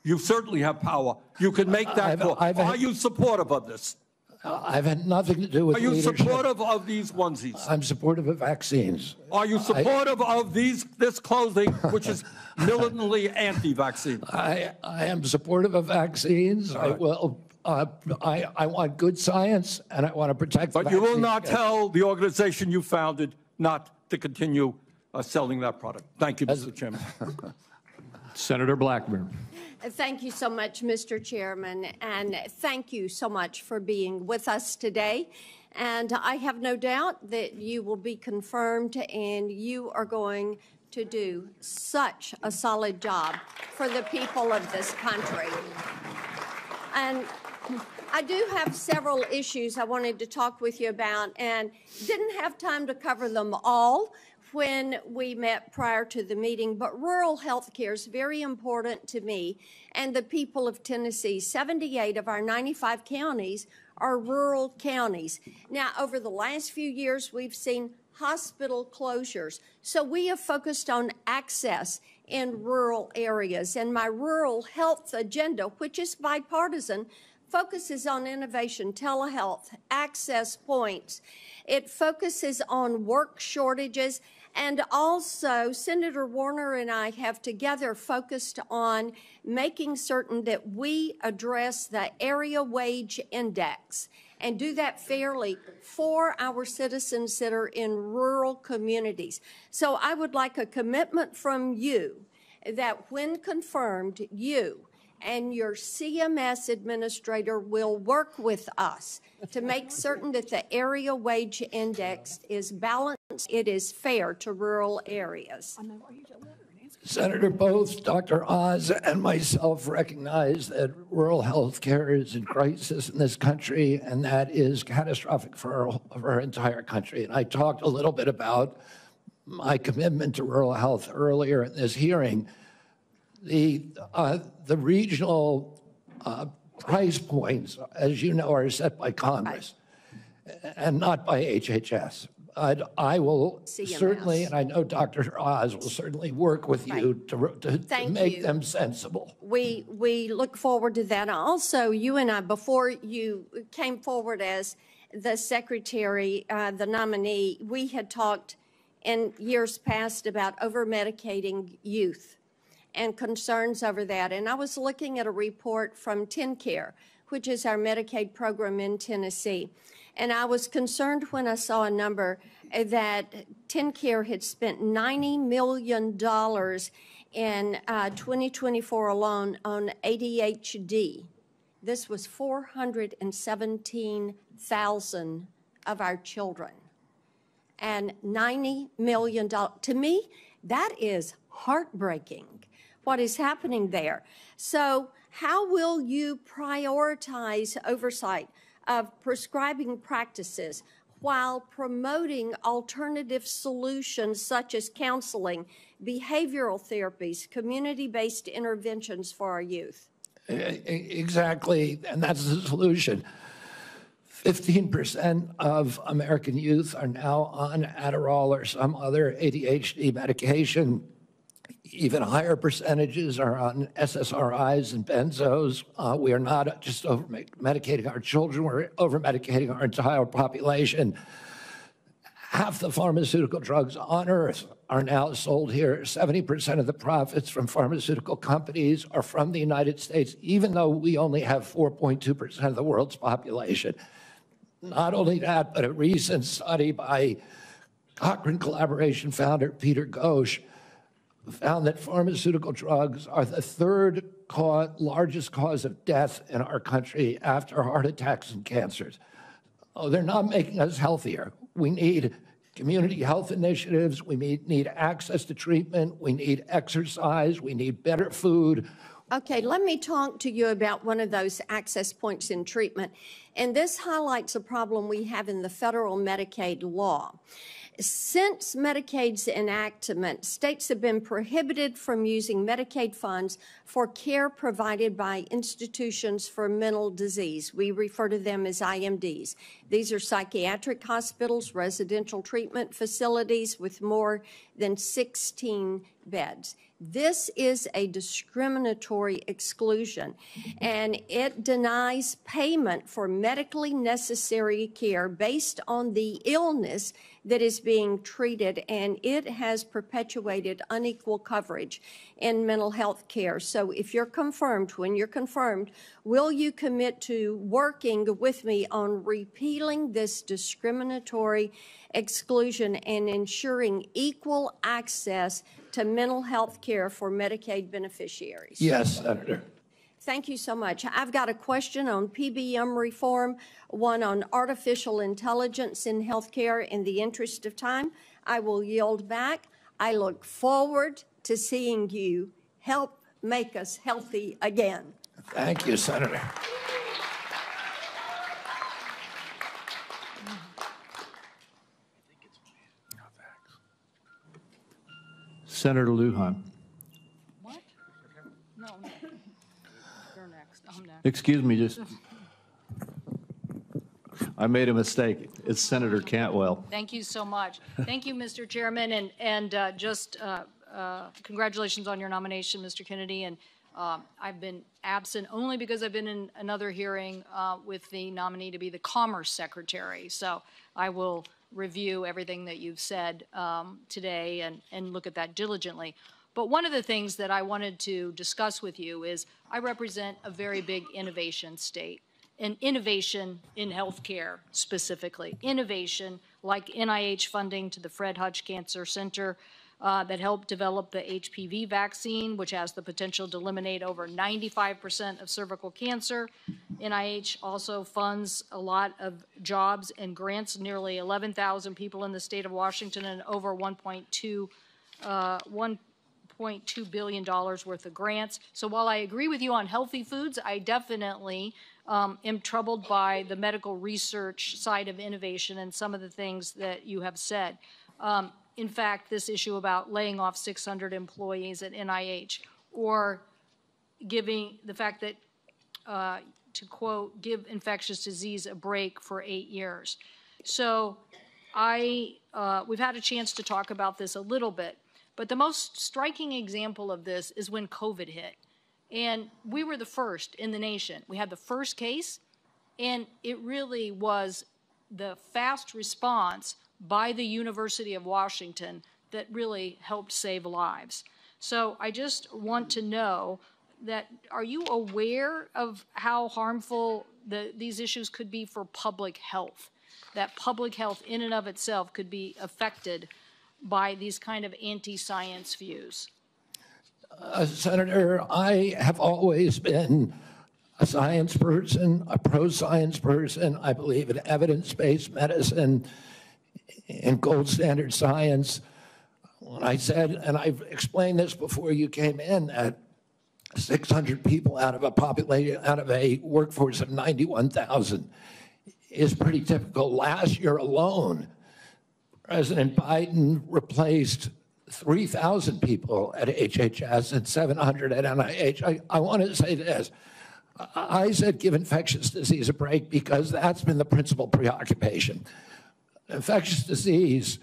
You certainly have power. You can make that call. Are you supportive of this? I've had nothing to do with leadership. Are you supportive of these onesies? I'm supportive of vaccines. Are you supportive of this clothing, which is militantly anti-vaccine? I am supportive of vaccines. Right. I will. I want good science, and I want to protect. But you will not tell the organization you founded not to continue selling that product. Thank you, Mr. Chairman. Senator Blackburn. Thank you so much, Mr. Chairman, and thank you so much for being with us today. And I have no doubt that you will be confirmed and you are going to do such a solid job for the people of this country. And I do have several issues I wanted to talk with you about, and didn't have time to cover them all when we met prior to the meeting, but rural health care is very important to me and the people of Tennessee. 78 of our 95 counties are rural counties. Now, over the last few years, we've seen hospital closures. So we have focused on access in rural areas. And my rural health agenda, which is bipartisan, focuses on innovation, telehealth, access points. It focuses on work shortages. And also, Senator Warner and I have together focused on making certain that we address the area wage index and do that fairly for our citizens that are in rural communities. So I would like a commitment from you that when confirmed, you and your CMS administrator will work with us to make certain that the area wage index is balanced, it is fair to rural areas. Senator, both Dr. Oz and myself recognize that rural health care is in crisis in this country, and that is catastrophic for our entire country. And I talked a little bit about my commitment to rural health earlier in this hearing. The regional price points, as you know, are set by Congress and not by HHS. I will certainly, and I know Dr. Oz will certainly work with you to make them sensible. We look forward to that. Also, you and I, before you came forward as the secretary, the nominee, we had talked in years past about over-medicating youth and concerns over that. And I was looking at a report from TennCare, which is our Medicaid program in Tennessee. And I was concerned when I saw a number that TennCare had spent $90 million in 2024 alone on ADHD. This was 417,000 of our children. And $90 million, to me, that is heartbreaking, what is happening there. So how will you prioritize oversight of prescribing practices while promoting alternative solutions such as counseling, behavioral therapies, community-based interventions for our youth? Exactly, and that's the solution. 15% of American youth are now on Adderall or some other ADHD medication. Even higher percentages are on SSRIs and benzos. We are not just over-medicating our children, we're over-medicating our entire population. Half the pharmaceutical drugs on earth are now sold here. 70% of the profits from pharmaceutical companies are from the United States, even though we only have 4.2% of the world's population. Not only that, but a recent study by Cochrane Collaboration founder Peter Ghosh found that pharmaceutical drugs are the third largest cause of death in our country after heart attacks and cancers. Oh, they're not making us healthier. We need community health initiatives. We need access to treatment. We need exercise. We need better food. Okay, let me talk to you about one of those access points in treatment. And this highlights a problem we have in the federal Medicaid law. Since Medicaid's enactment, states have been prohibited from using Medicaid funds for care provided by institutions for mental disease. We refer to them as IMDs. These are psychiatric hospitals, residential treatment facilities with more than 16 beds. This is a discriminatory exclusion, and it denies payment for medically necessary care based on the illness that is being treated, and it has perpetuated unequal coverage in mental health care. So if you're confirmed, when you're confirmed, will you commit to working with me on repealing this discriminatory exclusion and ensuring equal access to mental health care for Medicaid beneficiaries? Yes, Senator. Thank you so much. I've got a question on PBM reform, one on artificial intelligence in healthcare. In the interest of time, I will yield back. I look forward to seeing you help make us healthy again. Thank you, Senator. Senator Lujan. What? No. You're next. I'm next. Excuse me, I made a mistake. It's Senator Cantwell. Thank you so much. Thank you, Mr. Chairman, and congratulations on your nomination, Mr. Kennedy. And I've been absent only because I've been in another hearing with the nominee to be the Commerce Secretary. So I will review everything that you've said today and look at that diligently. But one of the things that I wanted to discuss with you is I represent a very big innovation state. And innovation in healthcare specifically. Innovation like NIH funding to the Fred Hutch Cancer Center that helped develop the HPV vaccine, which has the potential to eliminate over 95% of cervical cancer. NIH also funds a lot of jobs and grants, nearly 11,000 people in the state of Washington and over $1.2 billion worth of grants. So while I agree with you on healthy foods, I definitely am troubled by the medical research side of innovation and some of the things that you have said. In fact, this issue about laying off 600 employees at NIH or giving the fact that, to quote, give infectious disease a break for 8 years. So we've had a chance to talk about this a little bit, but the most striking example of this is when COVID hit. And we were the first in the nation. We had the first case, and it really was the fast response by the University of Washington that really helped save lives. So I just want to know that, are you aware of how harmful these issues could be for public health? That public health in and of itself could be affected by these kind of anti-science views? Senator, I have always been a science person, a pro-science person. I believe in evidence-based medicine and gold standard science. When I said, and I've explained this before you came in, that 600 people out of a population, out of a workforce of 91,000 is pretty typical. Last year alone, President Biden replaced 3,000 people at HHS and 700 at NIH. I want to say this. I said give infectious disease a break because that's been the principal preoccupation. Infectious disease,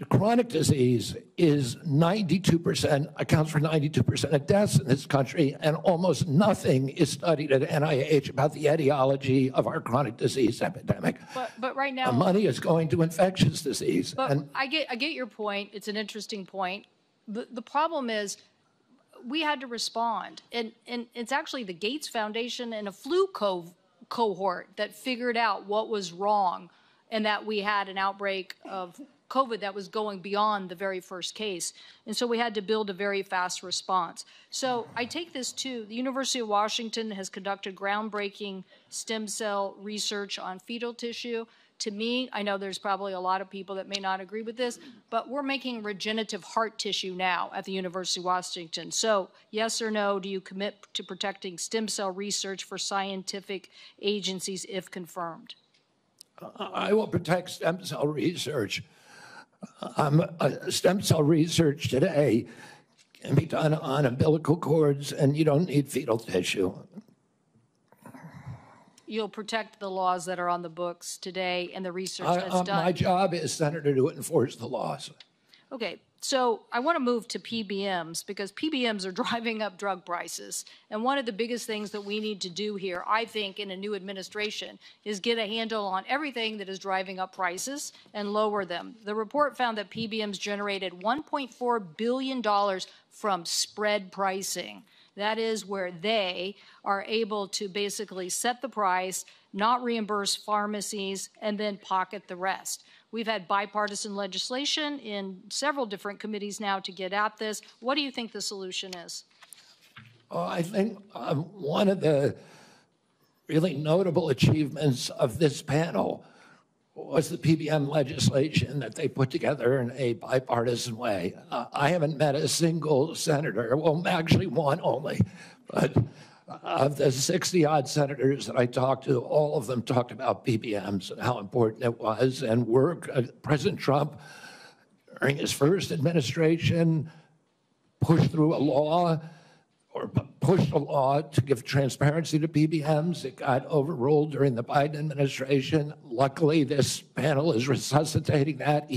chronic disease is 92%, accounts for 92% of deaths in this country, and almost nothing is studied at NIH about the etiology of our chronic disease epidemic. But right now, the money is going to infectious disease. But I get your point. It's an interesting point. The problem is we had to respond, and it's actually the Gates Foundation and a flu cohort that figured out what was wrong, and that we had an outbreak of COVID that was going beyond the very first case. And so we had to build a very fast response. So I take this too. The University of Washington has conducted groundbreaking stem cell research on fetal tissue. To me, I know there's probably a lot of people that may not agree with this, but we're making regenerative heart tissue now at the University of Washington. So yes or no, do you commit to protecting stem cell research for scientific agencies if confirmed? I will protect stem cell research. Stem cell research today can be done on umbilical cords, and you don't need fetal tissue. You'll protect the laws that are on the books today and the research that's done. My job is, Senator, to enforce the laws. Okay, so I want to move to PBMs because PBMs are driving up drug prices. And one of the biggest things that we need to do here, I think, in a new administration is get a handle on everything that is driving up prices and lower them. The report found that PBMs generated $1.4 billion from spread pricing. That is where they are able to basically set the price, not reimburse pharmacies, and then pocket the rest. We've had bipartisan legislation in several different committees now to get at this. What do you think the solution is? I think one of the really notable achievements of this panel was the PBM legislation that they put together in a bipartisan way. I haven't met a single senator, well, actually one only, but of the 60-odd senators that I talked to, all of them talked about PBMs and how important it was. And President Trump during his first administration, pushed through a law or pushed a law to give transparency to PBMs. It got overruled during the Biden administration. Luckily, this panel is resuscitating that.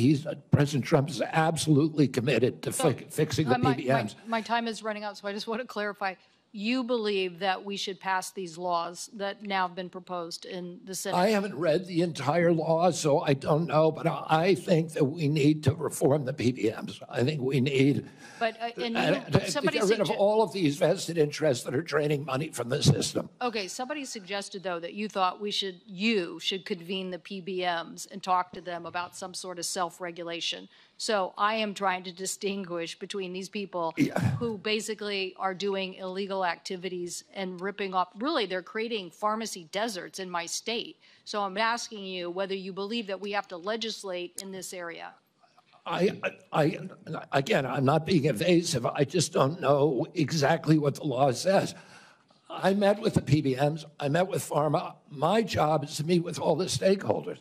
President Trump is absolutely committed to fixing the PBMs. My time is running out, so I just want to clarify. You believe that we should pass these laws that now have been proposed in the Senate? I haven't read the entire law, so I don't know, but I think that we need to reform the PBMs. I think we need to get rid of all of these vested interests that are draining money from the system. Okay, somebody suggested, though, that you thought you should convene the PBMs and talk to them about some sort of self-regulation. So I am trying to distinguish between these people who basically are doing illegal activities and ripping off, really, they're creating pharmacy deserts in my state. So I'm asking you whether you believe that we have to legislate in this area. Again, I'm not being evasive. I just don't know exactly what the law says. I met with the PBMs. I met with pharma. My job is to meet with all the stakeholders.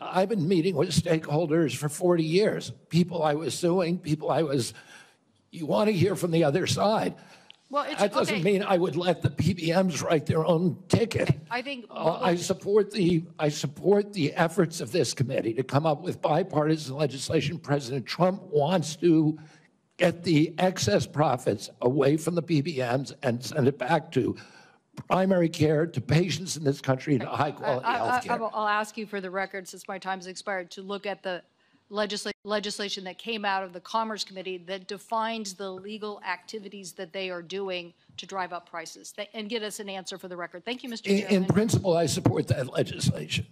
I've been meeting with stakeholders for 40 years. People I was suing, you want to hear from the other side. Well, that doesn't mean I would let the PBMs write their own ticket. I think I support the efforts of this committee to come up with bipartisan legislation. President Trump wants to get the excess profits away from the PBMs and send it back to primary care, to patients in this country, to high-quality health care. I'll ask you for the record, since my time has expired, to look at the legislation that came out of the Commerce Committee that defines the legal activities that they are doing to drive up prices, and get us an answer for the record. Thank you, Mr. Chairman. In principle, I support that legislation.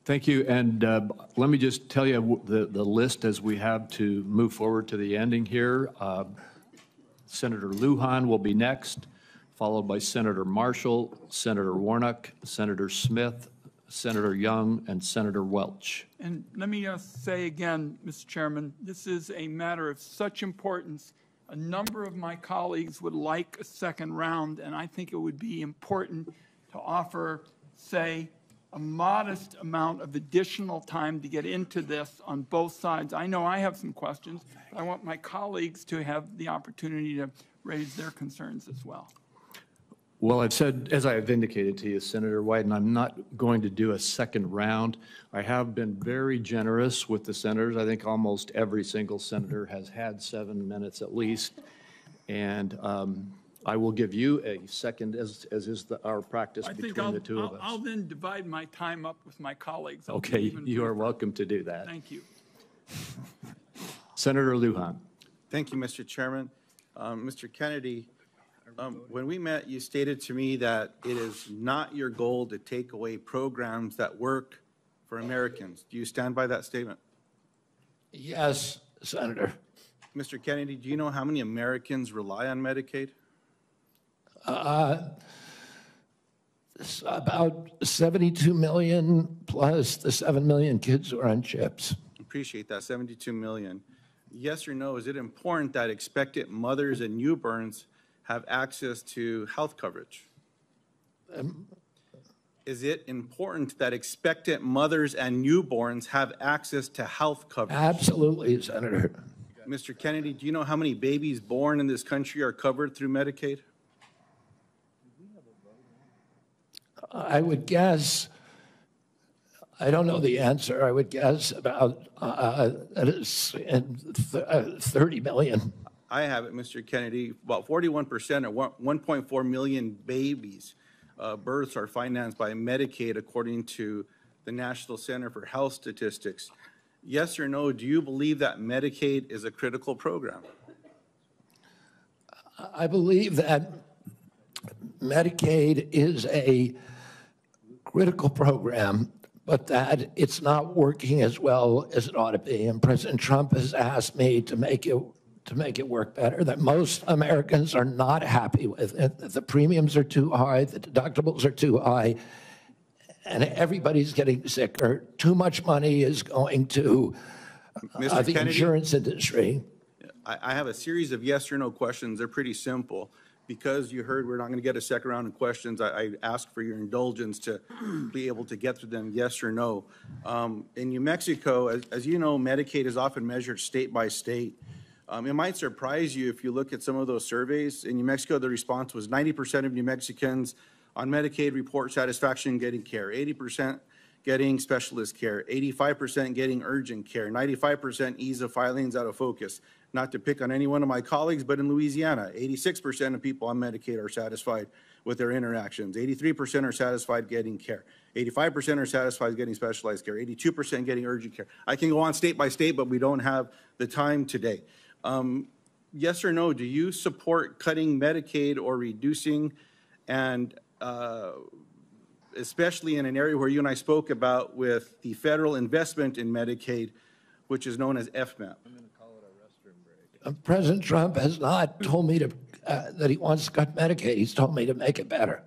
Thank you. And let me just tell you the list as we have to move forward to the ending here. Senator Lujan will be next, followed by Senator Marshall, Senator Warnock, Senator Smith, Senator Young, and Senator Welch. And let me say again, Mr. Chairman, this is a matter of such importance. A number of my colleagues would like a second round, and I think it would be important to offer, say, a modest amount of additional time to get into this on both sides. I know I have some questions, but I want my colleagues to have the opportunity to raise their concerns as well. Well, I've said, as I have indicated to you, Senator Wyden, I'm not going to do a second round. I have been very generous with the senators. I think almost every single senator has had 7 minutes at least. And I will give you a second, as is our practice between the two of us. I'll then divide my time up with my colleagues. Okay, you are welcome to do that. Thank you. Senator Lujan. Thank you, Mr. Chairman. Mr. Kennedy, when we met, you stated to me that it is not your goal to take away programs that work for Americans. Do you stand by that statement? Yes, Senator. Mr. Kennedy, do you know how many Americans rely on Medicaid? It's about 72 million plus the 7 million kids who are on CHIPS. Appreciate that, 72 million. Yes or no, is it important that expectant mothers and newborns have access to health coverage? Is it important that expectant mothers and newborns have access to health coverage? Absolutely, Senator. Mr. Kennedy, do you know how many babies born in this country are covered through Medicaid? I would guess, I don't know the answer, I would guess about 30 million. I have it, Mr. Kennedy. About 41% or 1.4 million babies births are financed by Medicaid, according to the National Center for Health Statistics. Yes or no, do you believe that Medicaid is a critical program? I believe that Medicaid is a critical program, but that it's not working as well as it ought to be. And President Trump has asked me to make it work better, that most Americans are not happy with it, that the premiums are too high, the deductibles are too high, and everybody's getting sicker. Too much money is going to the Kennedy, insurance industry. I have a series of yes or no questions. They're pretty simple. because you heard we're not going to get a second round of questions, I ask for your indulgence to be able to get through them, yes or no. In New Mexico, as you know, Medicaid is often measured state by state. It might surprise you if you look at some of those surveys. In New Mexico, the response was 90% of New Mexicans on Medicaid report satisfaction getting care, 80% getting specialist care, 85% getting urgent care, 95% ease of filings out of focus. Not to pick on any one of my colleagues, but in Louisiana, 86% of people on Medicaid are satisfied with their interactions. 83% are satisfied getting care. 85% are satisfied getting specialized care. 82% getting urgent care. I can go on state by state, but we don't have the time today. Yes or no, do you support cutting Medicaid or reducing, and especially in an area where you and I spoke about with the federal investment in Medicaid, which is known as FMAP? President Trump has not told me to, that he wants to cut Medicaid. He's told me to make it better.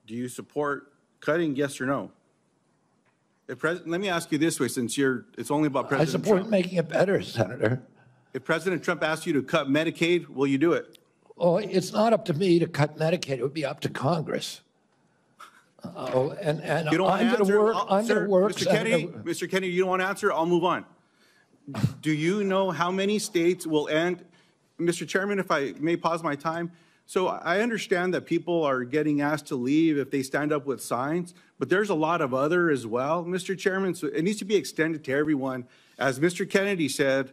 Do you support cutting, yes or no? Let me ask you this way, since it's only about President Trump. I support making it better, Senator. If President Trump asked you to cut Medicaid, will you do it? Oh, it's not up to me to cut Medicaid. It would be up to Congress. And you don't I'm going to work. I'm going to work. Mr. Kennedy, you don't want to answer? I'll move on. Do you know how many states will end? Mr. Chairman, if I may pause my time. So I understand that people are getting asked to leave if they stand up with signs, but there's a lot of other as well, Mr. Chairman. So it needs to be extended to everyone. As Mr. Kennedy said,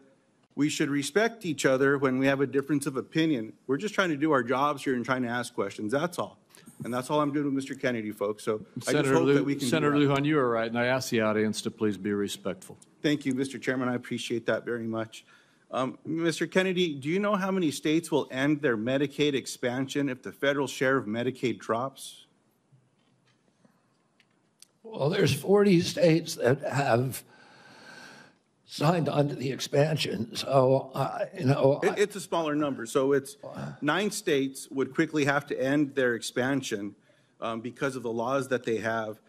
we should respect each other when we have a difference of opinion. We're just trying to do our jobs here and trying to ask questions. That's all. And that's all I'm doing with Mr. Kennedy, folks. So I just hope that we can Senator Lujan, you are right, and I ask the audience to please be respectful. Thank you, Mr. Chairman. I appreciate that very much. Mr. Kennedy, do you know how many states will end their Medicaid expansion if the federal share of Medicaid drops? Well, there's 40 states that have signed on to the expansion. So, it's a smaller number. So it's 9 states would quickly have to end their expansion because of the laws that they have.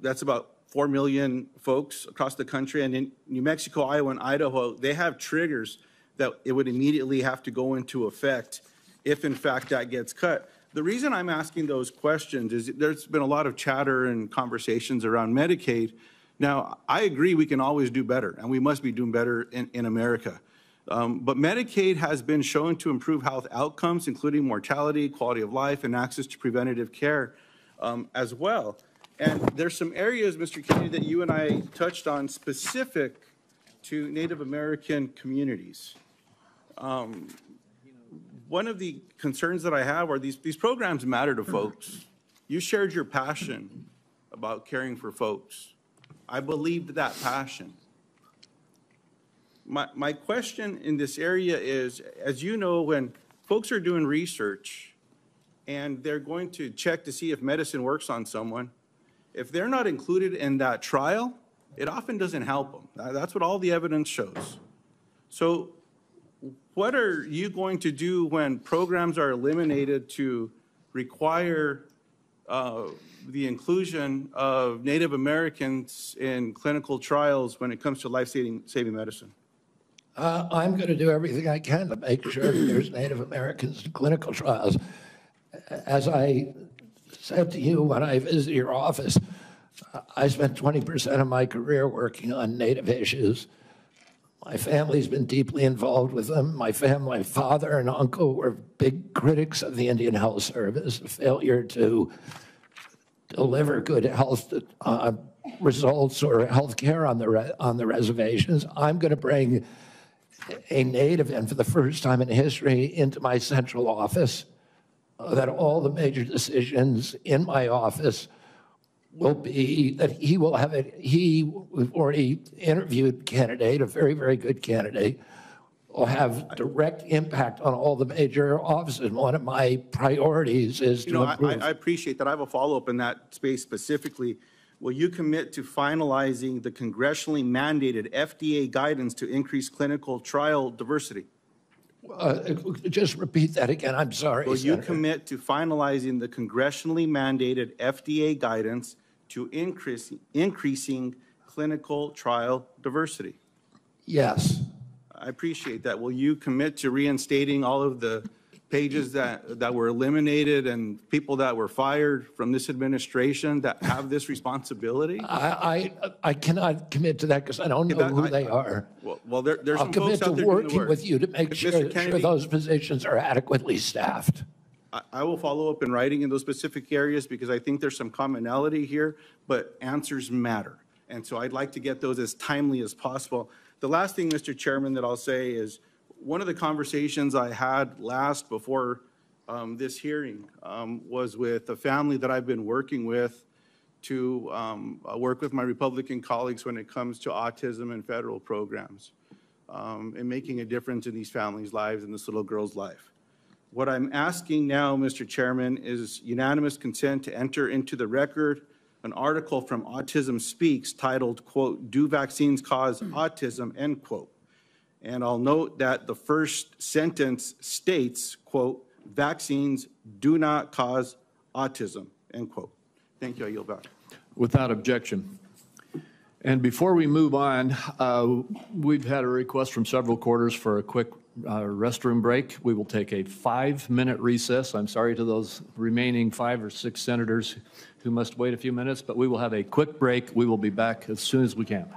That's about 4 million folks across the country. And in New Mexico, Iowa, and Idaho, they have triggers that it would immediately have to go into effect if, in fact, that gets cut. The reason I'm asking those questions is there's been a lot of chatter and conversations around Medicaid. Now, I agree we can always do better, and we must be doing better in America. But Medicaid has been shown to improve health outcomes, including mortality, quality of life, and access to preventative care as well. And there's some areas, Mr. Kennedy, that you and I touched on specific to Native American communities. One of the concerns that I have are these programs matter to folks. You shared your passion about caring for folks. I believed that passion. My question in this area is, as you know, when folks are doing research and they're going to check to see if medicine works on someone, if they're not included in that trial, it often doesn't help them. That's what all the evidence shows. So what are you going to do when programs are eliminated to require the inclusion of Native Americans in clinical trials when it comes to life-saving medicine? I'm going to do everything I can to make sure that there's Native Americans in clinical trials. As I said to you when I visited your office, I spent 20% of my career working on Native issues. My family's been deeply involved with them. My father and uncle were big critics of the Indian Health Service, a failure to deliver good health results or health care on the reservations. I'm going to bring a Native in for the first time in history into my central office, that all the major decisions in my office will be that he will have it. We've already interviewed a candidate, a very, very good candidate, will have direct impact on all the major offices. One of my priorities is to improve. I appreciate that. I have a follow-up in that space specifically. Will you commit to finalizing the congressionally mandated FDA guidance to increase clinical trial diversity? Just repeat that again. I'm sorry. Will you commit to finalizing the congressionally mandated FDA guidance to increasing clinical trial diversity? Yes. I appreciate that. Will you commit to reinstating all of the pages that were eliminated and people that were fired from this administration that have this responsibility? I cannot commit to that because I don't know who they are. Well, there's I'll some commit folks to out there doing the working work. with you to make sure those positions are adequately staffed. I will follow up in writing in those specific areas because I think there's some commonality here, but answers matter. And so I'd like to get those as timely as possible. The last thing, Mr. Chairman, that I'll say is one of the conversations I had last before this hearing was with a family that I've been working with to work with my Republican colleagues when it comes to autism and federal programs and making a difference in these families' lives and this little girl's life. What I'm asking now, Mr. Chairman, is unanimous consent to enter into the record an article from Autism Speaks titled, quote, "Do Vaccines Cause Autism?" End quote. And I'll note that the first sentence states, quote, "Vaccines do not cause autism," end quote. Thank you. I yield back. Without objection. And before we move on, we've had a request from several quarters for a quick restroom break. We will take a 5-minute recess. I'm sorry to those remaining 5 or 6 senators who must wait a few minutes, but we will have a quick break. We will be back as soon as we can.